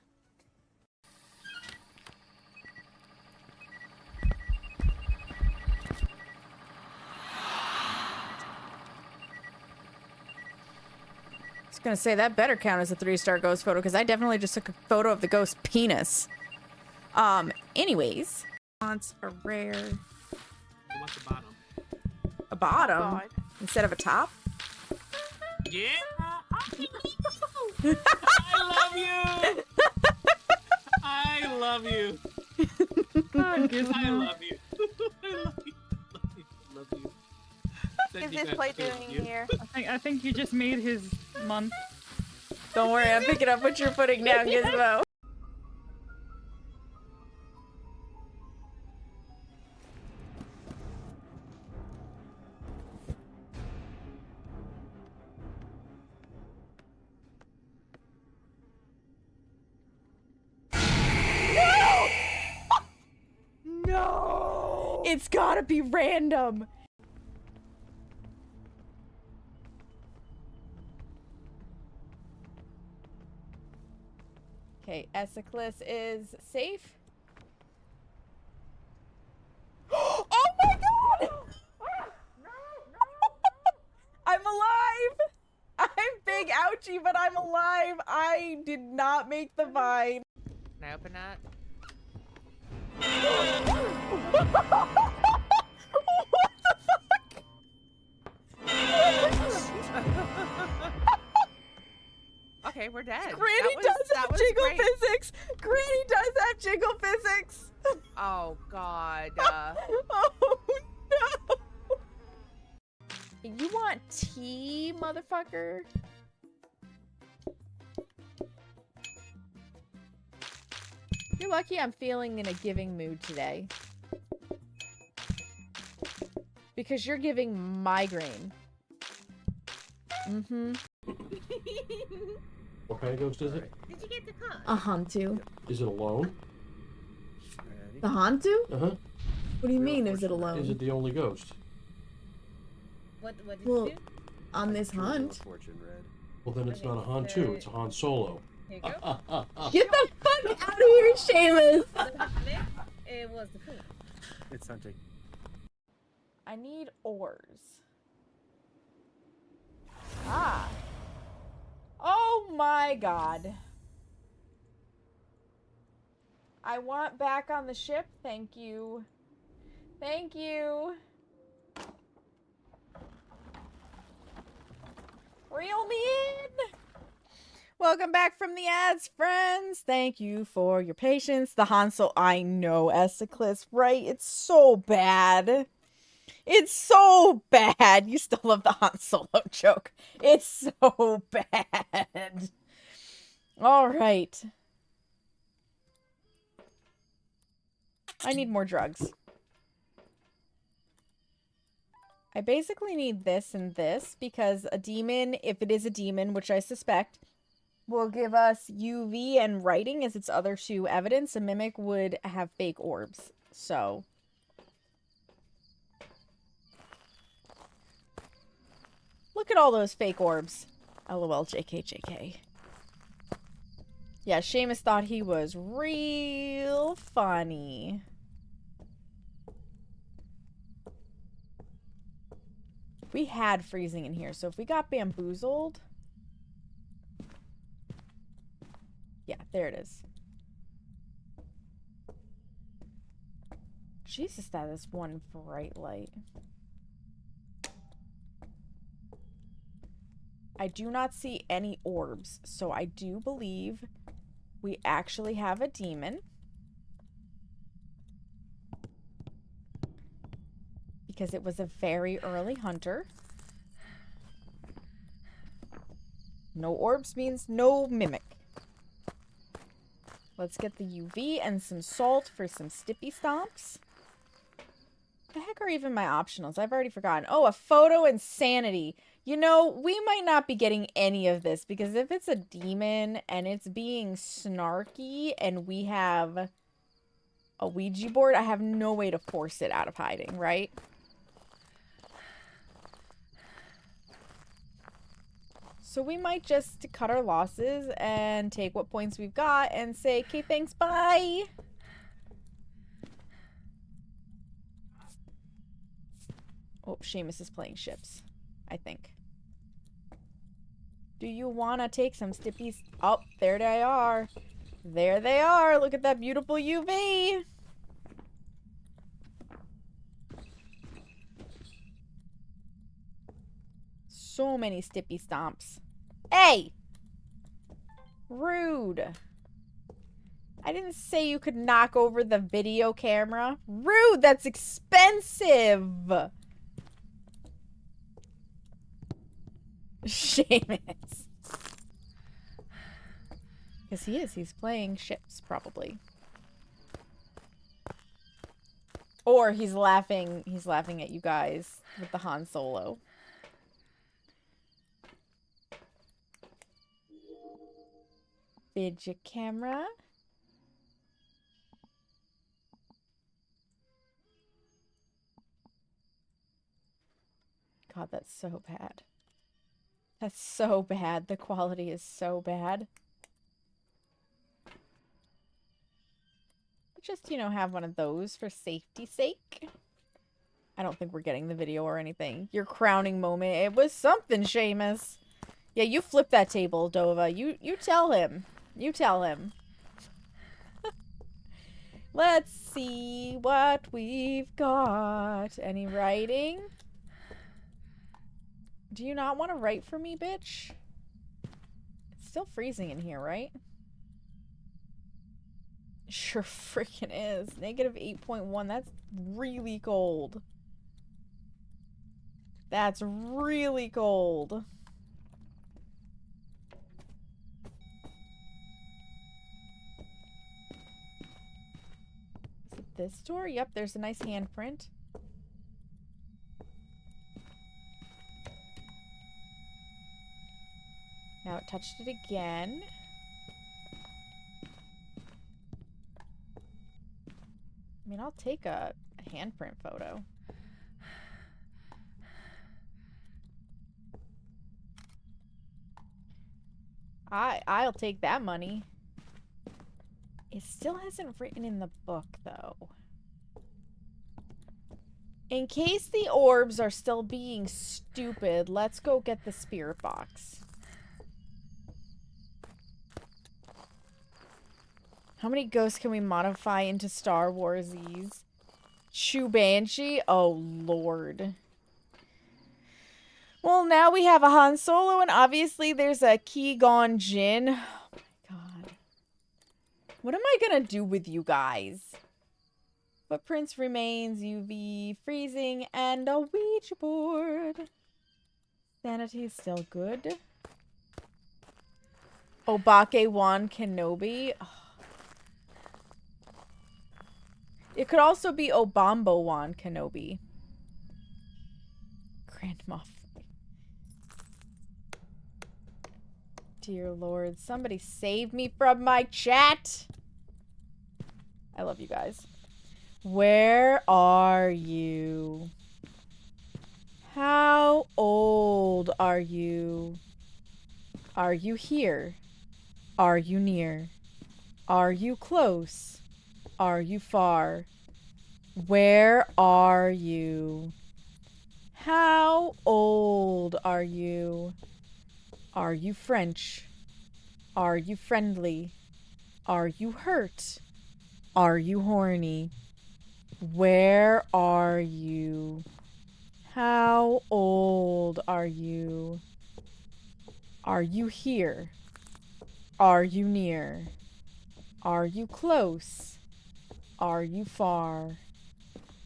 was gonna say, that better count as a 3-star ghost photo, because I definitely just took a photo of the ghost penis. Anyways. Wants a rare... What's the bottom? A bottom? God. Instead of a top? Yeah! I love you! I love you! I love you! I love you! Love you! Is this play doing here? I think you just made his month. Don't worry, I'm picking up what you're putting down, Gizmo. No! It's gotta be random. Okay, Esiclus is safe. Oh my god! I'm alive! I'm big ouchie, but I'm alive. I did not make the vine. Can I open that? What the fuck? Okay, we're dead. Granny does have jiggle great. physics. Granny does have jiggle physics. Oh god. Oh no. You want tea, motherfucker? You're lucky I'm feeling in a giving mood today. Because you're giving migraine. Mm-hmm. What kind of ghost is it? Did you get the card? A Hantu. Is it alone? The Hantu? Uh-huh. What do you mean, is it alone? Is it the only ghost? What did Well, you do? on this hunt. Well, then it's not a Han 2, it's a Han Solo. Here you go. Get the fuck out of here, Seamus! It was the food. It's hunting. I need ores. Ah. Oh my god. I want back on the ship. Thank you. Thank you. Reel me in. Welcome back from the ads, friends. Thank you for your patience. The Hansel, I know, Esiclus, right? It's so bad. It's so bad. You still love the Han Solo joke. It's so bad. All right. I need more drugs. I basically need this and this because a demon, if it is a demon, which I suspect, will give us UV and writing as its other two evidence. A mimic would have fake orbs. So look at all those fake orbs. LOL, JK, JK. Yeah, Seamus thought he was real funny. We had freezing in here, so if we got bamboozled... Yeah, there it is. Jesus, that is one bright light. I do not see any orbs, so I do believe we actually have a demon. Because it was a very early hunter. No orbs means no mimic. Let's get the UV and some salt for some stippy stomps. The heck are even my optionals? I've already forgotten. Oh, a photo and sanity. You know, we might not be getting any of this because if it's a demon and it's being snarky and we have a Ouija board, I have no way to force it out of hiding, right? So we might just cut our losses and take what points we've got and say, okay, thanks, bye. Oh, Seamus is playing ships, I think. Do you want to take some stippies? Oh, there they are. There they are. Look at that beautiful UV. So many stippy stomps. Hey! Rude. I didn't say you could knock over the video camera. Rude, that's expensive. Seamus. Because he is. He's playing ships, probably. Or he's laughing. He's laughing at you guys with the Han Solo. Video camera. God, that's so bad. That's so bad. The quality is so bad. Just, you know, have one of those for safety's sake. I don't think we're getting the video or anything. Your crowning moment. It was something, Seamus. Yeah, you flip that table, Dova. You tell him. You tell him. Let's see what we've got. Any writing? Do you not want to write for me, bitch? It's still freezing in here, right? Sure freaking is. Negative 8.1. That's really cold. That's really cold. Is it this door? Yep, there's a nice handprint. Now it touched it again. I mean, I'll take a handprint photo. I'll take that money. It still hasn't written in the book, though. In case the orbs are still being stupid, let's go get the spirit box. How many ghosts can we modify into Star Warsies? Chu Banshee? Oh, Lord. Well, now we have a Han Solo, and obviously there's a Qui-Gon Jinn. Oh, my God. What am I gonna do with you guys? Footprints, remains, UV, freezing, and a Ouija board. Sanity is still good. Obake Wan Kenobi. Oh. It could also be Obambo Wan Kenobi. Grand Moff. Dear Lord, somebody save me from my chat. I love you guys. Where are you? How old are you? Are you here? Are you near? Are you close? Are you far? Where are you? How old are you? Are you French? Are you friendly? Are you hurt? Are you horny? Where are you? How old are you? Are you here? Are you near? Are you close? Are you far?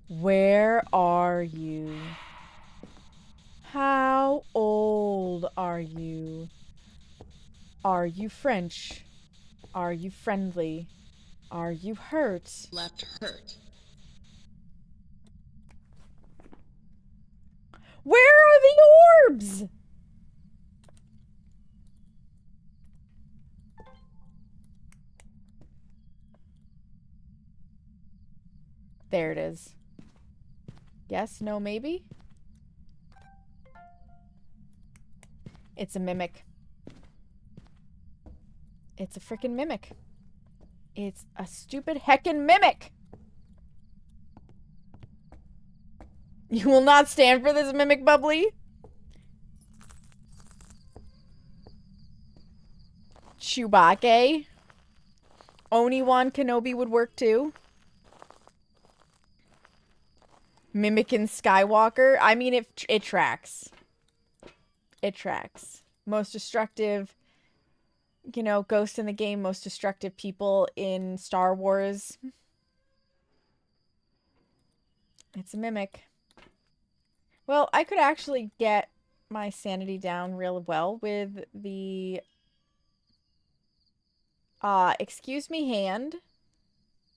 Where are you? How old are you? Are you French? Are you friendly? Are you hurt? Left hurt. Where are the orbs? There it is. Yes, no, maybe? It's a mimic. It's a freaking mimic. It's a stupid heckin' mimic! You will not stand for this, Mimic Bubbly? Chewbacca. Oni-Wan Kenobi would work too. Mimicking Skywalker. I mean, it tracks. It tracks. Most destructive, you know, ghost in the game, most destructive people in Star Wars. It's a mimic. Well, I could actually get my sanity down real well with the excuse me hand.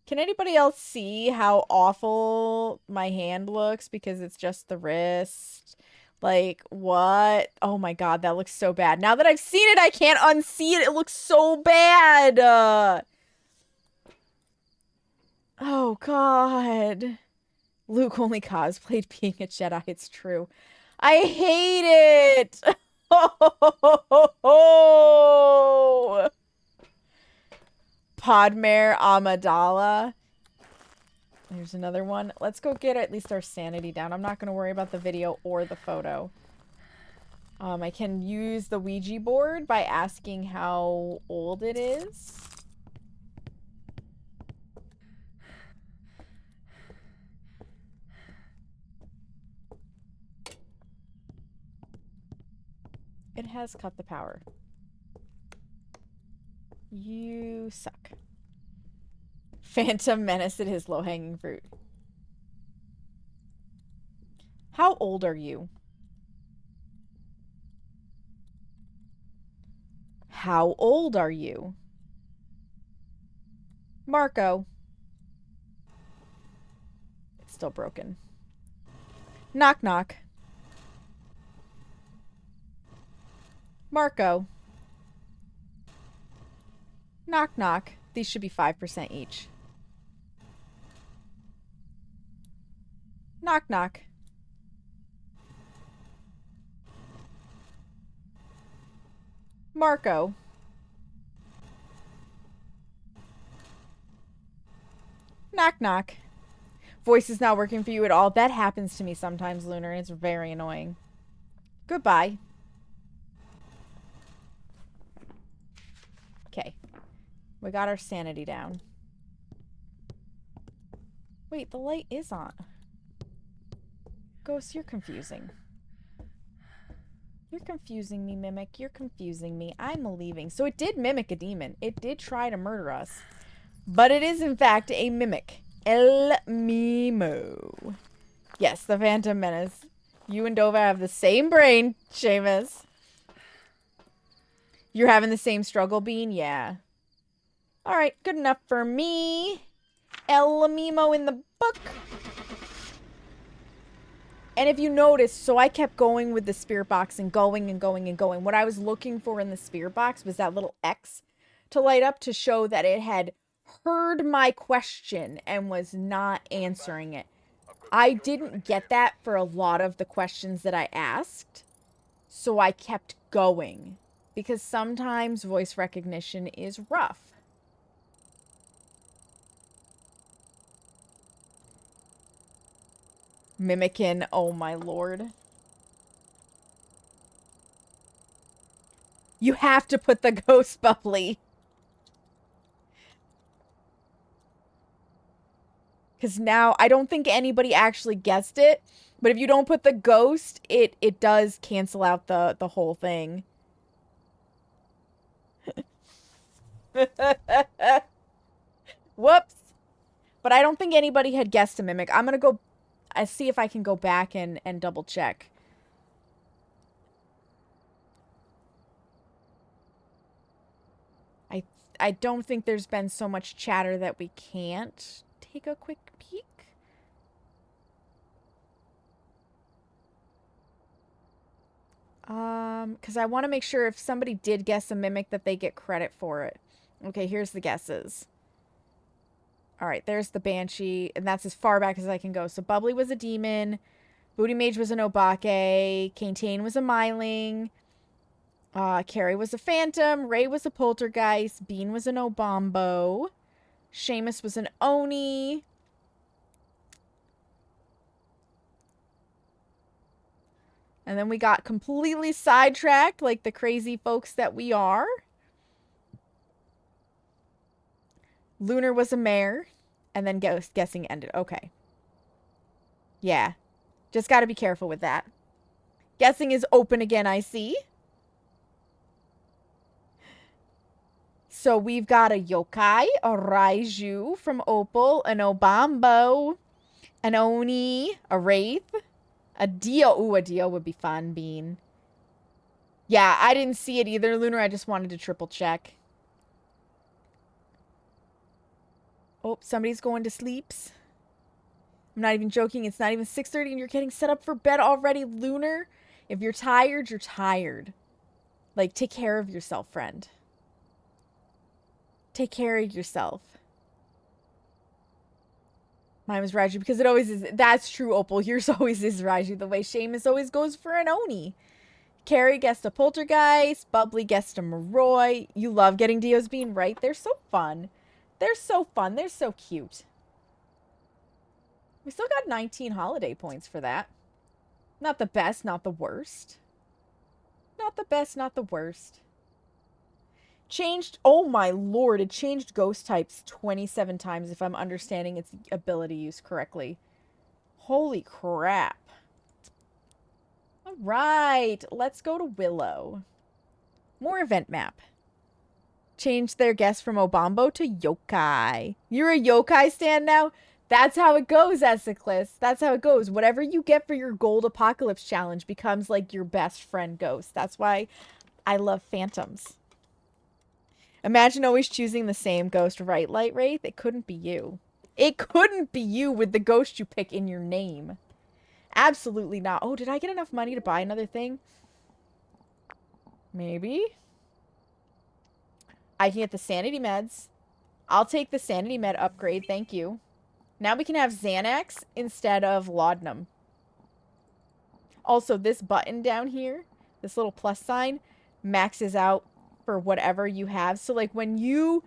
Can anybody else see how awful my hand looks because it's just the wrist? Like, what? Oh my God, that looks so bad. Now that I've seen it, I can't unsee it. It looks so bad. Oh God. Luke only cosplayed being a Jedi. It's true. I hate it. Oh. Podmare Amidala. There's another one. Let's go get at least our sanity down. I'm not going to worry about the video or the photo. I can use the Ouija board by asking how old it is. It has cut the power. You suck. Phantom Menace at his low-hanging fruit. How old are you? How old are you? Marco. It's still broken. Knock knock. Marco. Knock, knock. These should be 5% each. Knock, knock. Marco. Knock, knock. Voice is not working for you at all. That happens to me sometimes, Lunar, and it's very annoying. Goodbye. Okay. We got our sanity down. Wait, the light is on. Ghost, you're confusing. You're confusing me, Mimic. You're confusing me. I'm leaving. So it did mimic a demon. It did try to murder us. But it is, in fact, a mimic. El Mimo. Yes, the Phantom Menace. You and Dova have the same brain, Seamus. You're having the same struggle, Bean? Yeah. Alright, good enough for me. El Mimo in the book. And if you notice, so I kept going with the spirit box and going and going and going. What I was looking for in the spirit box was that little X to light up to show that it had heard my question and was not answering it. I didn't get that for a lot of the questions that I asked, so I kept going. Because sometimes voice recognition is rough. Mimicking, oh my lord. You have to put the ghost bubbly. Because now, I don't think anybody actually guessed it. But if you don't put the ghost, it does cancel out the whole thing. Whoops. But I don't think anybody had guessed a mimic. I'm going to go... I see if I can go back and double check. I don't think there's been so much chatter that we can't take a quick peek. Because I want to make sure if somebody did guess a mimic that they get credit for it. Okay, here's the guesses. Alright, there's the Banshee, and that's as far back as I can go. So Bubbly was a demon, Booty Mage was an Obake, Kaintain was a Myling, Carrie was a Phantom, Ray was a Poltergeist, Bean was an Obombo, Seamus was an Oni, and then we got completely sidetracked like the crazy folks that we are. Lunar was a mare. And then guessing ended. Okay. Yeah. Just gotta be careful with that. Guessing is open again, I see. So we've got a yokai, a raiju from Opal, an Obambo, an Oni, a Wraith, a Dio. Ooh, a Dio would be fun, Bean. Yeah, I didn't see it either, Lunar. I just wanted to triple check. Oh, somebody's going to sleeps. I'm not even joking. It's not even 6:30 and you're getting set up for bed already, Lunar. If you're tired, you're tired. Like, take care of yourself, friend. Take care of yourself. Mine was Raiju because it always is. That's true, Opal. Yours always is Raiju. The way Seamus always goes for an Oni. Carrie guessed a Poltergeist. Bubbly guessed a Moroi. You love getting Dio's being right. They're so fun. They're so fun. They're so cute. We still got 19 holiday points for that. Not the best, not the worst. Not the best, not the worst. Changed, oh my lord, it changed ghost types 27 times if I'm understanding its ability use correctly. Holy crap. Alright, let's go to Willow. More event map. Changed their guess from Obombo to yokai. You're a yokai stan now? That's how it goes, Essiclus. That's how it goes. Whatever you get for your Gold Apocalypse Challenge becomes like your best friend ghost. That's why I love phantoms. Imagine always choosing the same ghost, right, Light Wraith? It couldn't be you. It couldn't be you with the ghost you pick in your name. Absolutely not. Oh, did I get enough money to buy another thing? Maybe. I can get the sanity meds. I'll take the sanity med upgrade, thank you. Now we can have Xanax instead of laudanum. Also, this button down here, this little plus sign, maxes out for whatever you have. So, like, when you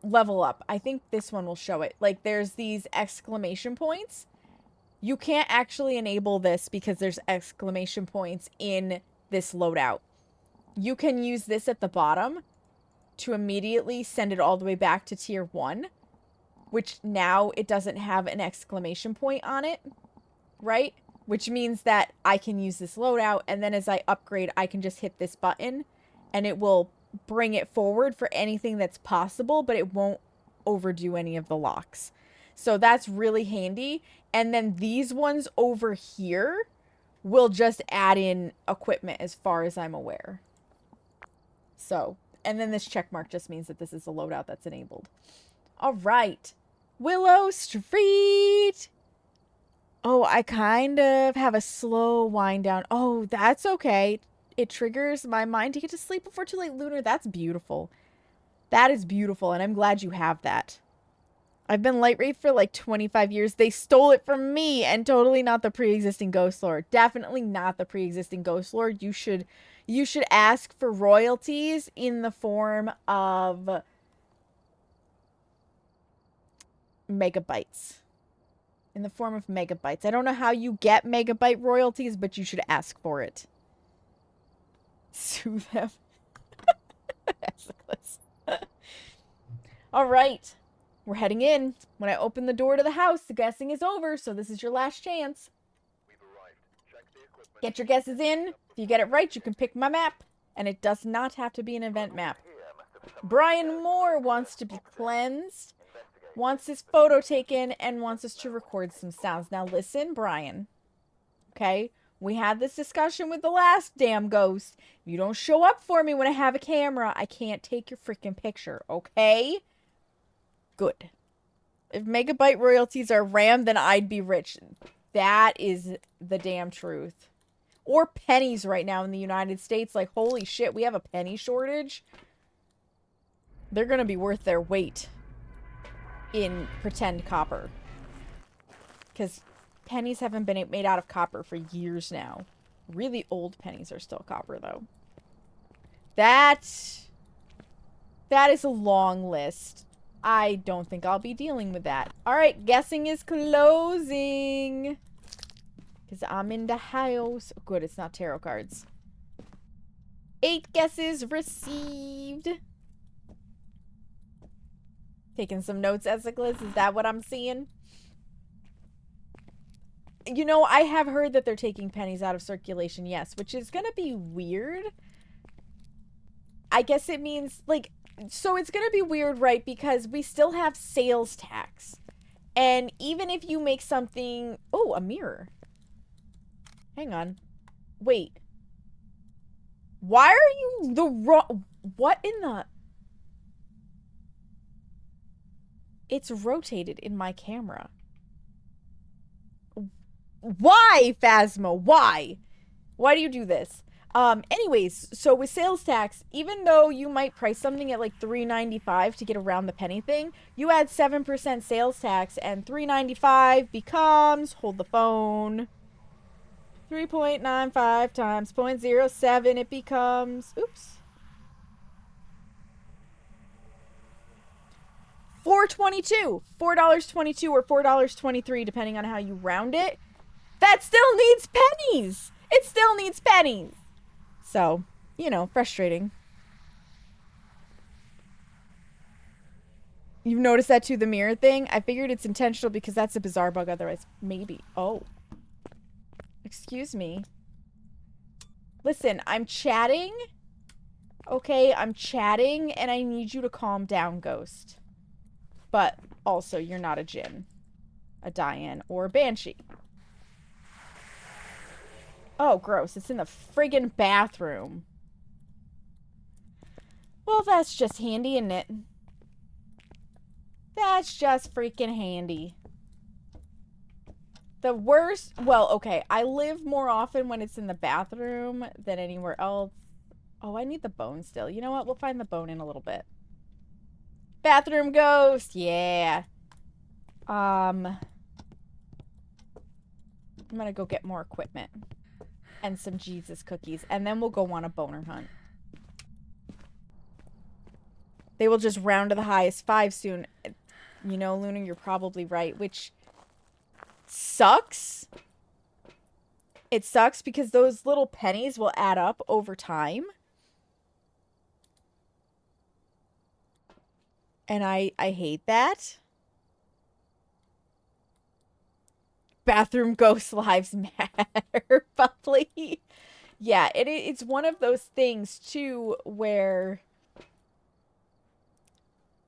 level up, I think this one will show it. Like, there's these exclamation points. You can't actually enable this because there's exclamation points in this loadout. You can use this at the bottom to immediately send it all the way back to tier 1, which now it doesn't have an exclamation point on it, right? Which means that I can use this loadout, and then as I upgrade, I can just hit this button, and it will bring it forward for anything that's possible, but it won't overdo any of the locks. So that's really handy. And then these ones over here will just add in equipment as far as I'm aware. So, and then this check mark just means that this is a loadout that's enabled. All right. Willow Street. Oh, I kind of have a slow wind down. Oh, that's okay. It triggers my mind to get to sleep before too late, Lunar. That's beautiful. That is beautiful, and I'm glad you have that. I've been light wraith for like 25 years. They stole it from me, and totally not the pre-existing Ghost Lord. Definitely not the pre-existing Ghost Lord. You should ask for royalties in the form of megabytes. In the form of megabytes. I don't know how you get megabyte royalties, but you should ask for it. Sue them. All right. We're heading in. When I open the door to the house, the guessing is over, so this is your last chance. Get your guesses in. If you get it right, you can pick my map. And it does not have to be an event map. Brian Moore wants to be cleansed, wants his photo taken, and wants us to record some sounds. Now listen, Brian. Okay? We had this discussion with the last damn ghost. If you don't show up for me when I have a camera, I can't take your freaking picture, okay? Good. If megabyte royalties are RAM, then I'd be rich. That is the damn truth. Or pennies right now in the United States. Like, holy shit, we have a penny shortage. They're gonna be worth their weight in pretend copper. Because pennies haven't been made out of copper for years now. Really old pennies are still copper, though. That is a long list. I don't think I'll be dealing with that. Alright, guessing is closing. Because I'm in the house. Good, it's not tarot cards. 8 guesses received. Taking some notes, Esiclus? Is that what I'm seeing? You know, I have heard that they're taking pennies out of circulation, yes, which is gonna be weird. I guess it means, like, so it's gonna be weird, right? Because we still have sales tax. And even if you make something... Oh, a mirror. Hang on. Wait. Why are you the wrong... What in the... It's rotated in my camera. Why, Phasmo? Why? Why do you do this? Anyways, so with sales tax, even though you might price something at like $3.95 to get around the penny thing, you add 7% sales tax, and $3.95 becomes, hold the phone, 3.95 times 0.07, it becomes, oops, $4.22, $4.22 or $4.23, depending on how you round it. That still needs pennies. It still needs pennies. So, you know, frustrating. You've noticed that too, the mirror thing? I figured it's intentional because that's a bizarre bug, otherwise maybe. Oh. Excuse me. Listen, I'm chatting. Okay, I'm chatting and I need you to calm down, Ghost. But also, you're not a Jinn, a Diane, or a Banshee. Oh, gross. It's in the friggin' bathroom. Well, that's just handy, isn't it? That's just freaking handy. The worst... Well, okay. I live more often when it's in the bathroom than anywhere else. Oh, I need the bone still. You know what? We'll find the bone in a little bit. Bathroom ghost! Yeah. I'm gonna go get more equipment. And some Jesus cookies. And then we'll go on a boner hunt. They will just round to the highest 5 soon. You know, Luna, you're probably right. Which sucks. It sucks because those little pennies will add up over time. And I hate that. Bathroom ghost lives matter, Bubbly. Yeah, it's one of those things, too, where...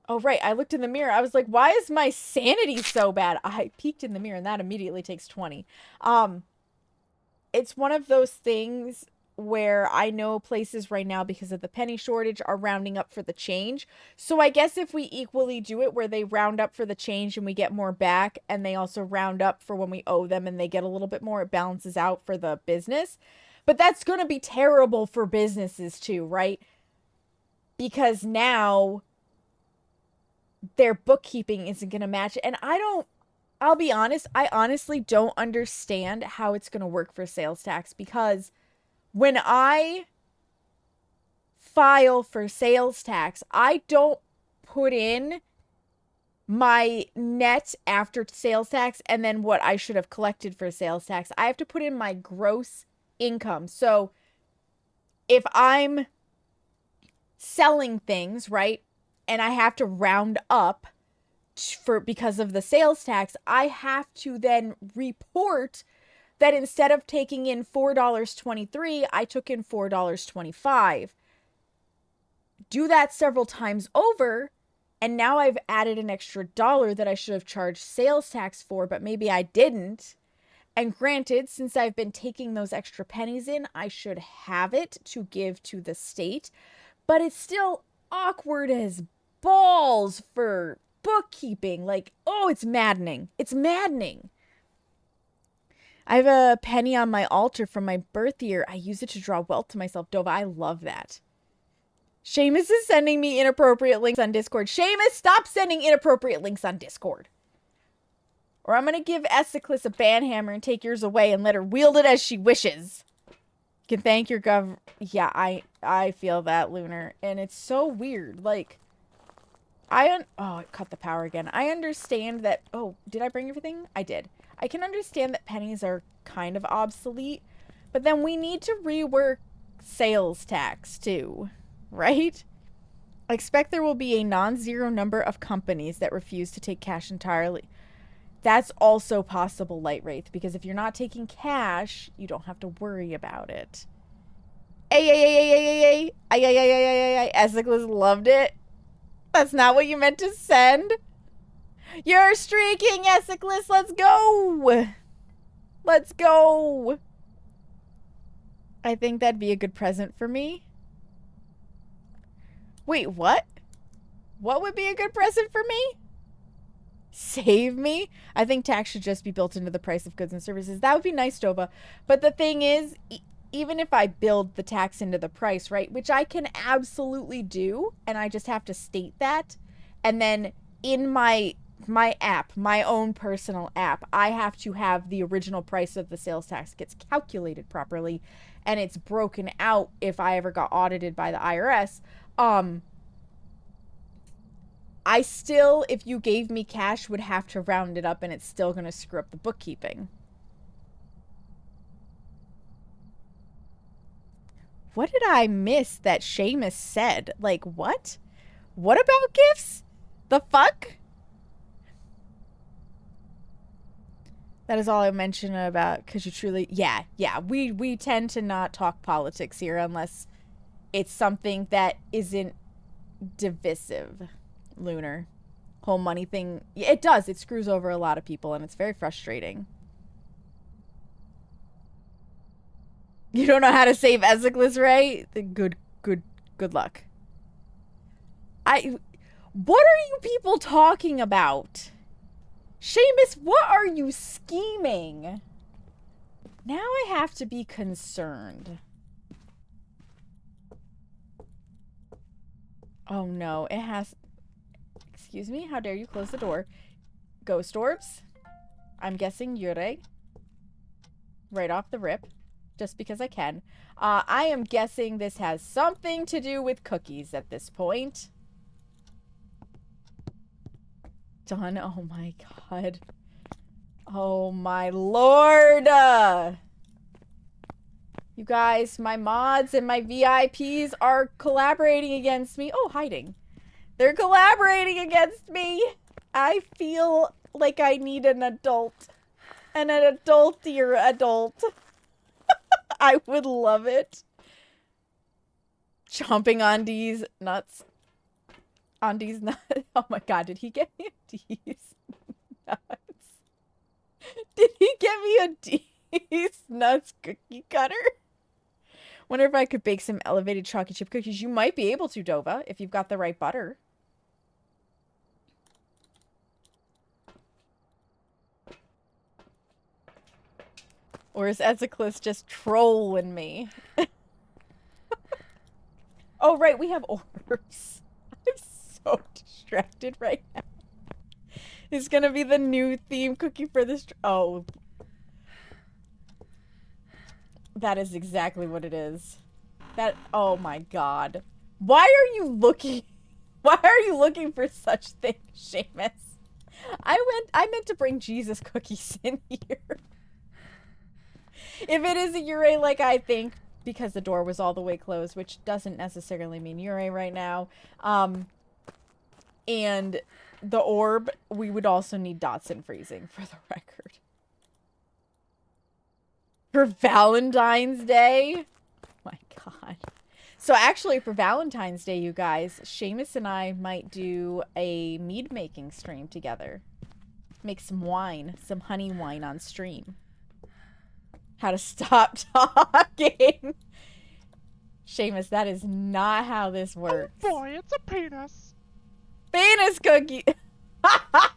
Oh, right, I looked in the mirror. I was like, why is my sanity so bad? I peeked in the mirror, and that immediately takes 20. It's one of those things where I know places right now, because of the penny shortage, are rounding up for the change. So I guess if we equally do it where they round up for the change and we get more back, and they also round up for when we owe them and they get a little bit more, it balances out for the business. But that's going to be terrible for businesses too, right? Because now their bookkeeping isn't going to match. And I'll be honest, I honestly don't understand how it's going to work for sales tax, because when I file for sales tax, I don't put in my net after sales tax and then what I should have collected for sales tax. I have to put in my gross income. So if I'm selling things, right, and I have to round up because of the sales tax, I have to then report that instead of taking in $4.23, I took in $4.25. Do that several times over, and now I've added an extra $1 that I should have charged sales tax for, but maybe I didn't. And granted, since I've been taking those extra pennies in, I should have it to give to the state. But it's still awkward as balls for bookkeeping. Like, oh, it's maddening. It's maddening. I have a penny on my altar from my birth year. I use it to draw wealth to myself. Dova, I love that. Seamus is sending me inappropriate links on Discord. Seamus, stop sending inappropriate links on Discord. Or I'm going to give Esiclis a banhammer and take yours away and let her wield it as she wishes. You can thank your Yeah, I feel that, Lunar. And it's so weird. Like, oh, it cut the power again. I understand that... Oh, did I bring everything? I did. I can understand that pennies are kind of obsolete, but then we need to rework sales tax too, right? I expect there will be a non-zero number of companies that refuse to take cash entirely. That's also possible, Light Wraith, because if you're not taking cash, you don't have to worry about it. Esiclis loved it. That's not what you meant to send. You're streaking, Esiclis. Let's go. Let's go. I think that'd be a good present for me. Wait, what? What would be a good present for me? Save me? I think tax should just be built into the price of goods and services. That would be nice, Dova. But the thing is, even if I build the tax into the price, right, which I can absolutely do, and I just have to state that, and then in my app, my own personal app, I have to have the original price of the sales tax gets calculated properly, and it's broken out if I ever got audited by the IRS. I still, if you gave me cash, would have to round it up, and it's still going to screw up the bookkeeping. What did I miss that Seamus said? Like, what? What about gifts? The fuck? That is all I mention about, because you truly... Yeah, we tend to not talk politics here unless it's something that isn't divisive. Lunar. Whole money thing. It does. It screws over a lot of people, and it's very frustrating. You don't know how to save Esiclis, right? Good luck. What are you people talking about? Seamus, what are you scheming? Now I have to be concerned. Oh no, it has... Excuse me? How dare you close the door? Ghost orbs? I'm guessing Yurei. Right off the rip. Just because I can. I am guessing this has something to do with cookies at this point. Done. Oh my god. Oh my lord! You guys, my mods and my VIPs are collaborating against me. Oh, hiding. They're collaborating against me. I feel like I need an adult. And an adultier adult. I would love it. Chomping on these nuts. On these nuts. Oh my god, did he get me a D's nuts? Did he get me a D's nuts cookie cutter? Wonder if I could bake some elevated chocolate chip cookies. You might be able to, Dova, if you've got the right butter. Or is Ezeklis just trolling me? Oh, right, we have orbs. I'm so distracted right now. It's gonna be the new theme cookie for this. Oh. That is exactly what it is. That. Oh my god. Why are you looking? Why are you looking for such things, Seamus? I meant to bring Jesus cookies in here. If it is a Yurei like I think, because the door was all the way closed, which doesn't necessarily mean Yurei right now, and the orb, we would also need Dotson freezing for the record. For Valentine's Day? Oh my god. So actually for Valentine's Day, you guys, Seamus and I might do a mead making stream together. Make some wine, some honey wine on stream. How to stop talking. Seamus, that is not how this works. Oh boy, it's a penis. Penis cookie.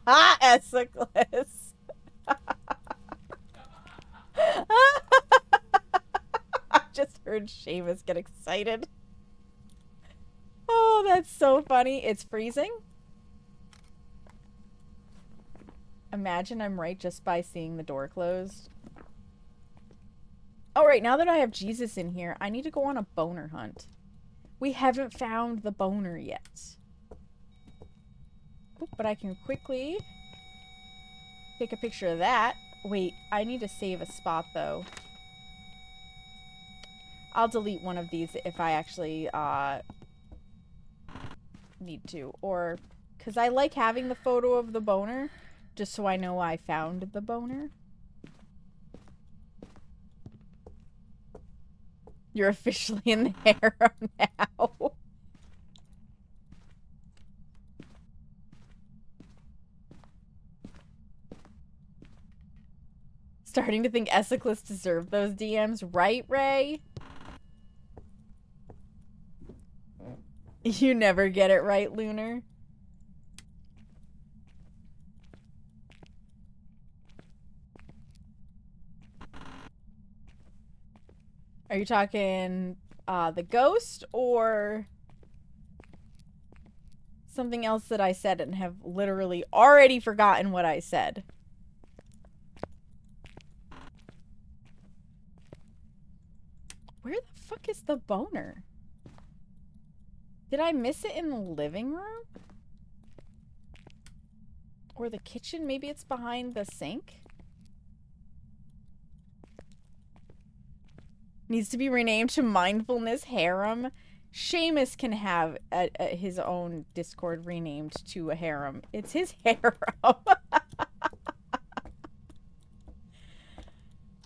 Esiclus. I just heard Seamus get excited. Oh, that's so funny. It's freezing. Imagine I'm right just by seeing the door closed. All right, now that I have Jesus in here, I need to go on a boner hunt. We haven't found the boner yet. Oop, but I can quickly take a picture of that. Wait, I need to save a spot, though. I'll delete one of these if I actually need to. Or, because I like having the photo of the boner, just so I know I found the boner. You're officially in the harem now. Starting to think Esiclus deserved those DMs, right, Ray? You never get it right, Lunar. Are you talking the ghost or something else that I said and have literally already forgotten what I said? Where the fuck is the boner? Did I miss it in the living room? Or the kitchen? Maybe it's behind the sink? Needs to be renamed to Mindfulness Harem. Seamus can have his own Discord renamed to a harem. It's his harem.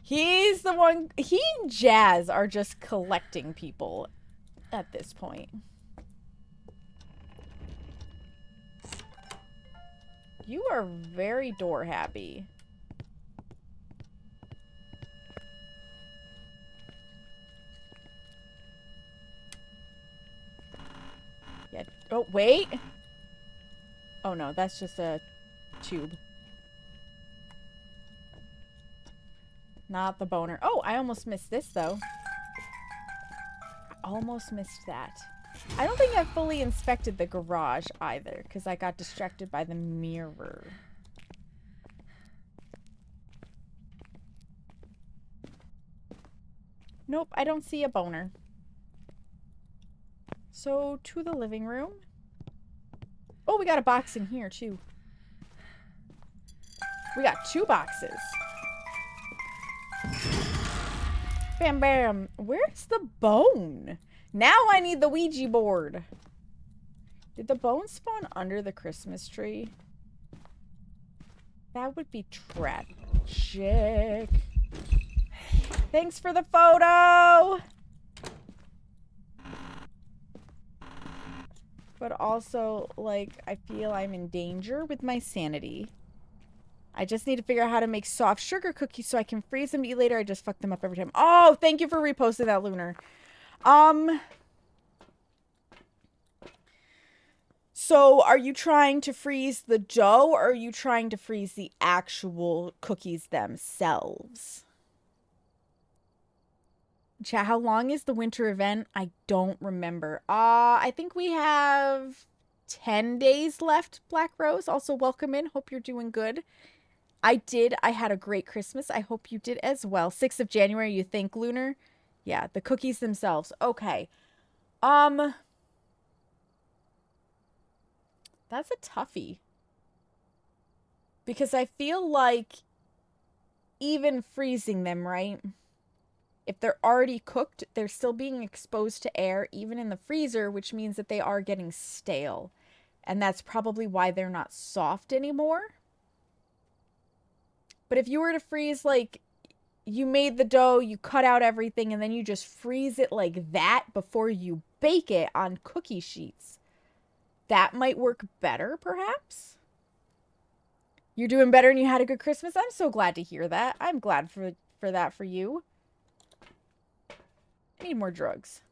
He's the one. He and Jazz are just collecting people at this point. You are very door happy. Yeah. Oh, wait. Oh, no. That's just a tube. Not the boner. Oh, I almost missed this, though. I almost missed that. I don't think I fully inspected the garage either, because I got distracted by the mirror. Nope, I don't see a boner. So, to the living room. Oh, we got a box in here, too. We got 2 boxes. Bam, bam. Where's the bone? Now I need the Ouija board. Did the bone spawn under the Christmas tree? That would be tragic. Thanks for the photo! But also, like, I feel I'm in danger with my sanity. I just need to figure out how to make soft sugar cookies so I can freeze them to eat later. I just fuck them up every time. Oh, thank you for reposting that, Lunar. So are you trying to freeze the dough or are you trying to freeze the actual cookies themselves? Chat, how long is the winter event? I don't remember. I think we have 10 days left, Black Rose. Also, welcome in. Hope you're doing good. I had a great Christmas. I hope you did as well. 6th of January, you think, Lunar? Yeah, the cookies themselves. Okay. That's a toughie. Because I feel like even freezing them, right? If they're already cooked, they're still being exposed to air, even in the freezer, which means that they are getting stale. And that's probably why they're not soft anymore. But if you were to freeze, like, you made the dough, you cut out everything, and then you just freeze it like that before you bake it on cookie sheets, that might work better, perhaps? You're doing better and you had a good Christmas? I'm so glad to hear that. I'm glad for that for you. I need more drugs.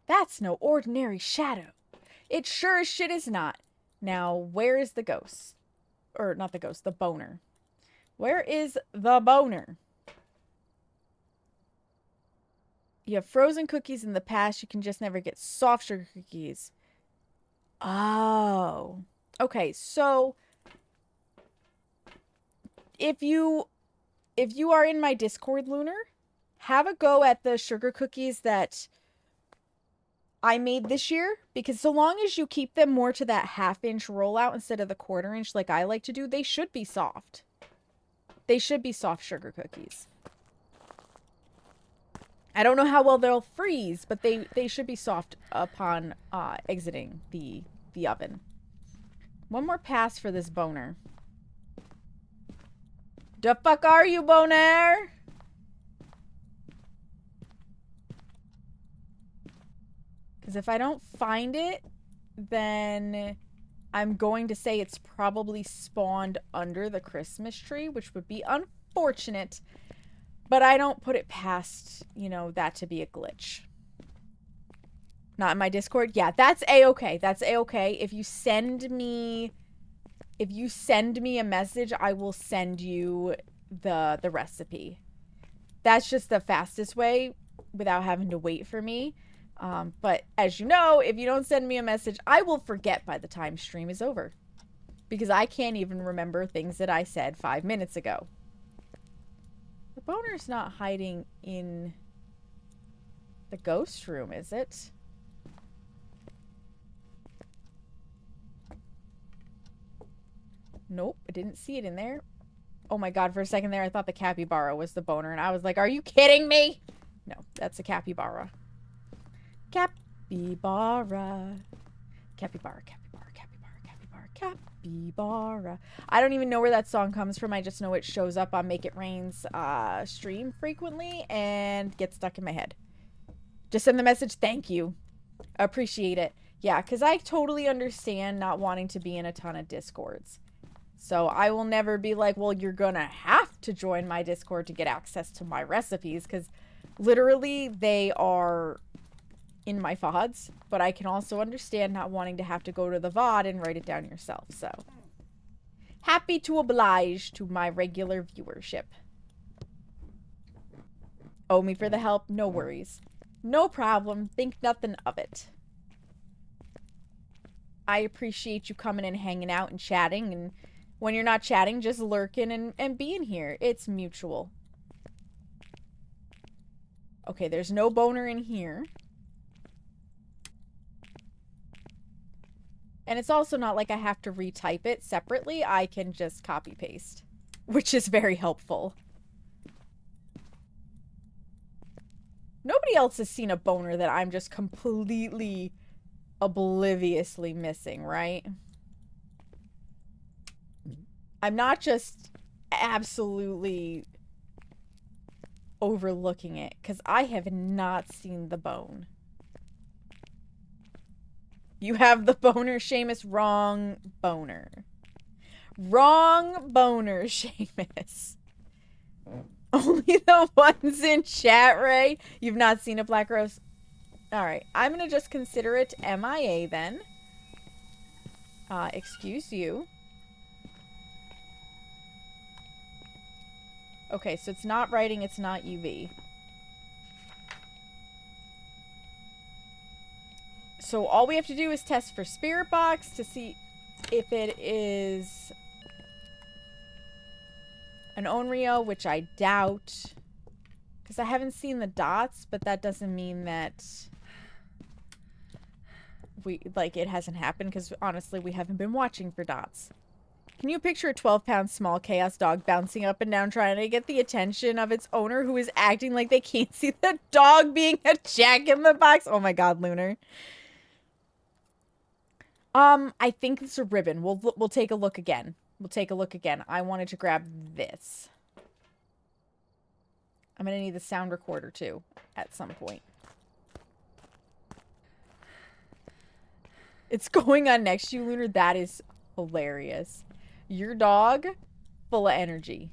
That's no ordinary shadow. It sure as shit is not. Now, where is the ghost? Or, not the ghost, the boner. Where is the boner? You have frozen cookies in the past. You can just never get soft sugar cookies. Oh. Okay, so if you are in my Discord, Lunar, have a go at the sugar cookies that I made this year, because so long as you keep them more to that 1/2-inch rollout instead of the 1/4 inch like I like to do, they should be soft. They should be soft sugar cookies. I don't know how well they'll freeze, but they should be soft upon exiting the oven. One more pass for this boner. The fuck are you, boner? Because if I don't find it, then I'm going to say it's probably spawned under the Christmas tree, which would be unfortunate. But I don't put it past, you know, that to be a glitch. Not in my Discord? Yeah, that's A-okay. That's A-okay. If you send me a message, I will send you the recipe. That's just the fastest way without having to wait for me. But as you know, if you don't send me a message, I will forget by the time stream is over. Because I can't even remember things that I said 5 minutes ago. The boner's not hiding in the ghost room, is it? Nope, I didn't see it in there. Oh my god, for a second there I thought the capybara was the boner, and I was like, are you kidding me? No, that's a capybara. Capybara. Capybara, capybara, capybara, capybara, capybara. I don't even know where that song comes from. I just know it shows up on Make It Rain's stream frequently and gets stuck in my head. Just send the message, thank you. Appreciate it. Yeah, because I totally understand not wanting to be in a ton of Discords. So I will never be like, well, you're gonna have to join my Discord to get access to my recipes, because literally they are in my VODs, but I can also understand not wanting to have to go to the VOD and write it down yourself, so. Happy to oblige to my regular viewership. Owe me for the help? No worries. No problem. Think nothing of it. I appreciate you coming and hanging out and chatting, and when you're not chatting, just lurking and being here. It's mutual. Okay, there's no boner in here. And it's also not like I have to retype it separately. I can just copy paste, which is very helpful. Nobody else has seen a boner that I'm just completely obliviously missing, right? I'm not just absolutely overlooking it, because I have not seen the bone. You have the boner, Seamus. Wrong boner. Wrong boner, Seamus. Only the ones in chat, Ray. You've not seen a black rose? Alright, I'm gonna just consider it MIA then. Excuse you. Okay, so it's not writing, it's not UV. So all we have to do is test for Spirit Box to see if it is an Onryo, which I doubt. Because I haven't seen the dots, but that doesn't mean that it hasn't happened, because honestly, we haven't been watching for dots. Can you picture a 12-pound small chaos dog bouncing up and down trying to get the attention of its owner, who is acting like they can't see the dog being a jack-in-the-box? Oh my god, Lunar. I think it's a ribbon. We'll take a look again. We'll take a look again. I wanted to grab this. I'm gonna need the sound recorder too, at some point. It's going on next to you, Lunar. That is hilarious. Your dog, full of energy.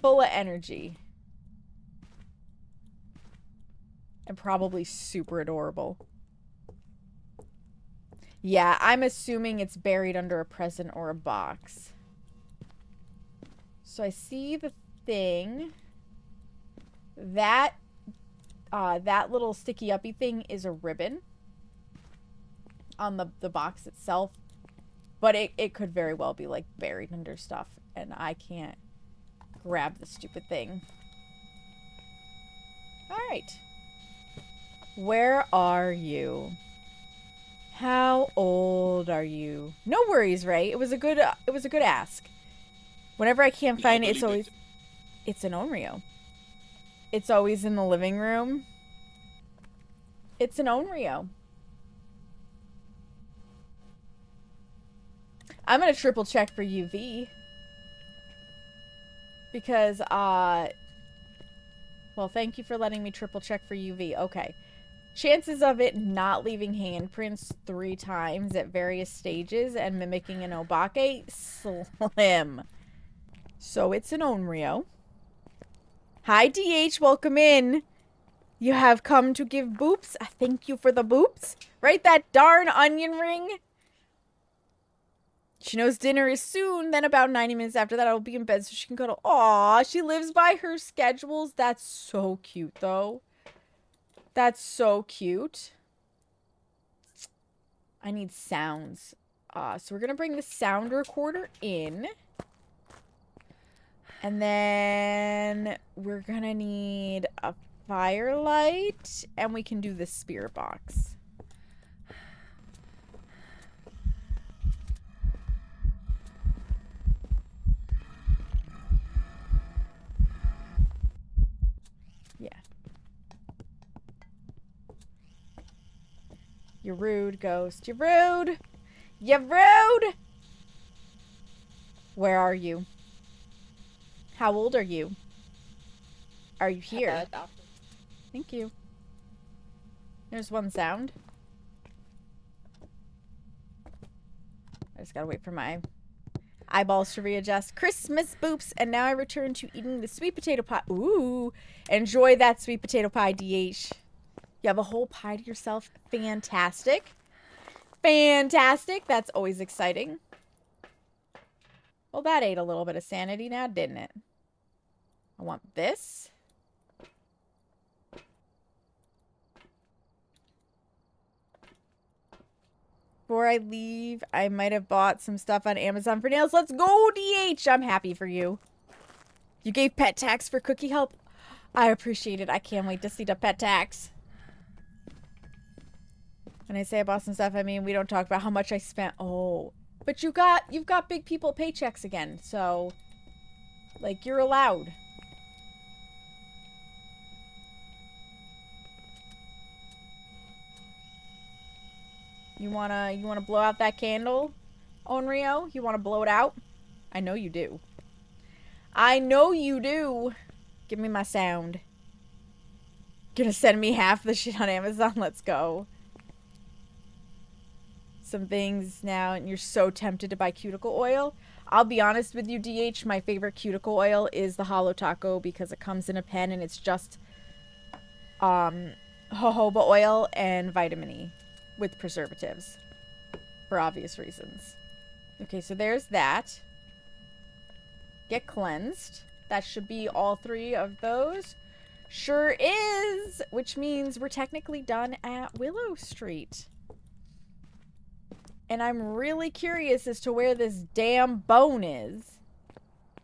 Full of energy. And probably super adorable. Yeah, I'm assuming it's buried under a present or a box. So I see the thing. That little sticky uppy thing is a ribbon on the box itself. But it could very well be, like, buried under stuff. And I can't grab the stupid thing. Alright. Where are you? How old are you? No worries, Ray. It was a good ask. Whenever I can't find it, it's an Onryo. It's always in the living room. It's an Onryo. I'm gonna triple check for UV. Because, well, thank you for letting me triple check for UV. Okay. Chances of it not leaving handprints 3 times at various stages and mimicking an Obake, slim. So it's an Onryo. Hi, DH. Welcome in. You have come to give boops. Thank you for the boops. Right, that darn onion ring. She knows dinner is soon. Then about 90 minutes after that, I will be in bed so she can cuddle. Aw, she lives by her schedules. That's so cute, though. That's so cute. I need sounds. So we're going to bring the sound recorder in. And then we're going to need a firelight. And we can do the spirit box. Yeah. You're rude, ghost. You're rude! You're rude! Where are you? How old are you? Are you here? Thank you. There's one sound. I just gotta wait for my eyeballs to readjust. Christmas boops, and now I return to eating the sweet potato pie. Ooh, enjoy that sweet potato pie, DH. You have a whole pie to yourself. Fantastic. Fantastic. That's always exciting. Well, that ate a little bit of sanity now, didn't it? I want this. Before I leave, I might have bought some stuff on Amazon for nails. Let's go, DH! I'm happy for you. You gave pet tax for cookie help? I appreciate it. I can't wait to see the pet tax. When I say I bought some stuff, I mean we don't talk about how much I spent. Oh, but you've got big people paychecks again, so like you're allowed. You wanna blow out that candle, Onryo? You wanna blow it out? I know you do. I know you do. Give me my sound. Gonna send me half the shit on Amazon. Let's go. Some things now, and you're so tempted to buy cuticle oil. I'll be honest with you, DH. My favorite cuticle oil is the Holo Taco because it comes in a pen and it's just jojoba oil and vitamin E with preservatives for obvious reasons. Okay, so there's that. Get cleansed. That should be all 3 of those. Sure is, which means we're technically done at Willow Street. And I'm really curious as to where this damn bone is.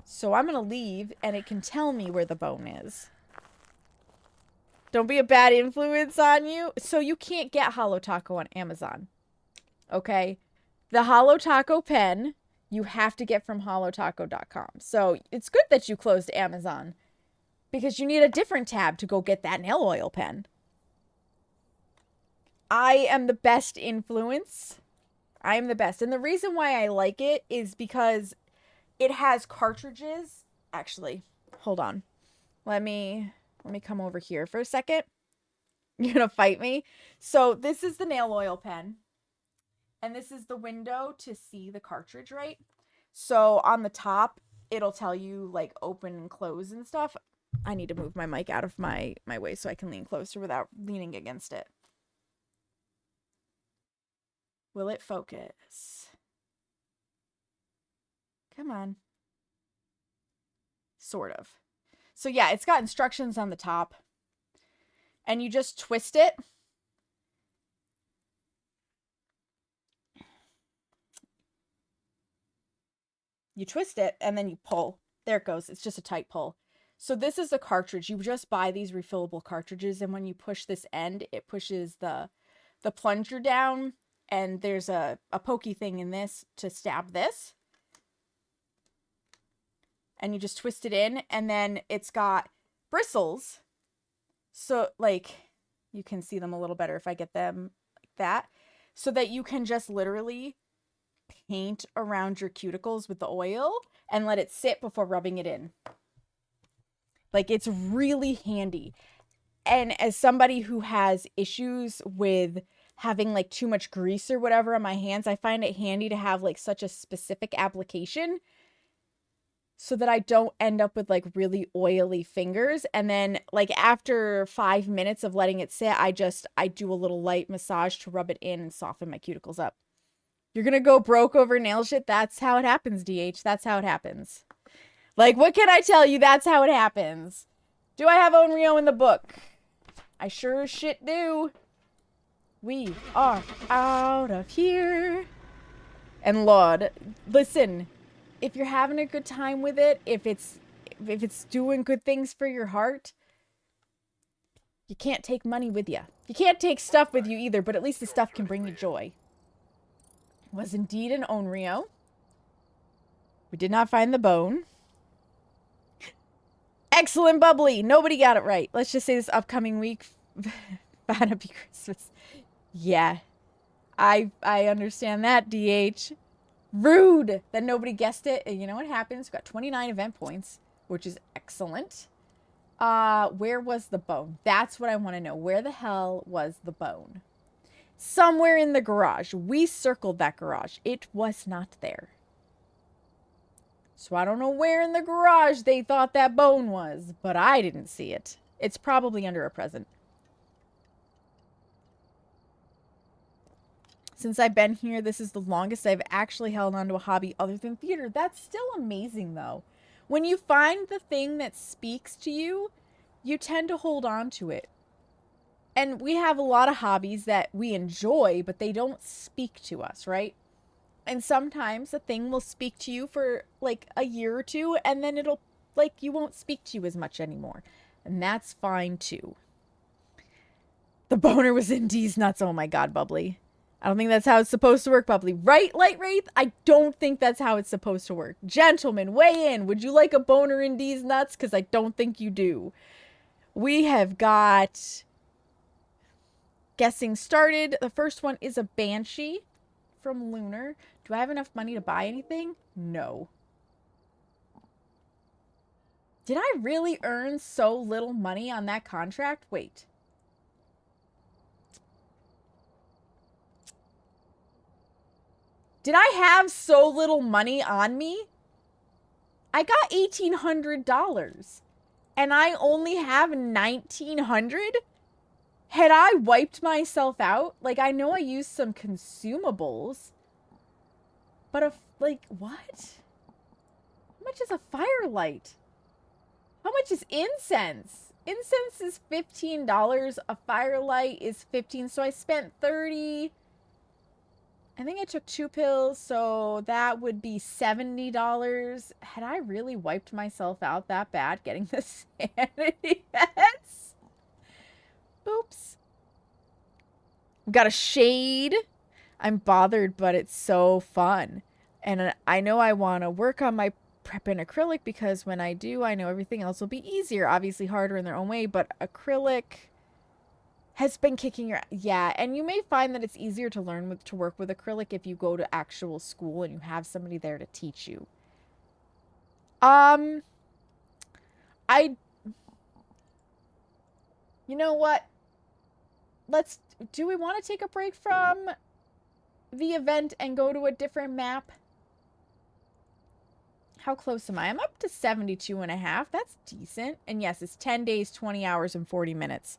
So I'm gonna leave, and it can tell me where the bone is. Don't be a bad influence on you. So you can't get Holo Taco on Amazon. Okay? The Holo Taco pen, you have to get from holotaco.com. So it's good that you closed Amazon. Because you need a different tab to go get that nail oil pen. I am the best influence. I am the best. And the reason why I like it is because it has cartridges. Actually, hold on. Let me come over here for a second. You're gonna fight me. So this is the nail oil pen. And this is the window to see the cartridge, right? So on the top, it'll tell you like open and close and stuff. I need to move my mic out of my way so I can lean closer without leaning against it. Will it focus? Come on. Sort of. So yeah, it's got instructions on the top. And you just twist it. You twist it and then you pull. There it goes. It's just a tight pull. So this is a cartridge. You just buy these refillable cartridges, and when you push this end, it pushes the plunger down, and there's a pokey thing in this to stab this. And you just twist it in, and then it's got bristles. So, like, you can see them a little better if I get them like that. So that you can just literally paint around your cuticles with the oil and let it sit before rubbing it in. Like, it's really handy. And as somebody who has issues with having, like, too much grease or whatever on my hands, I find it handy to have, like, such a specific application so that I don't end up with, like, really oily fingers. And then, like, after 5 minutes of letting it sit, I do a little light massage to rub it in and soften my cuticles up. You're gonna go broke over nail shit? That's how it happens, DH. That's how it happens. Like, what can I tell you? That's how it happens. Do I have Onryo in the book? I sure as shit do. We are out of here. And Lord, listen, if you're having a good time with it, if it's doing good things for your heart, you can't take money with you. You can't take stuff with you either, but at least the stuff can bring you joy. It was indeed an Onryo. We did not find the bone. Excellent bubbly. Nobody got it right. Let's just say this upcoming week. Happy Christmas. Yeah. I understand that, DH. Rude that nobody guessed it. And you know what happens? We've got 29 event points, which is excellent. Where was the bone? That's what I want to know. Where the hell was the bone? Somewhere in the garage. We circled that garage. It was not there. So I don't know where in the garage they thought that bone was, but I didn't see it. It's probably under a present. Since I've been here, this is the longest I've actually held on to a hobby other than theater. That's still amazing, though. When you find the thing that speaks to you, you tend to hold on to it. And we have a lot of hobbies that we enjoy, but they don't speak to us, right? And sometimes a thing will speak to you for like a year or two, and then it'll, like, you won't speak to you as much anymore. And that's fine too. The boner was in D's nuts. Oh my god, Bubbly. I don't think that's how it's supposed to work, Bubbly. Right, Light Wraith? I don't think that's how it's supposed to work. Gentlemen, weigh in. Would you like a boner in D's nuts? Because I don't think you do. We have got guessing started. The first one is a Banshee from Lunar. Do I have enough money to buy anything? No. Did I really earn so little money on that contract? Wait. Did I have so little money on me? I got $1,800 and I only have $1,900? Had I wiped myself out? Like, I know I used some consumables, but like, what? How much is a firelight? How much is incense? Incense is $15. A firelight is $15. So I spent $30. I think I took 2 pills, so that would be $70. Had I really wiped myself out that bad getting the sanity pets? Oops. We got a shade. I'm bothered, but it's so fun. And I know I want to work on my prep in acrylic because when I do, I know everything else will be easier. Obviously harder in their own way, but acrylic has been kicking your... Yeah, and you may find that it's easier to learn to work with acrylic if you go to actual school and you have somebody there to teach you. You know what? Do we want to take a break from the event and go to a different map? How close am I? I'm up to 72.5. That's decent. And yes, it's 10 days, 20 hours, and 40 minutes.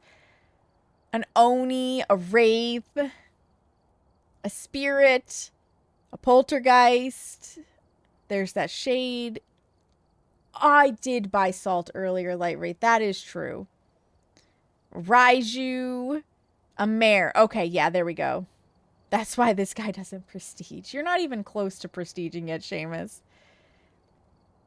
An Oni, a Wraith, a Spirit, a Poltergeist. There's that Shade. I did buy salt earlier, Light Wraith. That is true. Raiju, a Mare. Okay, yeah, there we go. That's why this guy doesn't prestige. You're not even close to prestiging yet, Seamus.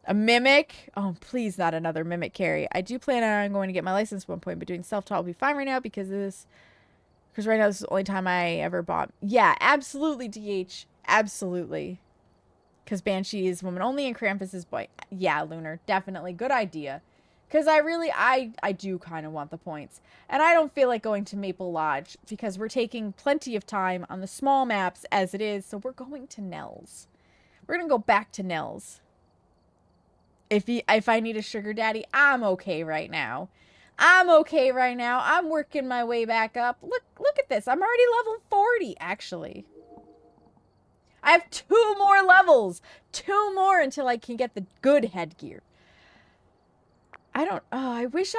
A Mimic. Oh, please not another Mimic carry. I do plan on going to get my license at one point, but doing self-taught will be fine right now because this... Because right now this is the only time I ever bought... Yeah, absolutely, DH. Absolutely. Because Banshee is woman only and Krampus is boy. Yeah, Lunar. Definitely. Good idea. Because I do kind of want the points. And I don't feel like going to Maple Lodge because we're taking plenty of time on the small maps as it is. So we're going to Nels. We're going to go back to Nels. If I need a sugar daddy, I'm okay right now. I'm okay right now. I'm working my way back up. Look at this. I'm already level 40, actually. I have 2 more levels. 2 more until I can get the good headgear. I wish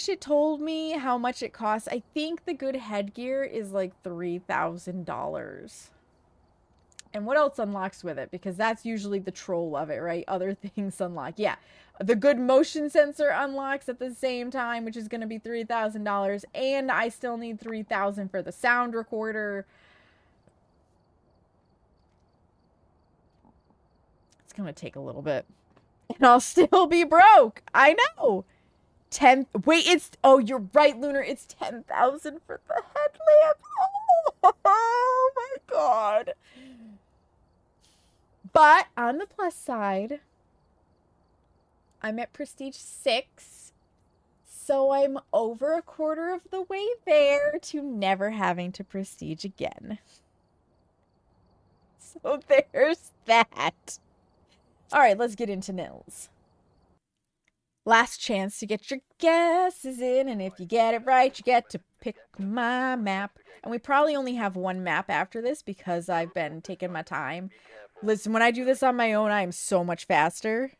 it told me how much it costs. I think the good headgear is like $3,000. And what else unlocks with it? Because that's usually the troll of it, right? Other things unlock. Yeah. The good motion sensor unlocks at the same time, which is going to be $3,000. And I still need $3,000 for the sound recorder. It's going to take a little bit. And I'll still be broke. I know. Wait, it's... Oh, you're right, Lunar. It's 10,000 for the headlamp. Oh my god. But on the plus side, I'm at Prestige 6. So I'm over a quarter of the way there to never having to Prestige again. So there's that. Alright, let's get into Nils. Last chance to get your guesses in, and if you get it right, you get to pick my map. And we probably only have 1 map after this because I've been taking my time. Listen, when I do this on my own, I am so much faster.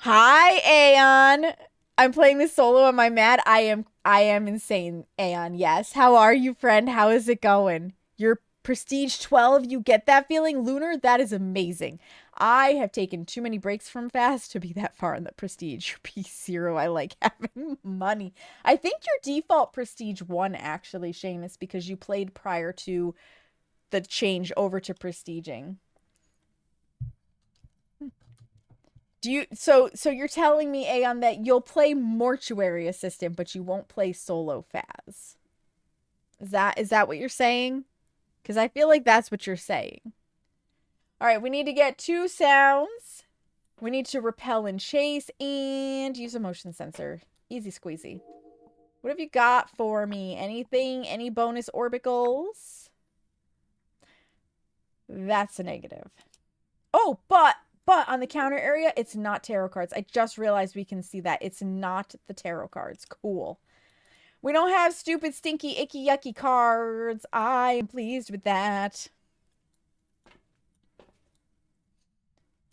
Hi, Aeon. I'm playing this solo. Am I mad? I am insane, Aeon. Yes. How are you, friend? How is it going? You're Prestige 12, you get that feeling, Lunar? That is amazing. I have taken too many breaks from Fast to be that far in the Prestige. P0, I like having money. I think your default Prestige 1, actually, Seamus, because you played prior to the change over to Prestiging. Do you so you're telling me, Aeon, that you'll play Mortuary Assistant, but you won't play solo Phas? Is that what you're saying? Because I feel like that's what you're saying. All right, we need to get 2 sounds. We need to repel and chase and use a motion sensor. Easy squeezy. What have you got for me? Anything? Any bonus orbicals? That's a negative. Oh, but on the counter area, it's not tarot cards. I just realized we can see that. It's not the tarot cards. Cool. We don't have stupid, stinky, icky, yucky cards. I am pleased with that.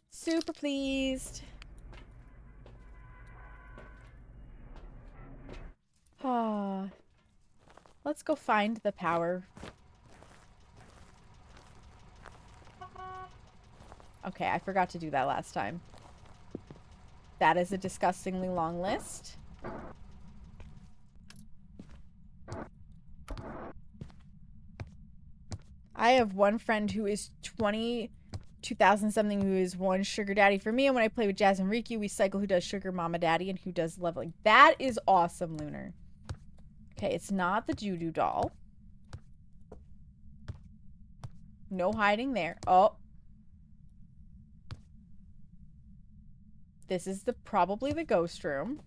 Super pleased. Ah. Let's go find the power. Okay, I forgot to do that last time. That is a disgustingly long list. I have one friend who is 22,000 something who is one sugar daddy for me, and when I play with Jazz and Riku, we cycle who does sugar mama daddy and who does leveling. That is awesome, Lunar. Okay, it's not the Judo doll. No hiding there. Oh. This is probably the ghost room.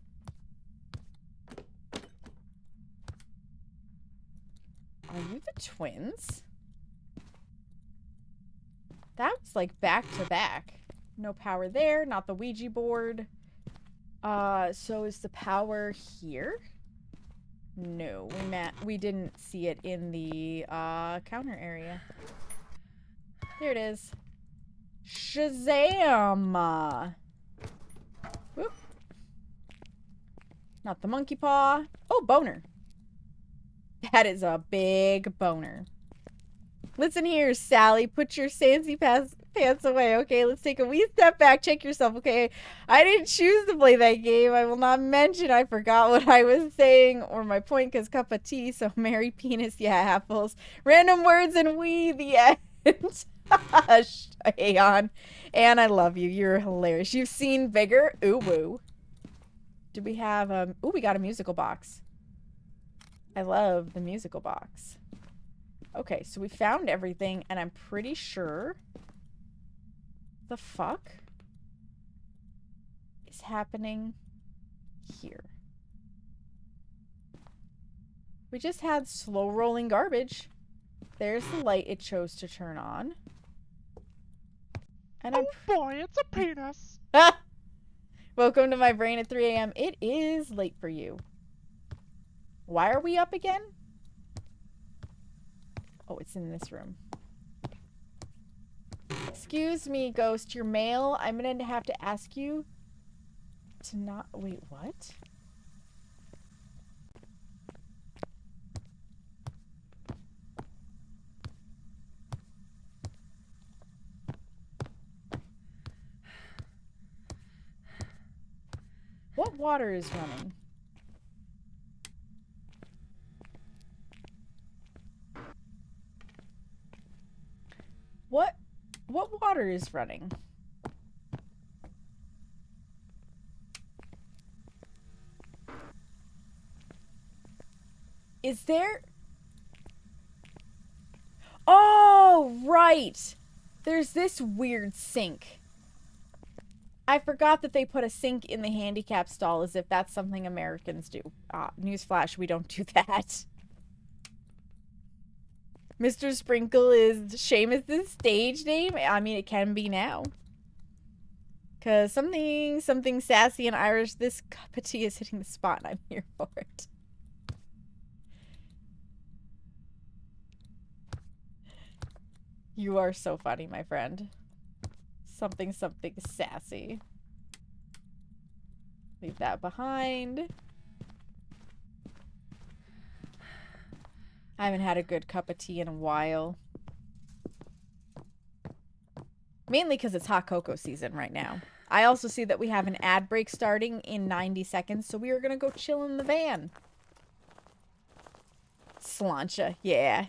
Are you the twins? That was like back to back. No power there, not the Ouija board. So is the power here? No, we didn't see it in the counter area. There it is. Shazam! Whoop. Not the monkey paw. Oh, boner. That is a big boner. Listen here, Sally. Put your Sansy pants away, okay? Let's take a wee step back. Check yourself, okay? I didn't choose to play that game. I will not mention I forgot what I was saying or my point because cup of tea. So Mary penis, yeah, apples. Random words and we, the end. Aeon. And I love you. You're hilarious. You've seen bigger. Ooh, woo. Do we have, ooh, we got a musical box. I love the musical box. Okay, so we found everything, and I'm pretty sure the fuck is happening here. We just had slow rolling garbage. There's the light it chose to turn on. And oh boy, it's a penis. Welcome to my brain at 3 a.m. It is late for you. Why are we up again? Oh, it's in this room. Excuse me, ghost. Your mail. I'm gonna have to ask you to not... Wait, what? What water is running? What water is running? Is there... Oh, right! There's this weird sink. I forgot that they put a sink in the handicap stall as if that's something Americans do. Newsflash, we don't do that. Mr. Sprinkle is Seamus' stage name? I mean, it can be now. Because something sassy and Irish, this cup of tea is hitting the spot and I'm here for it. You are so funny, my friend. Something sassy. Leave that behind. I haven't had a good cup of tea in a while. Mainly because it's hot cocoa season right now. I also see that we have an ad break starting in 90 seconds, so we are going to go chill in the van. Slancha, yeah.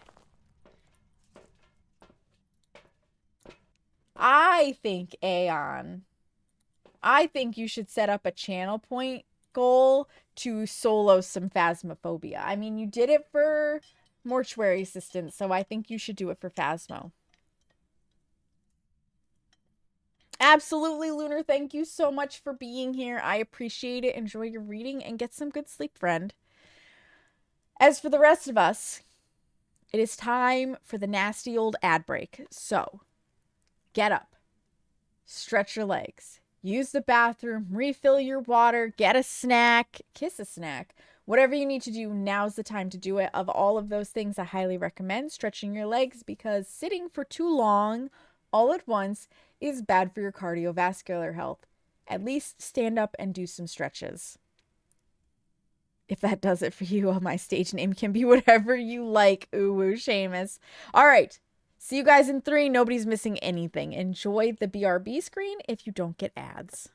I think, Aeon, I think you should set up a channel point goal to solo some Phasmophobia. I mean, you did it for Mortuary Assistant, so I think you should do it for Phasmo. Absolutely, Lunar. Thank you so much for being here. I appreciate it. Enjoy your reading and get some good sleep, friend. As for the rest of us, it is time for the nasty old ad break. So, get up, stretch your legs, use the bathroom, refill your water, get a snack, kiss a snack. Whatever you need to do, now's the time to do it. Of all of those things, I highly recommend stretching your legs because sitting for too long all at once is bad for your cardiovascular health. At least stand up and do some stretches. If that does it for you, my stage name can be whatever you like. Ooh, woo, Seamus. All right. See you guys in 3. Nobody's missing anything. Enjoy the BRB screen if you don't get ads.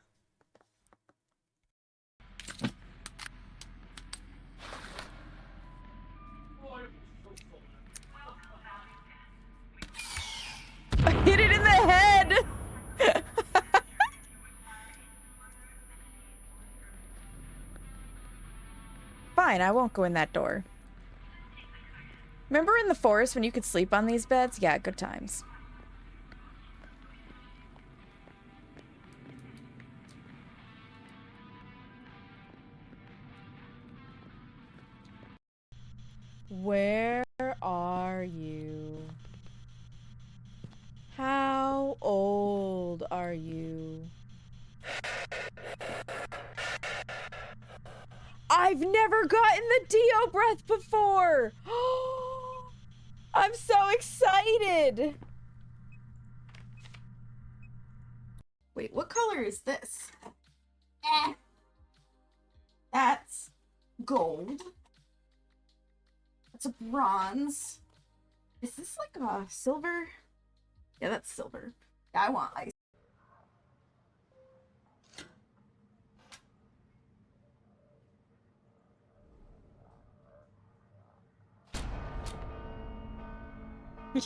I hit it in the head! Fine, I won't go in that door. Remember in the forest when you could sleep on these beds? Yeah, good times. Where are you? How old are you? I've never gotten the Dio breath before! I'm so excited! Wait, what color is this? That's gold. That's a bronze. Is this like a silver? Yeah, that's silver. Yeah, I want ice.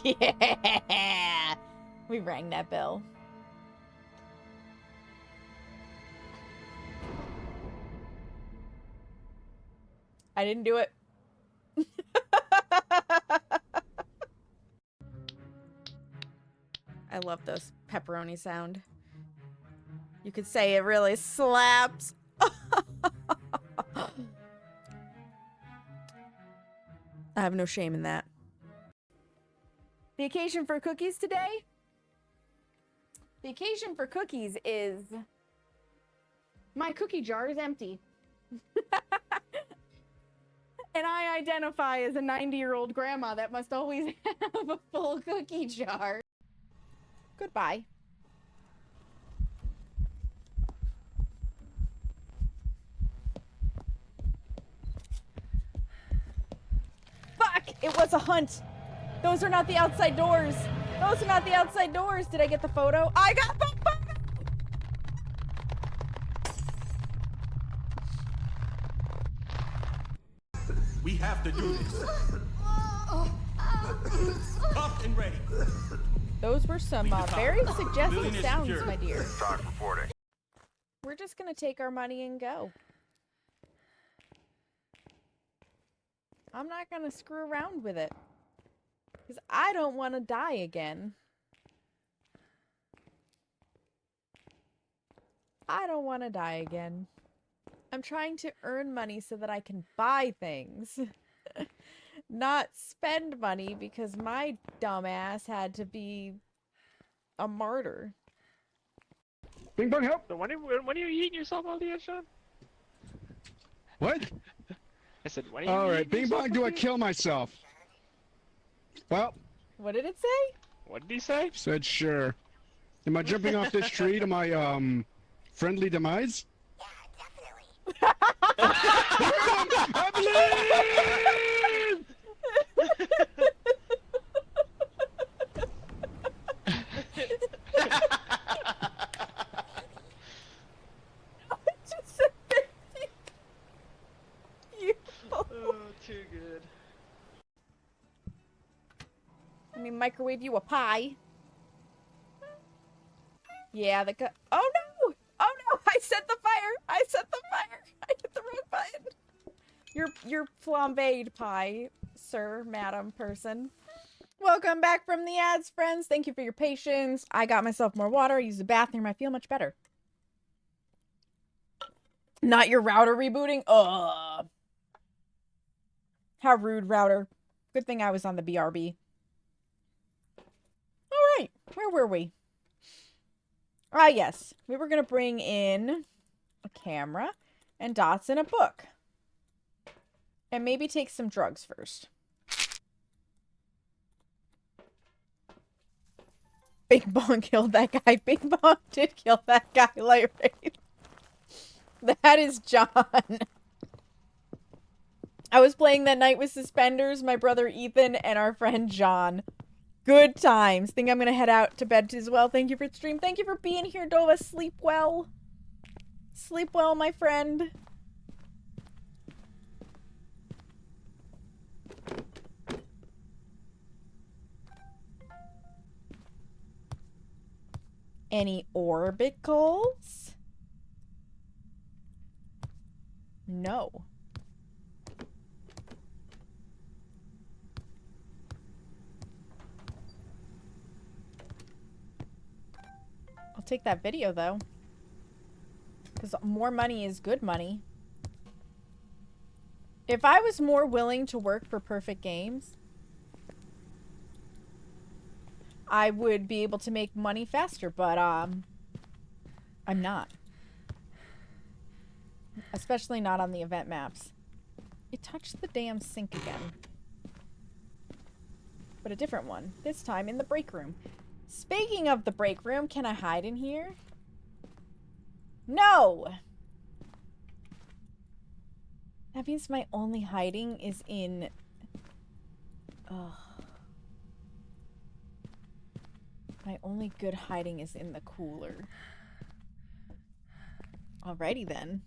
Yeah! We rang that bell. I didn't do it. I love this pepperoni sound. You could say it really slaps. I have no shame in that. The occasion for cookies today? The occasion for cookies is my cookie jar is empty. And I identify as a 90-year-old grandma that must always have a full cookie jar. Goodbye. Fuck! It was a hunt. Those are not the outside doors. Those are not the outside doors. Did I get the photo? I got the photo! We have to do this. Up and ready. Those were some very suggestive sounds, my dear. Talk reporting. We're just gonna take our money and go. I'm not gonna screw around with it. Because I don't want to die again. I don't want to die again. I'm trying to earn money so that I can buy things. Not spend money because my dumbass had to be a martyr. Bing bong help! So when are you eating yourself all the Sean? What? I said, when are you Alright, eating bing yourself, bong, do I Olivia? kill myself? Well, What did it say? What did he say? said sure. Am I jumping off this tree to my, friendly demise? Yeah, definitely. I believe! microwave you a pie. Yeah, the oh no! Oh no! I set the fire! I set the fire! I hit the wrong button! You're flambéed pie, sir, madam, person. Welcome back from the ads, friends. Thank you for your patience. I got myself more water. I used the bathroom. I feel much better. Not your router rebooting? Ugh. How rude, router. Good thing I was on the BRB. Alright, where were we? Ah, yes. We were going to bring in a camera and dots and a book. And maybe take some drugs first. Bing Bong killed that guy. Bing Bong did kill that guy, Light Wraith. That is John. I was playing that night with Suspenders, my brother Ethan, and our friend John. Good times. Think I'm gonna head out to bed as well. Thank you for the stream. Thank you for being here, Dova. Sleep well. Sleep well, my friend. Any orbicals? No. I'll take that video, though. Because more money is good money. If I was more willing to work for Perfect Games, I would be able to make money faster, but, I'm not. Especially not on the event maps. It touched the damn sink again. But a different one. This time in the break room. Speaking of the break room, can I hide in here? No! That means my only hiding is in... Ugh. My only good hiding is in the cooler. Alrighty then.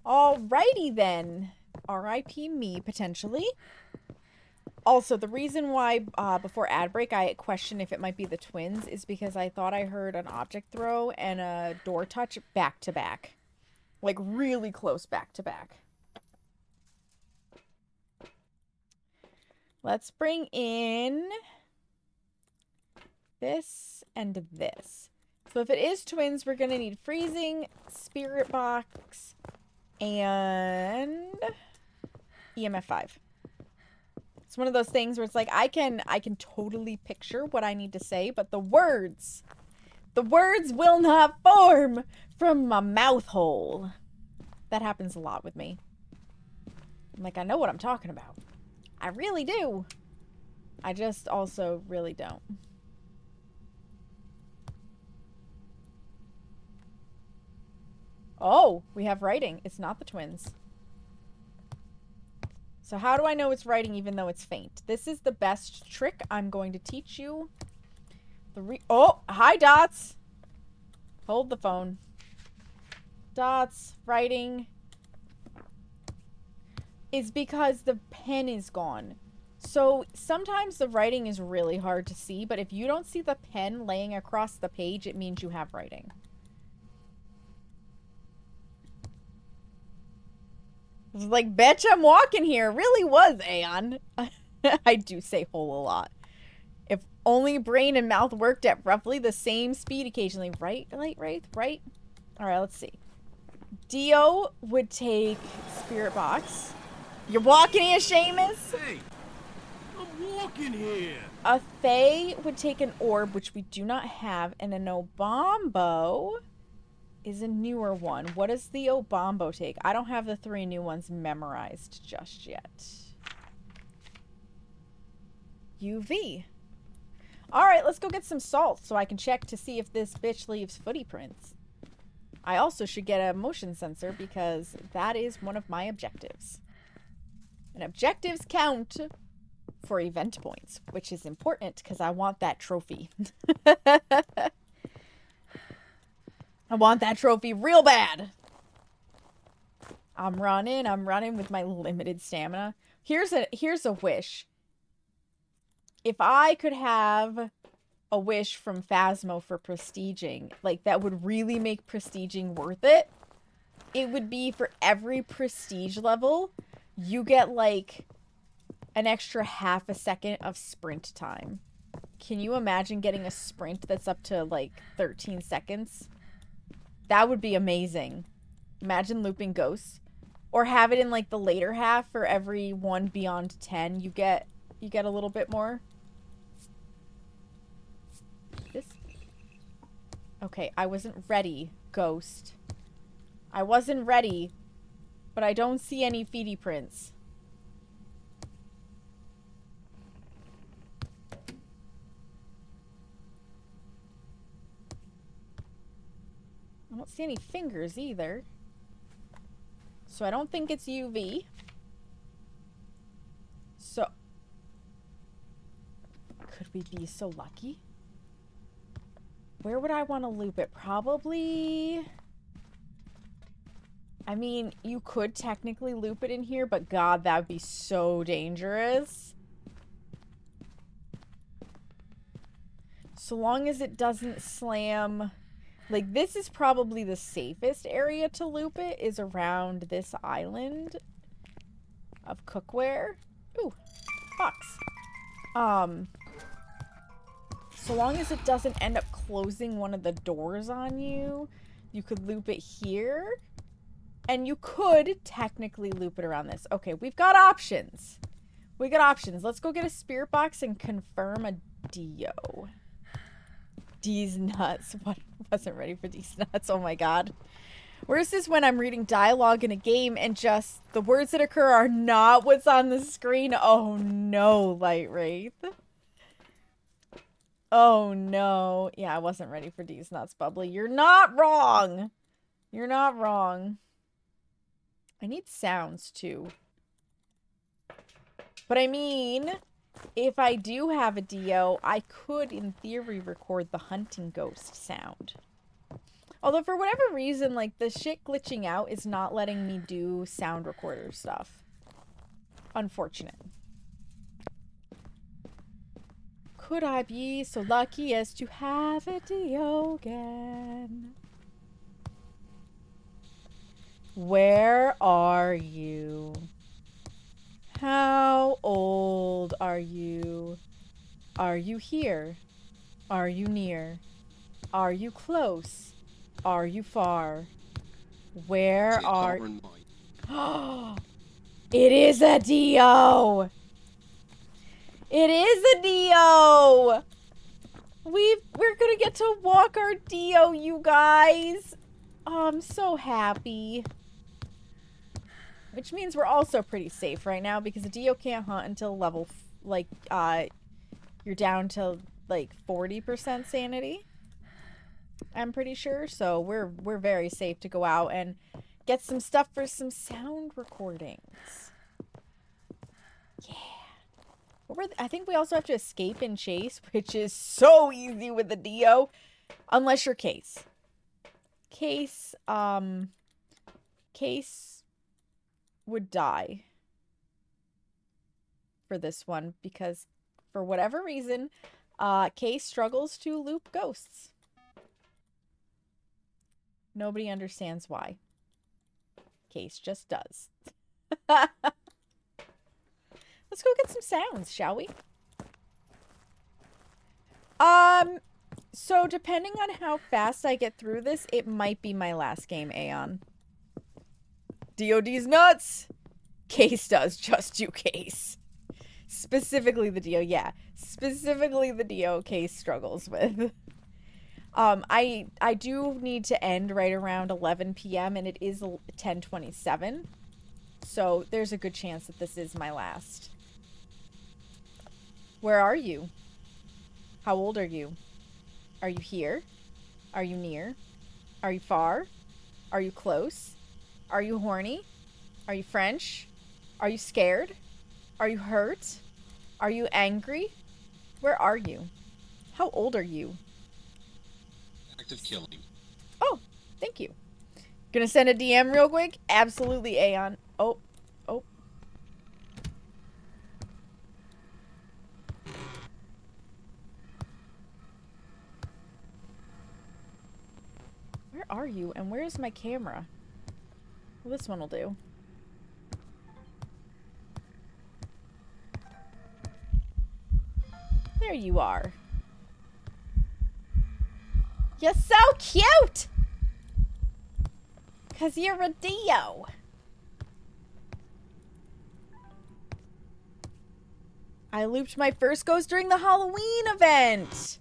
Alrighty then. R.I.P. me, potentially. Also, the reason why, before ad break, I questioned if it might be the twins is because I thought I heard an object throw and a door touch back to back. Like, really close back to back. Let's bring in this and this. So if it is twins, we're gonna need freezing, spirit box, and EMF 5. It's one of those things where it's like I can totally picture what I need to say, but the words will not form from my mouth hole. That happens a lot with me. I'm like, I know what I'm talking about. I really do. I just also really don't. Oh, we have writing. It's not the twins. So how do I know it's writing even though it's faint? This is the best trick I'm going to teach you. Oh, hi, Dots. Hold the phone. Dots, writing. Is because the pen is gone. So sometimes the writing is really hard to see, but if you don't see the pen laying across the page, it means you have writing. It's like, betcha I'm walking here. It really was, Aeon. I do say hole a lot. If only brain and mouth worked at roughly the same speed occasionally. Right, Light Wraith? Right? Alright, let's see. Dio would take Spirit Box. You're walking here, Seamus? Hey, I'm walking here. A Fae would take an orb, which we do not have, and an Obombo is a newer one. What does the Obombo take? I don't have the 3 new ones memorized just yet. UV. Alright, let's go get some salt so I can check to see if this bitch leaves footy prints. I also should get a motion sensor because that is one of my objectives. And objectives count for event points, which is important because I want that trophy. I want that trophy real bad. I'm running with my limited stamina. Here's a wish. if I could have a wish from Phasmo for prestiging, like that would really make prestiging worth it, it would be for every prestige level, you get like an extra half a second of sprint time. Can you imagine getting a sprint that's up to like 13 seconds? That would be amazing. Imagine looping ghosts. Or have it in like the later half for every one beyond 10. You get a little bit more. This. Okay, I wasn't ready, ghost. I wasn't ready. But I don't see any feety prints. I don't see any fingers either. So I don't think it's UV. So could we be so lucky? Where would I want to loop it? Probably... I mean, you could technically loop it in here, but God, that would be so dangerous. So long as it doesn't slam... Like, this is probably the safest area to loop it, is around this island of cookware. Ooh, box. So long as it doesn't end up closing one of the doors on you, you could loop it here. And you could technically loop it around this. Okay, we've got options. We got options. Let's go get a spirit box and confirm a Dio. D's nuts. What? Wasn't ready for these nuts. Oh my god. Where's this when I'm reading dialogue in a game and just the words that occur are not what's on the screen? Oh no, Light Wraith. Oh no. Yeah, I wasn't ready for these nuts, Bubbly. You're not wrong. You're not wrong. I need sounds too. But I mean, if I do have a Dio, I could, in theory, record the hunting ghost sound. Although, for whatever reason, like, the shit glitching out is not letting me do sound recorder stuff. Unfortunate. Could I be so lucky as to have a Dio again? Where are you? How old are you? Are you here? Are you near? Are you close? Are you far? Where are... Oh, it is a Dio! It is a Dio! We're gonna get to walk our Dio, you guys! Oh, I'm so happy. Which means we're also pretty safe right now because the Dio can't hunt until level, you're down to, like, 40% sanity. I'm pretty sure. So we're very safe to go out and get some stuff for some sound recordings. Yeah. I think we also have to escape and chase, which is so easy with the Dio. Unless you're Case. Case would die for this one because for whatever reason, Case struggles to loop ghosts. Nobody understands why. Case just does. Let's go get some sounds, shall we? So depending on how fast I get through this, it might be my last game, Aeon. DOD's nuts! Case does just do Case. Specifically the Dio, yeah. Specifically the Dio Case struggles with. I do need to end right around 11 p.m. and it is 10:27. So there's a good chance that this is my last. Where are you? How old are you? Are you here? Are you near? Are you far? Are you close? Are you horny? Are you French? Are you scared? Are you hurt? Are you angry? Where are you? How old are you? Active killing. Oh, thank you. Gonna send a DM real quick? Absolutely, Aeon. Oh, oh. are you? And where's my camera? Well, this one will do. There you are. You're so cute! 'Cause you're a Dio. I looped my first ghost during the Halloween event.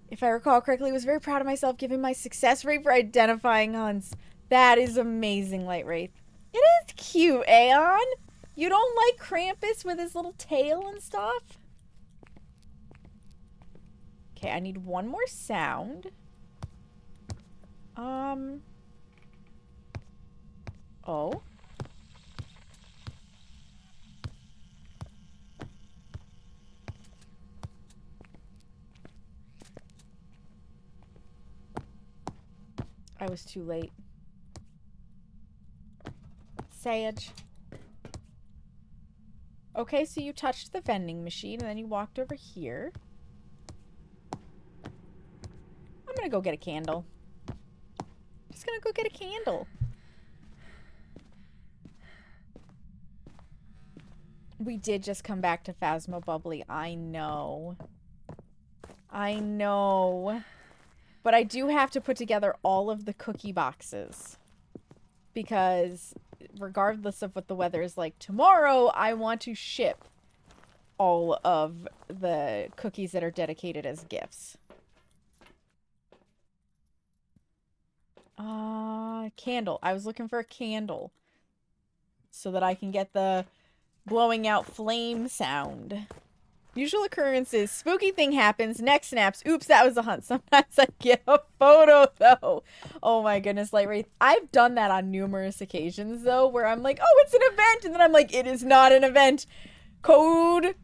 If I recall correctly, I was very proud of myself given my success rate for identifying hunts. That is amazing, Light Wraith. It is cute, Aeon. You don't like Krampus with his little tail and stuff? Okay, I need one more sound. Oh. I was too late. Sage. Okay, so you touched the vending machine and then you walked over here. I'm gonna go get a candle. Just gonna go get a candle. We did just come back to Phasmo Bubbly. I know. I know. But I do have to put together all of the cookie boxes. Because regardless of what the weather is like tomorrow, I want to ship all of the cookies that are dedicated as gifts. Candle. I was looking for a candle. So that I can get the blowing out flame sound. Usual occurrences. Spooky thing happens. Neck snaps. Oops, that was a hunt. Sometimes I get a photo, though. Oh my goodness, Light Wraith. I've done that on numerous occasions, though, where I'm like, oh, it's an event. And then I'm like, it is not an event. Code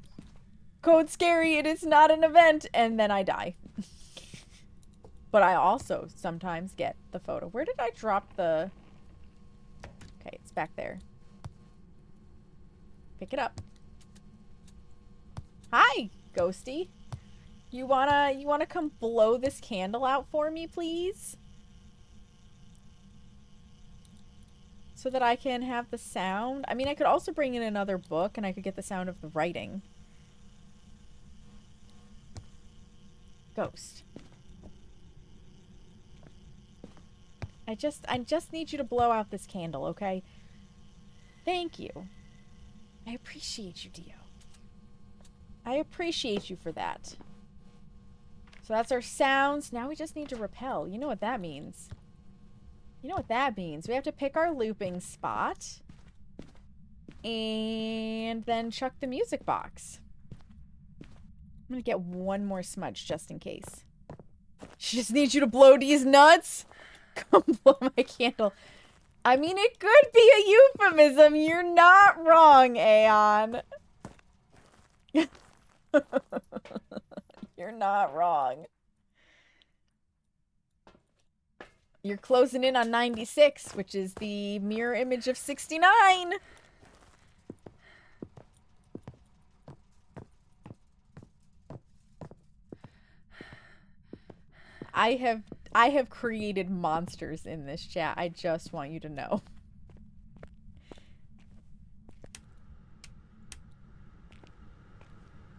scary. It is not an event. And then I die. But I also sometimes get the photo. Where did I drop the... Okay, it's back there. Pick it up. Hi, Ghosty. You wanna come blow this candle out for me, please? So that I can have the sound. I mean, I could also bring in another book and I could get the sound of the writing. Ghost. I just need you to blow out this candle, okay? Thank you. I appreciate you, Dio. I appreciate you for that. So that's our sounds. Now we just need to repel. You know what that means. You know what that means. We have to pick our looping spot. And then chuck the music box. I'm gonna get one more smudge just in case. She just needs you to blow these nuts. Come blow my candle. I mean, it could be a euphemism. You're not wrong, Aeon. You're not wrong. You're closing in on 96, which is the mirror image of 69. I have created monsters in this chat. I just want you to know.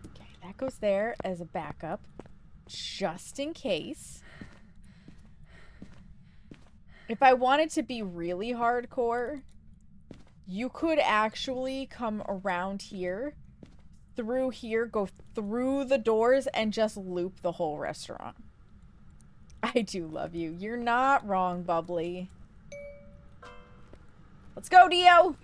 Okay, that goes there as a backup, just in case. If I wanted to be really hardcore, you could actually come around here, through here, go through the doors, and just loop the whole restaurant. I do love you. You're not wrong, Bubbly. Let's go, Dio!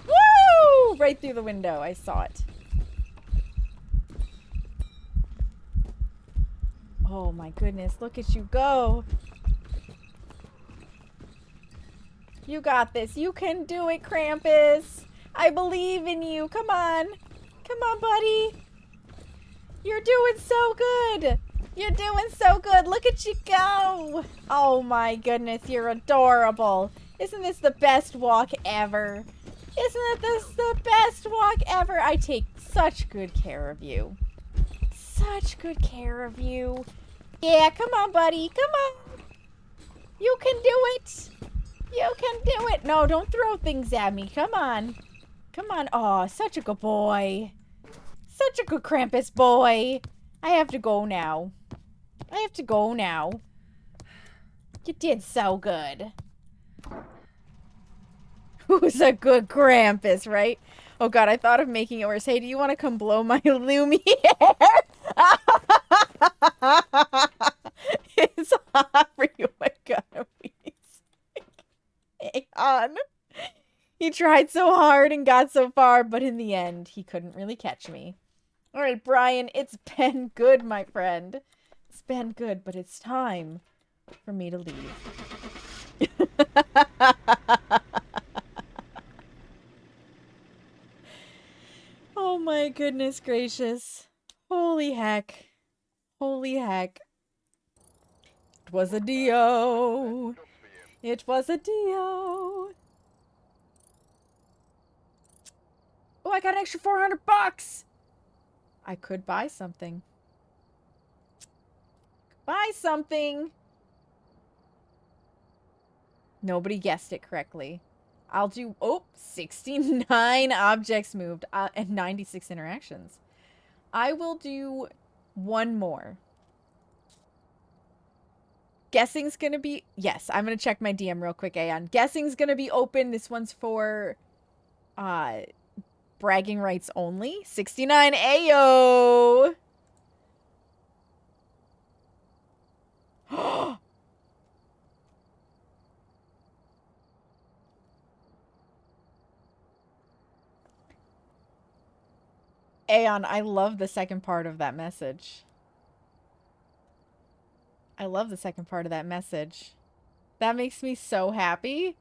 Woo! Right through the window. I saw it. Oh my goodness. Look at you go. You got this. You can do it, Krampus. I believe in you. Come on. Come on, buddy. You're doing so good. You're doing so good. Look at you go. Oh my goodness, you're adorable. Isn't this the best walk ever? Isn't this the best walk ever? I take such good care of you. such good care of you. Yeah, come on, buddy. Come on. You can do it. You can do it. No, don't throw things at me. Come on. Come on. Oh, such a good boy. Such a good Krampus boy. I have to go now. I have to go now. You did so good. Who's a good Krampus, right? Oh god, I thought of making it worse. Hey, do you want to come blow my Lumiere? It's hot for you, my god. Hey, on. He tried so hard and got so far, but in the end, he couldn't really catch me. Alright, Brian, it's been good, my friend. It's been good, but it's time for me to leave. Oh my goodness gracious. Holy heck. Holy heck. It was a Dio. It was a Dio. Oh, I got an extra 400 bucks. I could buy something. Buy something. Nobody guessed it correctly. I'll do, 69 objects moved and 96 interactions. I will do one more. Guessing's gonna be, yes, I'm gonna check my DM real quick, Aeon. Guessing's gonna be open. This one's for, bragging rights only. 69 Ayo! Aeon, I love the second part of that message. I love the second part of that message. That makes me so happy.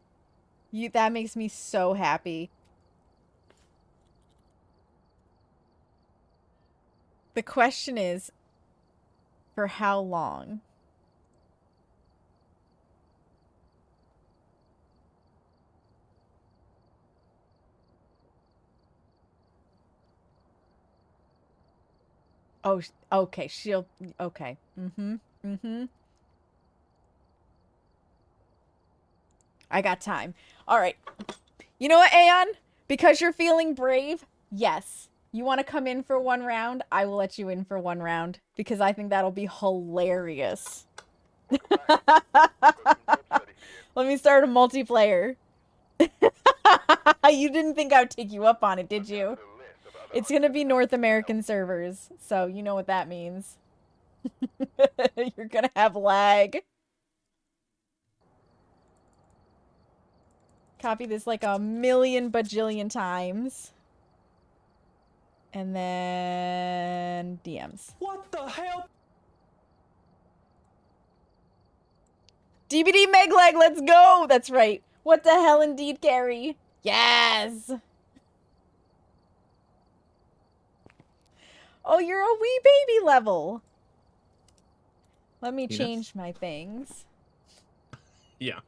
That makes me so happy. The question is, for how long? Oh, okay, she'll, okay. I got time. All right. You know what, Aeon? Because you're feeling brave, yes. You want to come in for one round? I will let you in for one round. Because I think that'll be hilarious. Let me start a multiplayer. You didn't think I would take you up on it, did you? It's gonna be North American servers, so you know what that means. You're gonna have lag. Copy this like a million bajillion times. And then DMs. What the hell? DBD Megleg, let's go! That's right. What the hell indeed, Gary? Yes! Oh, you're a wee baby level. Let me change my things. Yeah.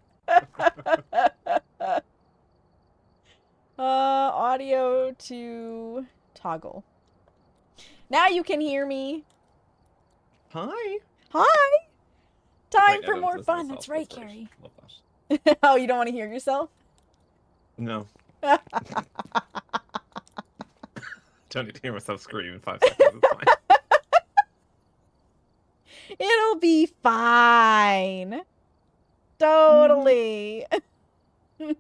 Audio to toggle. Now you can hear me. Hi. Hi. Time Wait, for more fun. That's right, That's Carrie. Love that. Oh, you don't want to hear yourself? No. Don't need to hear myself scream in 5 seconds. It's fine. It'll be fine. Totally. Do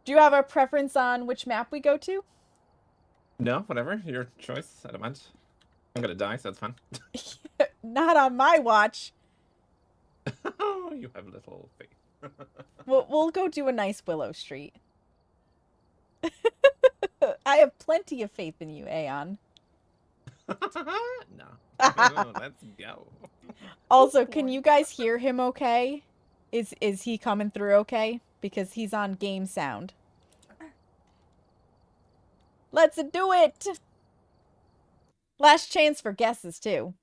you have a preference on which map we go to? No, whatever. Your choice. I don't mind. I'm gonna die, so it's fine. Not on my watch. Oh, you have little faith. We'll go do a nice Willow Street. I have plenty of faith in you, Aeon. No. Let's go. Also, can you guys hear him okay? Is he coming through okay? Because he's on game sound. Let's do it! Last chance for guesses, too.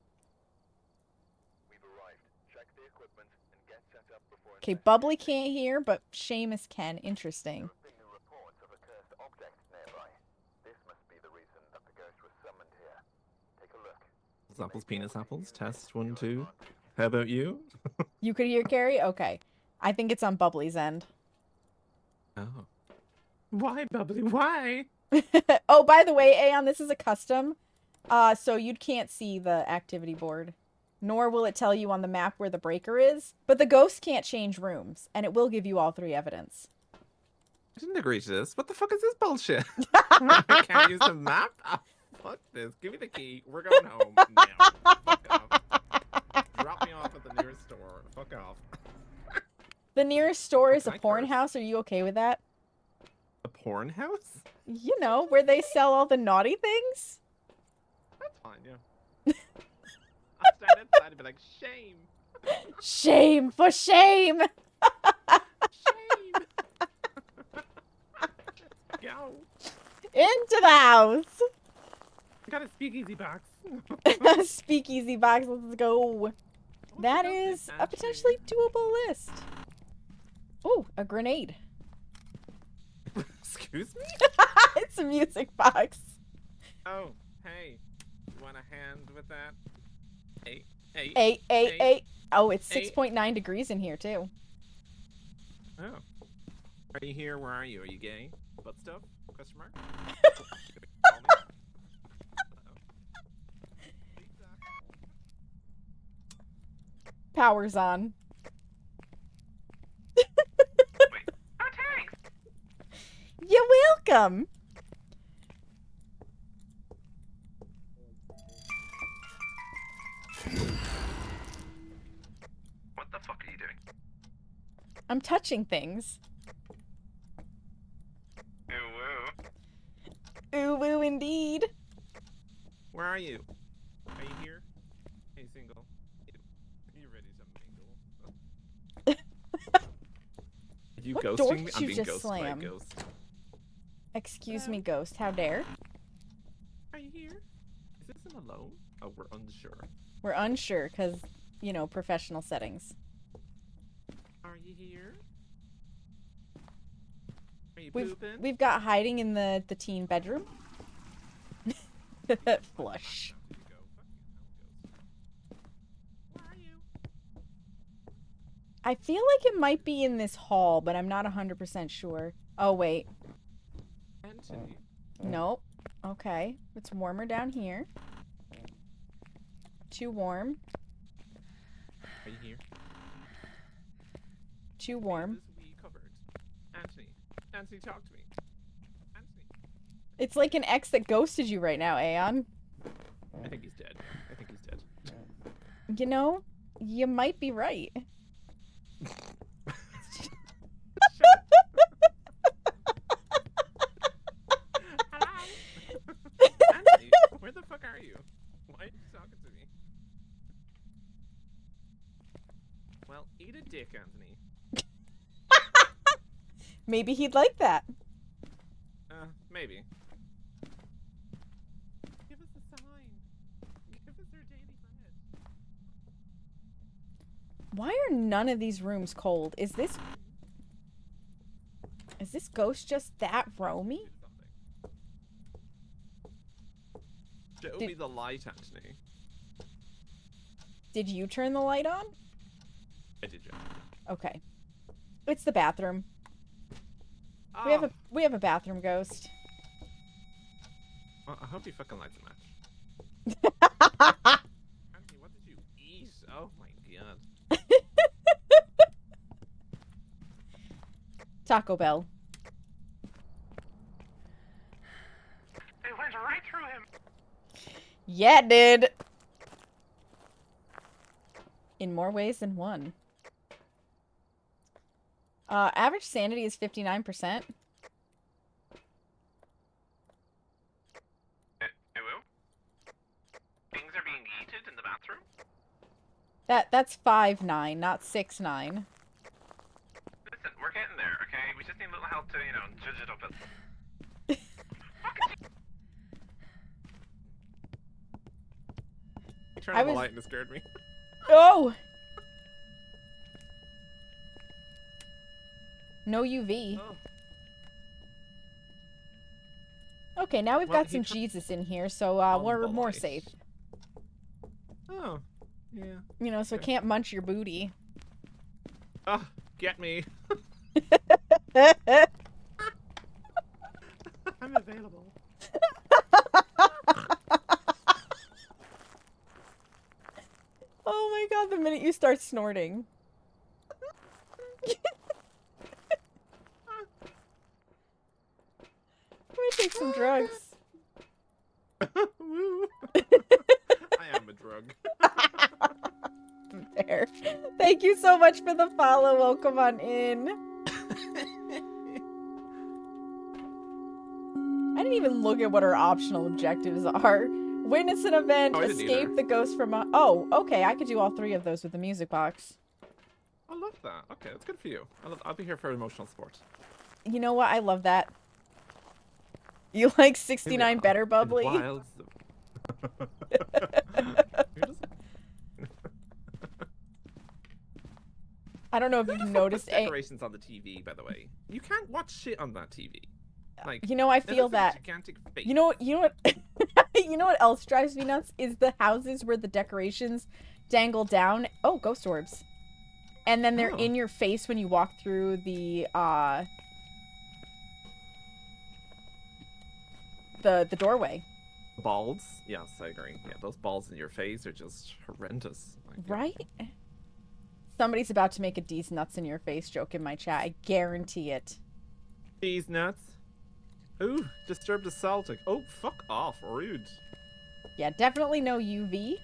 Okay, Bubbly can't hear, but Seamus can. Interesting. apples, penis apples. Test 1, 2. How about you? You could hear Carrie? Okay. I think it's on Bubbly's end. Oh. Why, Bubbly? Why? Oh, by the way, Aeon, this is a custom. So you can't see the activity board. Nor will it tell you on the map where the breaker is. But the ghost can't change rooms. And it will give you all 3 evidence. I didn't agree to this. What the fuck is this bullshit? I can't use the map? Oh, fuck this. Give me the key. We're going home now. Fuck off. Drop me off at the nearest store. Fuck off. The nearest store is a Can I porn curse? house. Are you okay with that? A porn house? You know, where they sell all the naughty things? That's fine, yeah. I'll stand outside and be like, shame. Shame for shame! Shame. Let's go. Into the house! I got a speakeasy box. Speakeasy box, let's go. That is a potentially doable list. Oh, a grenade. Excuse me? It's a music box. Oh, hey. You want a hand with that? Hey, hey. 888. Oh, it's Eight. 6.9 degrees in here, too. Oh. Are you here? Where are you? Are you gay? Butt stuff? Question mark? Power's on. You're welcome. What the fuck are you doing? I'm touching things. Ooh woo. Ooh woo indeed. Where are you? Are you here? Hey, single. Are you ready to mingle? Are you What ghosting door me? did I'm you being just ghosted by a slam? ghost. Excuse me, ghost. How dare? Are you here? Is this an alone? Oh, we're unsure. We're unsure because, you know, professional settings. Are you here? Are you pooping? We've got hiding in the teen bedroom. Flush. Where are you? I feel like it might be in this hall, but I'm not 100% sure. Oh, wait. Anthony. Nope. Okay. It's warmer down here. Too warm. Are you here? Too warm. This wee cupboard. Anthony. Anthony, talk to me. Anthony. It's like an ex that ghosted you right now, Aeon. I think he's dead. I think he's dead. You know, you might be right. Anthony, where the fuck are you? Why are you talking to me? Well, eat a dick, Anthony. Maybe he'd like that. Maybe. Give us a sign. Give us our daily bread. Why are none of these rooms cold? Is this ghost just that roamy? Show me the light, Anthony. Did you turn the light on? I did, Jeff. Okay. It's the bathroom. Oh, We have a bathroom ghost. well, I hope he fucking lights a match. Anthony, what did you eat? Oh my god. Taco Bell. It went right through him. Yeah, it did. In more ways than one. Average sanity is 59%. Hello? Things are being yeeted in the bathroom? That's 5'9", not 6'9". Listen, we're getting there, okay? We just need a little help to, you know, judge it up as... He turned I on the was- light and it scared me. Oh! No UV. Oh. Okay, now we've Well, got he some tur- Jesus in here, so On we're the more light. safe. Oh, yeah. You know, so it can't munch your booty. Oh, get me. I'm available. Oh my god, the minute you start snorting. I'm gonna take some drugs. Woo. I am a drug. Fair. Thank you so much for the follow. Welcome on in. I didn't even look at what our optional objectives are. Witness an event, Oh, I didn't escape either. the ghost from a... Oh, okay, I could do all 3 of those with the music box. I love that. Okay, that's good for you. I'll be here for emotional support. You know what? I love that. You like 69 better, Bubbly? In the wilds of- Who doesn't- I don't know if you've noticed... decorations on the TV, by the way. You can't watch shit on that TV. Like, You know, I it feel looks like a that. gigantic face. You know what? You know what else drives me nuts is the houses where the decorations dangle down. Oh, ghost orbs, and then they're in your face when you walk through the doorway. Balls? Yes, I agree. Yeah, those balls in your face are just horrendous. Like, yeah. Right? Somebody's about to make a D's nuts in your face joke in my chat. I guarantee it. These nuts. Ooh, disturbed assaulting. Oh, fuck off, rude. Yeah, definitely no UV.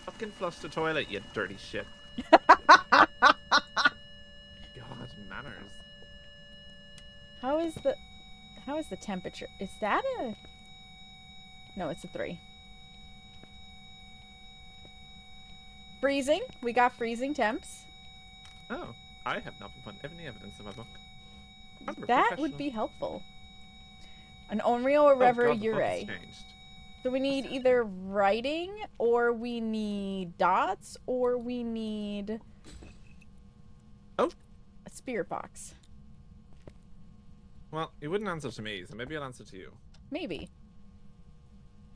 Fucking flush the toilet, you dirty shit. God, manners. How is the temperature? Is that a... No, it's a 3. Freezing. We got freezing temps. Oh, I have not been putting any evidence in my book. That would be helpful. An Onryo or Rever Ure. So we need either writing, or we need dots, or we need a spirit box. Well, you wouldn't answer to me, so maybe I'll answer to you. Maybe.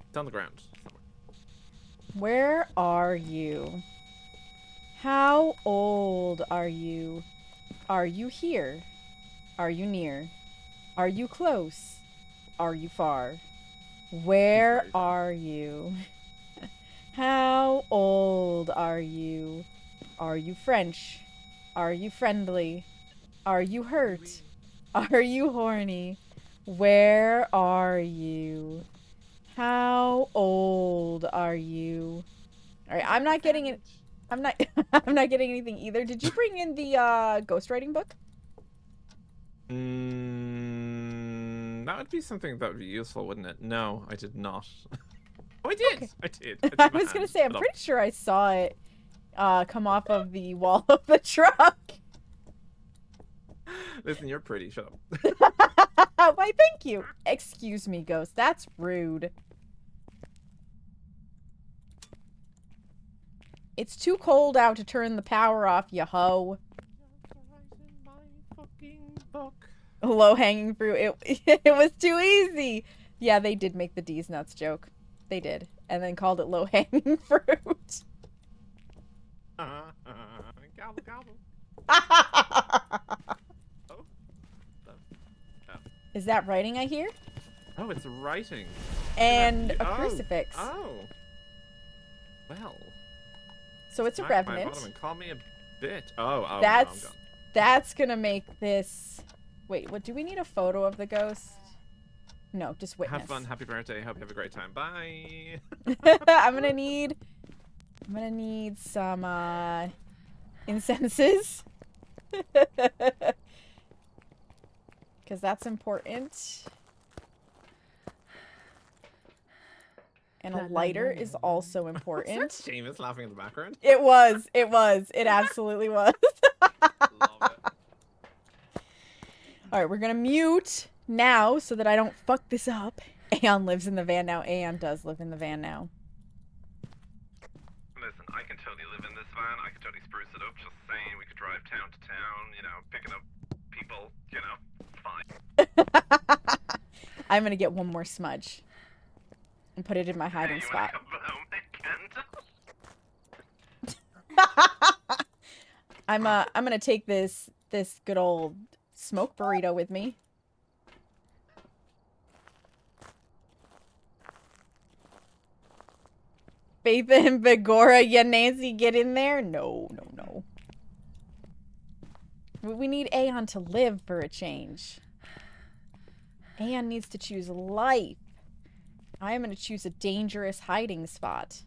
It's on the ground. Where are you? How old are you? Are you here? Are you near? Are you close? Are you far? Where are you? How old are you? Are you French? Are you friendly? Are you hurt? Are you horny? Where are you? How old are you? All right, I'm not getting it. I'm not getting anything either. Did you bring in the ghostwriting book? That would be something that would be useful, wouldn't it? No, I did not. Oh, I did. Okay. I did. I was gonna say, I'm pretty sure I saw it come off of the wall of the truck. Listen, you're pretty. Shut up. Why, thank you. Excuse me, ghost. That's rude. It's too cold out to turn the power off, you hoe. Low-hanging fruit. It was too easy. Yeah, they did make the D's nuts joke. They did. And then called it low-hanging fruit. Gobble, gobble. Is that writing I hear? Oh, it's writing. And a crucifix. Oh. Well. So it's Smack a revenant. My bottom and call me a bitch. Oh, that's gonna make this... Wait, what, do we need a photo of the ghost? No, just witness. Have fun, happy birthday, hope you have a great time. Bye. I'm gonna need some incenses. Because that's important. And a lighter is also important. Was that Seamus laughing in the background? It was. It absolutely was. Love it. Alright, we're gonna mute now so that I don't fuck this up. Aeon lives in the van now. Aeon does live in the van now. Listen, I can totally live in this van. I can totally spruce it up. Just saying, we could drive town to town, you know, picking up people, you know, fine. I'm gonna get one more smudge and put it in my hiding spot. Come home, Kent? I'm gonna take this good old smoke burrito with me. Faith and Begora, yeah, Nancy, get in there. No. We need Aeon to live for a change. Aeon needs to choose life. I am going to choose a dangerous hiding spot.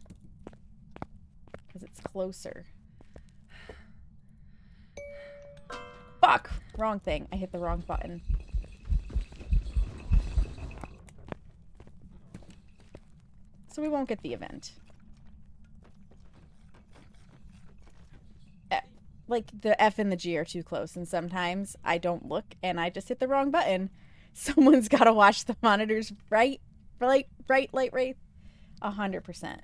Because it's closer. Fuck! Wrong thing. I hit the wrong button. So we won't get the event. Like, the F and the G are too close, and sometimes I don't look, and I just hit the wrong button. Someone's gotta watch the monitors bright light rate. 100%.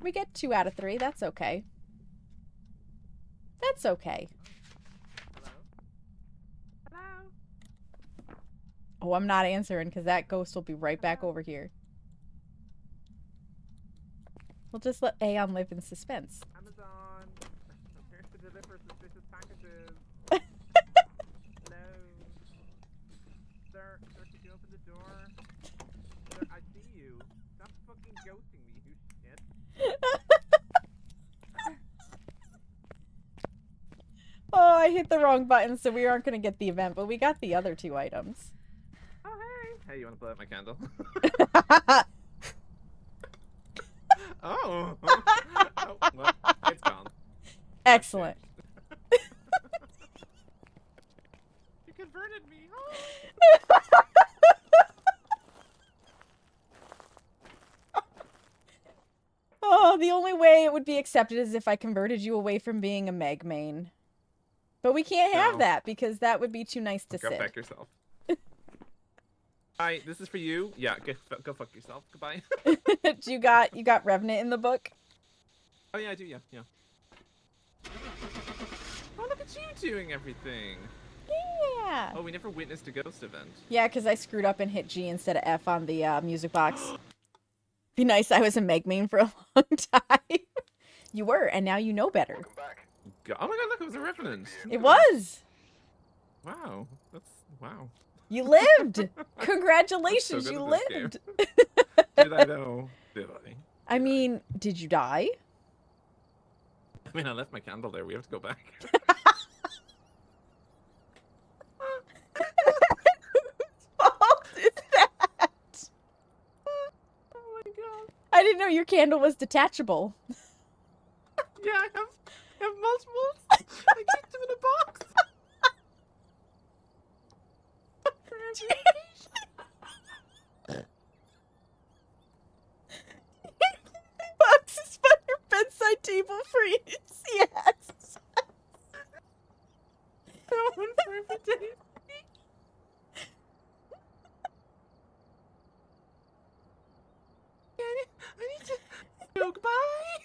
We get 2 out of 3, that's okay. That's okay. Hello? Oh, I'm not answering, because that ghost will be right back over here. We'll just let Aeon live in suspense. Amazon. Prepare to deliver suspicious packages. Hello. Sir, could you open the door? Sir, I see you. Stop fucking ghosting me, you shit. Oh, I hit the wrong button, so we aren't going to get the event, but we got the other 2 items. Oh, hey. Hey, you want to blow out my candle? Oh. Oh, well, it's gone. Excellent. You converted me. Oh, the only way it would be accepted is if I converted you away from being a Meg main. But we can't have No. that because that would be too nice to Go Sid. fuck yourself. Hi, this is for you. Yeah, go fuck yourself. Goodbye. you got Revenant in the book? Oh yeah, I do. Yeah. Oh, look at you doing everything. Yeah. Oh, we never witnessed a ghost event. Yeah, because I screwed up and hit G instead of F on the music box. Be nice I was a Meg main for a long time. You were, and now you know better. Oh my god, look, it was a revenant. It was. Wow, that's wow. You lived. Congratulations, So you good at this lived. Did I know? Did I? I mean, did you die? I mean, I left my candle there. We have to go back. Whose fault is that? Oh my god. I didn't know your candle was detachable. Yeah, I have multiples. I keep them in a box. Boxes by your bedside table for use. Yes. That one for every day. I need to go goodbye.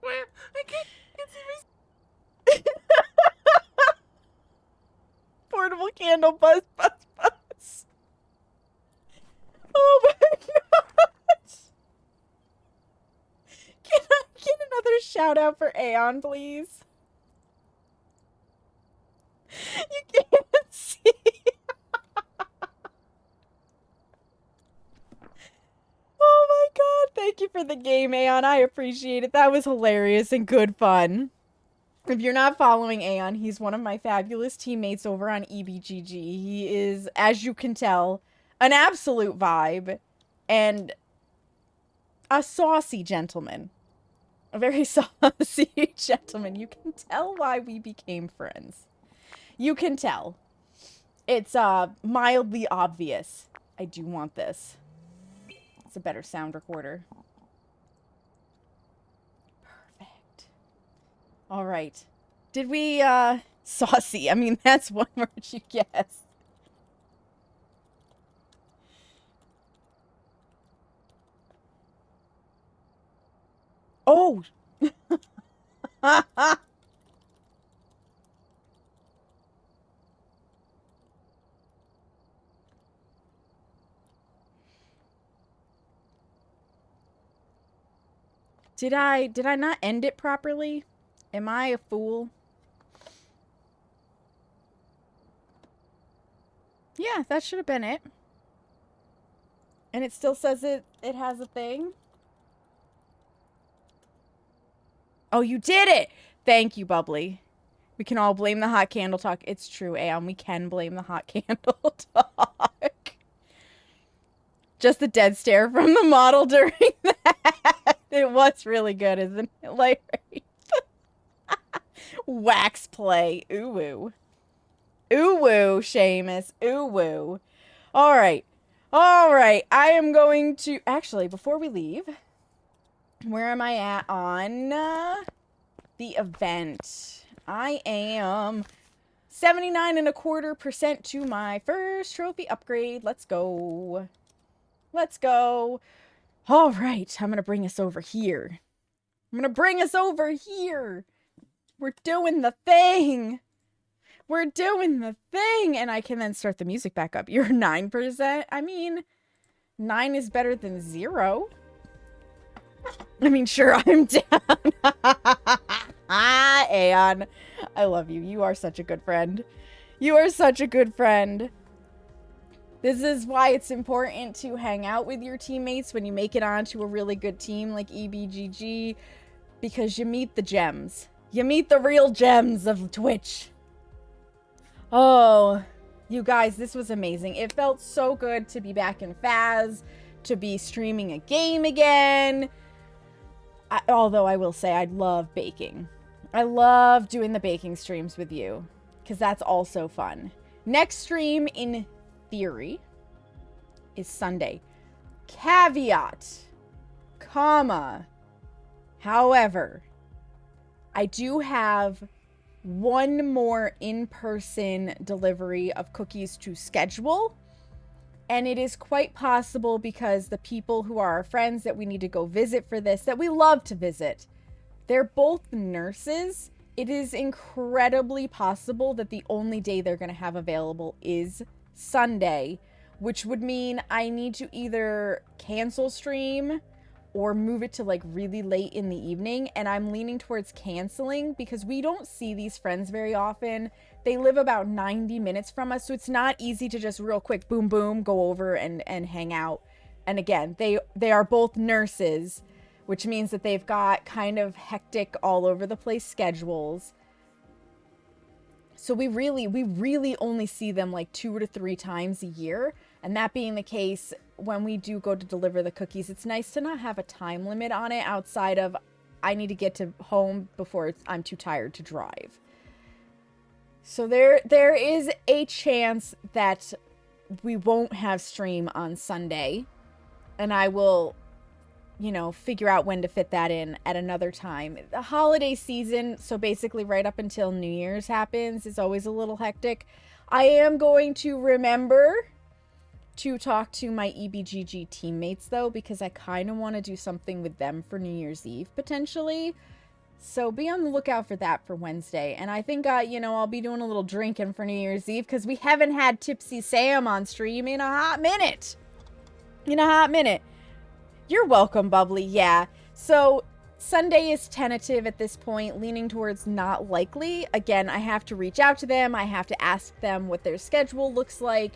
Where? I can't see my... Portable candle buzz. Oh my god. Can I get another shout out for Aeon, please? You can't see. Oh my god, thank you for the game, Aeon. I appreciate it. That was hilarious and good fun. If you're not following Aeon, he's one of my fabulous teammates over on EBGG. He is, as you can tell, an absolute vibe and a saucy gentleman. A very saucy gentleman. You can tell why we became friends. You can tell. It's mildly obvious. I do want this. It's a better sound recorder. Perfect. All right. Did we, saucy? I mean, that's one word you guessed. Oh! Did I not end it properly? Am I a fool? Yeah, that should have been it. And it still says it has a thing. Oh, you did it! Thank you, Bubbly. We can all blame the hot candle talk. It's true, Aeon. We can blame the hot candle talk. Just the dead stare from the model during that. It was really good, isn't it? Like, wax play. Ooh woo. Ooh woo, Seamus. Ooh woo. Alright. Alright. I am going to... Actually, before we leave... Where am I at on the event? I am 79.25% to my first trophy upgrade. Let's go. Let's go. All right. I'm going to bring us over here. I'm going to bring us over here. We're doing the thing. We're doing the thing. And I can then start the music back up. You're 9%. I mean, 9 is better than 0. I mean, sure, I'm down. Aeon. I love you. You are such a good friend. You are such a good friend. This is why it's important to hang out with your teammates when you make it onto a really good team like EBGG, because you meet the gems. You meet the real gems of Twitch. Oh, you guys, this was amazing. It felt so good to be back in Phas, to be streaming a game again. Although I will say I love baking. I love doing the baking streams with you, because that's also fun. Next stream, in theory, is Sunday. Caveat, comma, however, I do have one more in-person delivery of cookies to schedule. And it is quite possible, because the people who are our friends that we need to go visit for this, that we love to visit, they're both nurses. It is incredibly possible that the only day they're going to have available is Sunday, which would mean I need to either cancel stream or move it to like really late in the evening. And I'm leaning towards canceling, because we don't see these friends very often. They live about 90 minutes from us, so it's not easy to just real quick, boom, boom, go over and hang out. And again, they are both nurses, which means that they've got kind of hectic all over the place schedules. So we really only see them like 2 to 3 times a year. And that being the case, when we do go to deliver the cookies, it's nice to not have a time limit on it outside of I need to get to home before I'm too tired to drive. So there is a chance that we won't have stream on Sunday, and I will, you know, figure out when to fit that in at another time. The holiday season, so basically right up until New Year's happens, is always a little hectic. I am going to remember to talk to my EBGG teammates, though, because I kind of want to do something with them for New Year's Eve, potentially. So be on the lookout for that for Wednesday. And I think, you know, I'll be doing a little drinking for New Year's Eve, because we haven't had Tipsy Sam on stream in a hot minute. You're welcome, Bubbly. Yeah. So Sunday is tentative at this point, leaning towards not likely. Again, I have to reach out to them. I have to ask them what their schedule looks like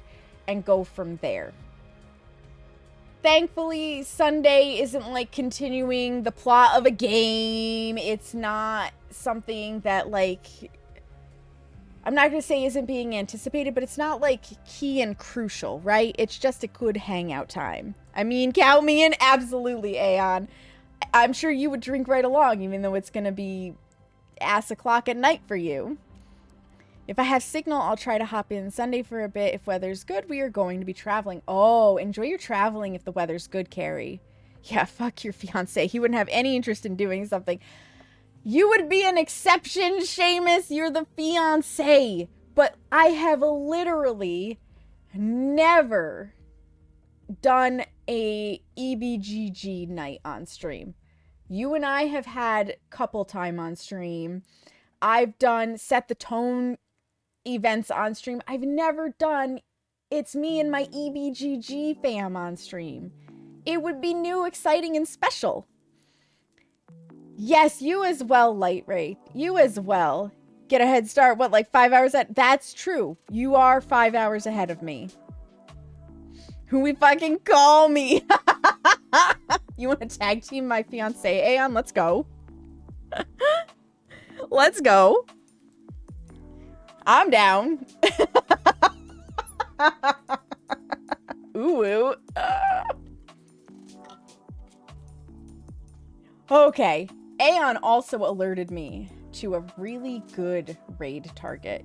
and go from there. Thankfully, Sunday isn't like continuing the plot of a game. It's not something that, like, I'm not going to say isn't being anticipated, but it's not like key and crucial, right? It's just a good hangout time. I mean, count me in, absolutely, Aeon. I'm sure you would drink right along, even though it's going to be ass o'clock at night for you. If I have signal, I'll try to hop in Sunday for a bit. If weather's good, we are going to be traveling. Oh, enjoy your traveling if the weather's good, Carrie. Yeah, fuck your fiancé. He wouldn't have any interest in doing something. You would be an exception, Seamus. You're the fiancé. But I have literally never done a EBGG night on stream. You and I have had couple time on stream. I've done set the tone events on stream. I've never done it's me and my EBGG fam on stream. It would be new, exciting, and special. Yes, you as well, Light Ray. You as well. Get a head start, what, like 5 hours at? That's true. You are 5 hours ahead of me. Who we fucking call me? You want to tag team my fiance, Aeon? Let's go. Let's go. I'm down. Ooh. Okay. Aeon also alerted me to a really good raid target.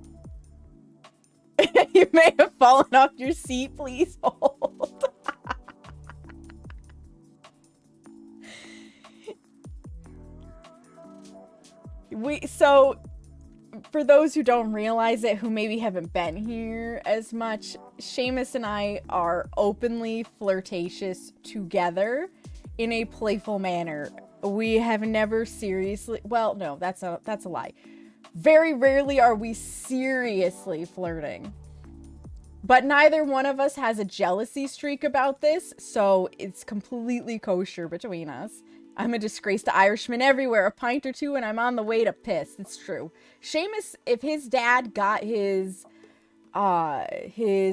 You may have fallen off your seat. Please hold. So, for those who don't realize it, who maybe haven't been here as much, Seamus and I are openly flirtatious together in a playful manner. We have never seriously, well, no, that's a lie. Very rarely are we seriously flirting. But neither one of us has a jealousy streak about this, so it's completely kosher between us. I'm a disgrace to Irishmen everywhere. A pint or two and I'm on the way to piss. It's true. Seamus, if his dad got his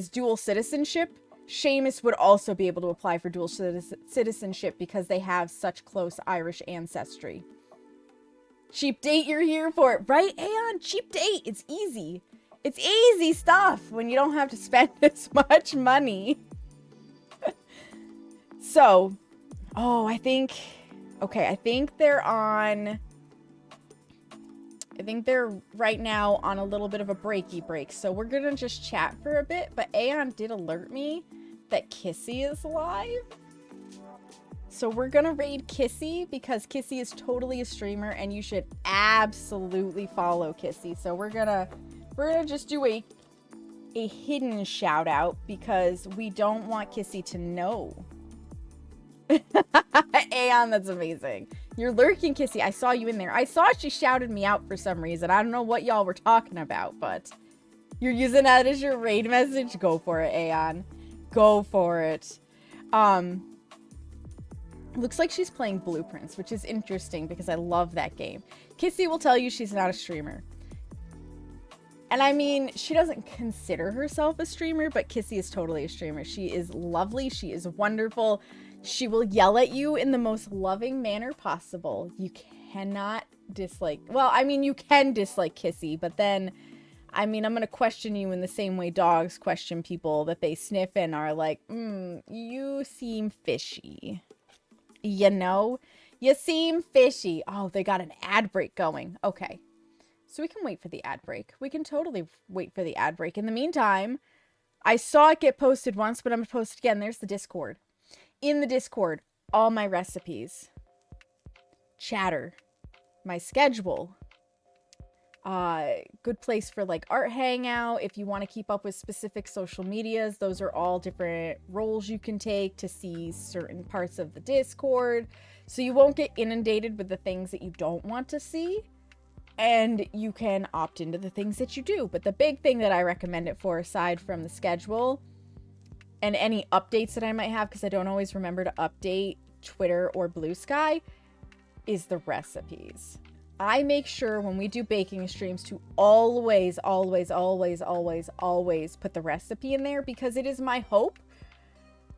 dual citizenship, Seamus would also be able to apply for dual citizenship because they have such close Irish ancestry. Cheap date, you're here for it, right, Aeon? Cheap date. It's easy. It's easy stuff when you don't have to spend this much money. So, I think they're right now on a little bit of a breaky break. So we're gonna just chat for a bit, but Aeon did alert me that Kissy is live. So we're gonna raid Kissy because Kissy is totally a streamer and you should absolutely follow Kissy. So we're gonna just do a hidden shout out because we don't want Kissy to know. Aeon, that's amazing. You're lurking, Kissy. I saw you in there. I saw she shouted me out for some reason. I don't know what y'all were talking about, but you're using that as your raid message? Go for it, Aeon. Go for it. Looks like she's playing Blueprints, which is interesting because I love that game. Kissy will tell you she's not a streamer. And I mean, she doesn't consider herself a streamer, but Kissy is totally a streamer. She is lovely. She is wonderful. She will yell at you in the most loving manner possible. You cannot dislike... Well, I mean, you can dislike Kissy, but then... I mean, I'm going to question you in the same way dogs question people that they sniff and are like, you seem fishy. You know? You seem fishy. Oh, they got an ad break going. Okay. So we can wait for the ad break. We can totally wait for the ad break. In the meantime, I saw it get posted once, but I'm going to post it again. There's the Discord. In the Discord, all my recipes, chatter, my schedule, good place for like art hangout. If you want to keep up with specific social medias, those are all different roles you can take to see certain parts of the Discord. So you won't get inundated with the things that you don't want to see. And you can opt into the things that you do. But the big thing that I recommend it for, aside from the schedule and any updates that I might have, because I don't always remember to update Twitter or Blue Sky, is the recipes. I make sure when we do baking streams to always, always, always, always, always put the recipe in there, because it is my hope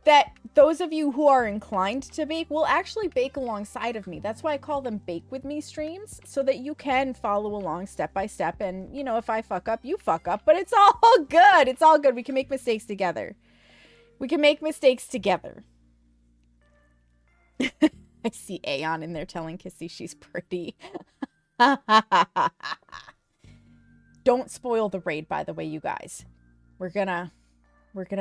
that those of you who are inclined to bake will actually bake alongside of me. That's why I call them Bake With Me streams, so that you can follow along step by step. And, you know, if I fuck up, you fuck up, but it's all good. It's all good. We can make mistakes together. We can make mistakes together. I see Aeon in there telling Kissy she's pretty. Don't spoil the raid, by the way, you guys. We're gonna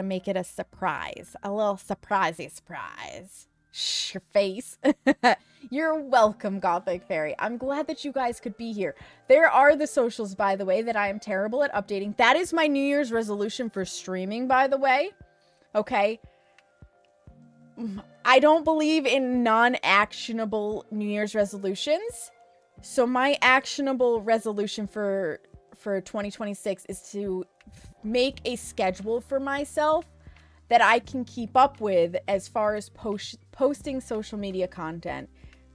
make it a surprise. A little surprisey surprise. Shh, your face. You're welcome, Gothic Fairy. I'm glad that you guys could be here. There are the socials, by the way, that I am terrible at updating. That is my New Year's resolution for streaming, by the way. Okay? I don't believe in non-actionable New Year's resolutions. So my actionable resolution for 2026 is to make a schedule for myself that I can keep up with as far as posting social media content,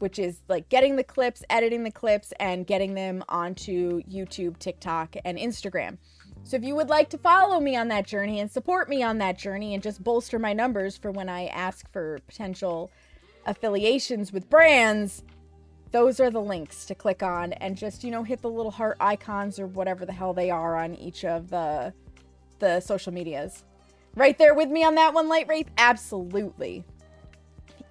which is like getting the clips, editing the clips, and getting them onto YouTube, TikTok, and Instagram. So if you would like to follow me on that journey and support me on that journey and just bolster my numbers for when I ask for potential affiliations with brands, those are the links to click on, and just, you know, hit the little heart icons or whatever the hell they are on each of the social medias. Right there with me on that one, Light Wraith? Absolutely.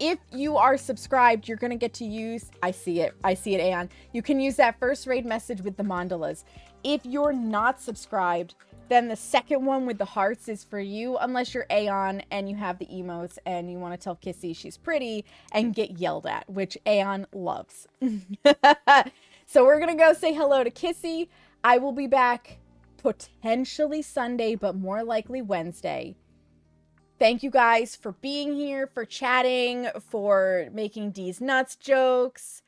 If you are subscribed, you're going to get to use, I see it, Aeon. You can use that first raid message with the mandalas. If you're not subscribed, then the second one with the hearts is for you, unless you're Aeon and you have the emotes and you want to tell Kissy she's pretty and get yelled at, which Aeon loves. So we're going to go say hello to Kissy. I will be back potentially Sunday, but more likely Wednesday. Thank you guys for being here, for chatting, for making D's nuts jokes,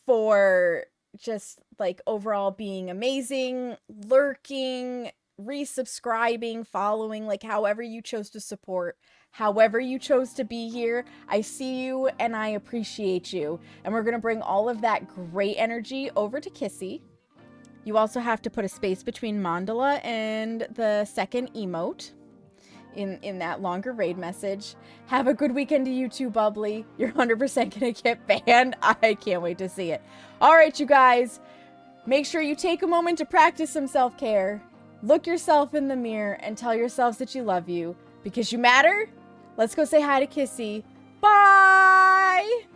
for just like overall being amazing, lurking, resubscribing, following, like however you chose to support, however you chose to be here. I see you and I appreciate you. And we're going to bring all of that great energy over to Kissy. You also have to put a space between mandala and the second emote in that longer raid message. Have a good weekend to you too, Bubbly. You're 100% gonna get banned. I can't wait to see it. All right, you guys, make sure you take a moment to practice some self-care. Look yourself in the mirror and tell yourselves that you love you because you matter. Let's go say hi to Kissy. Bye!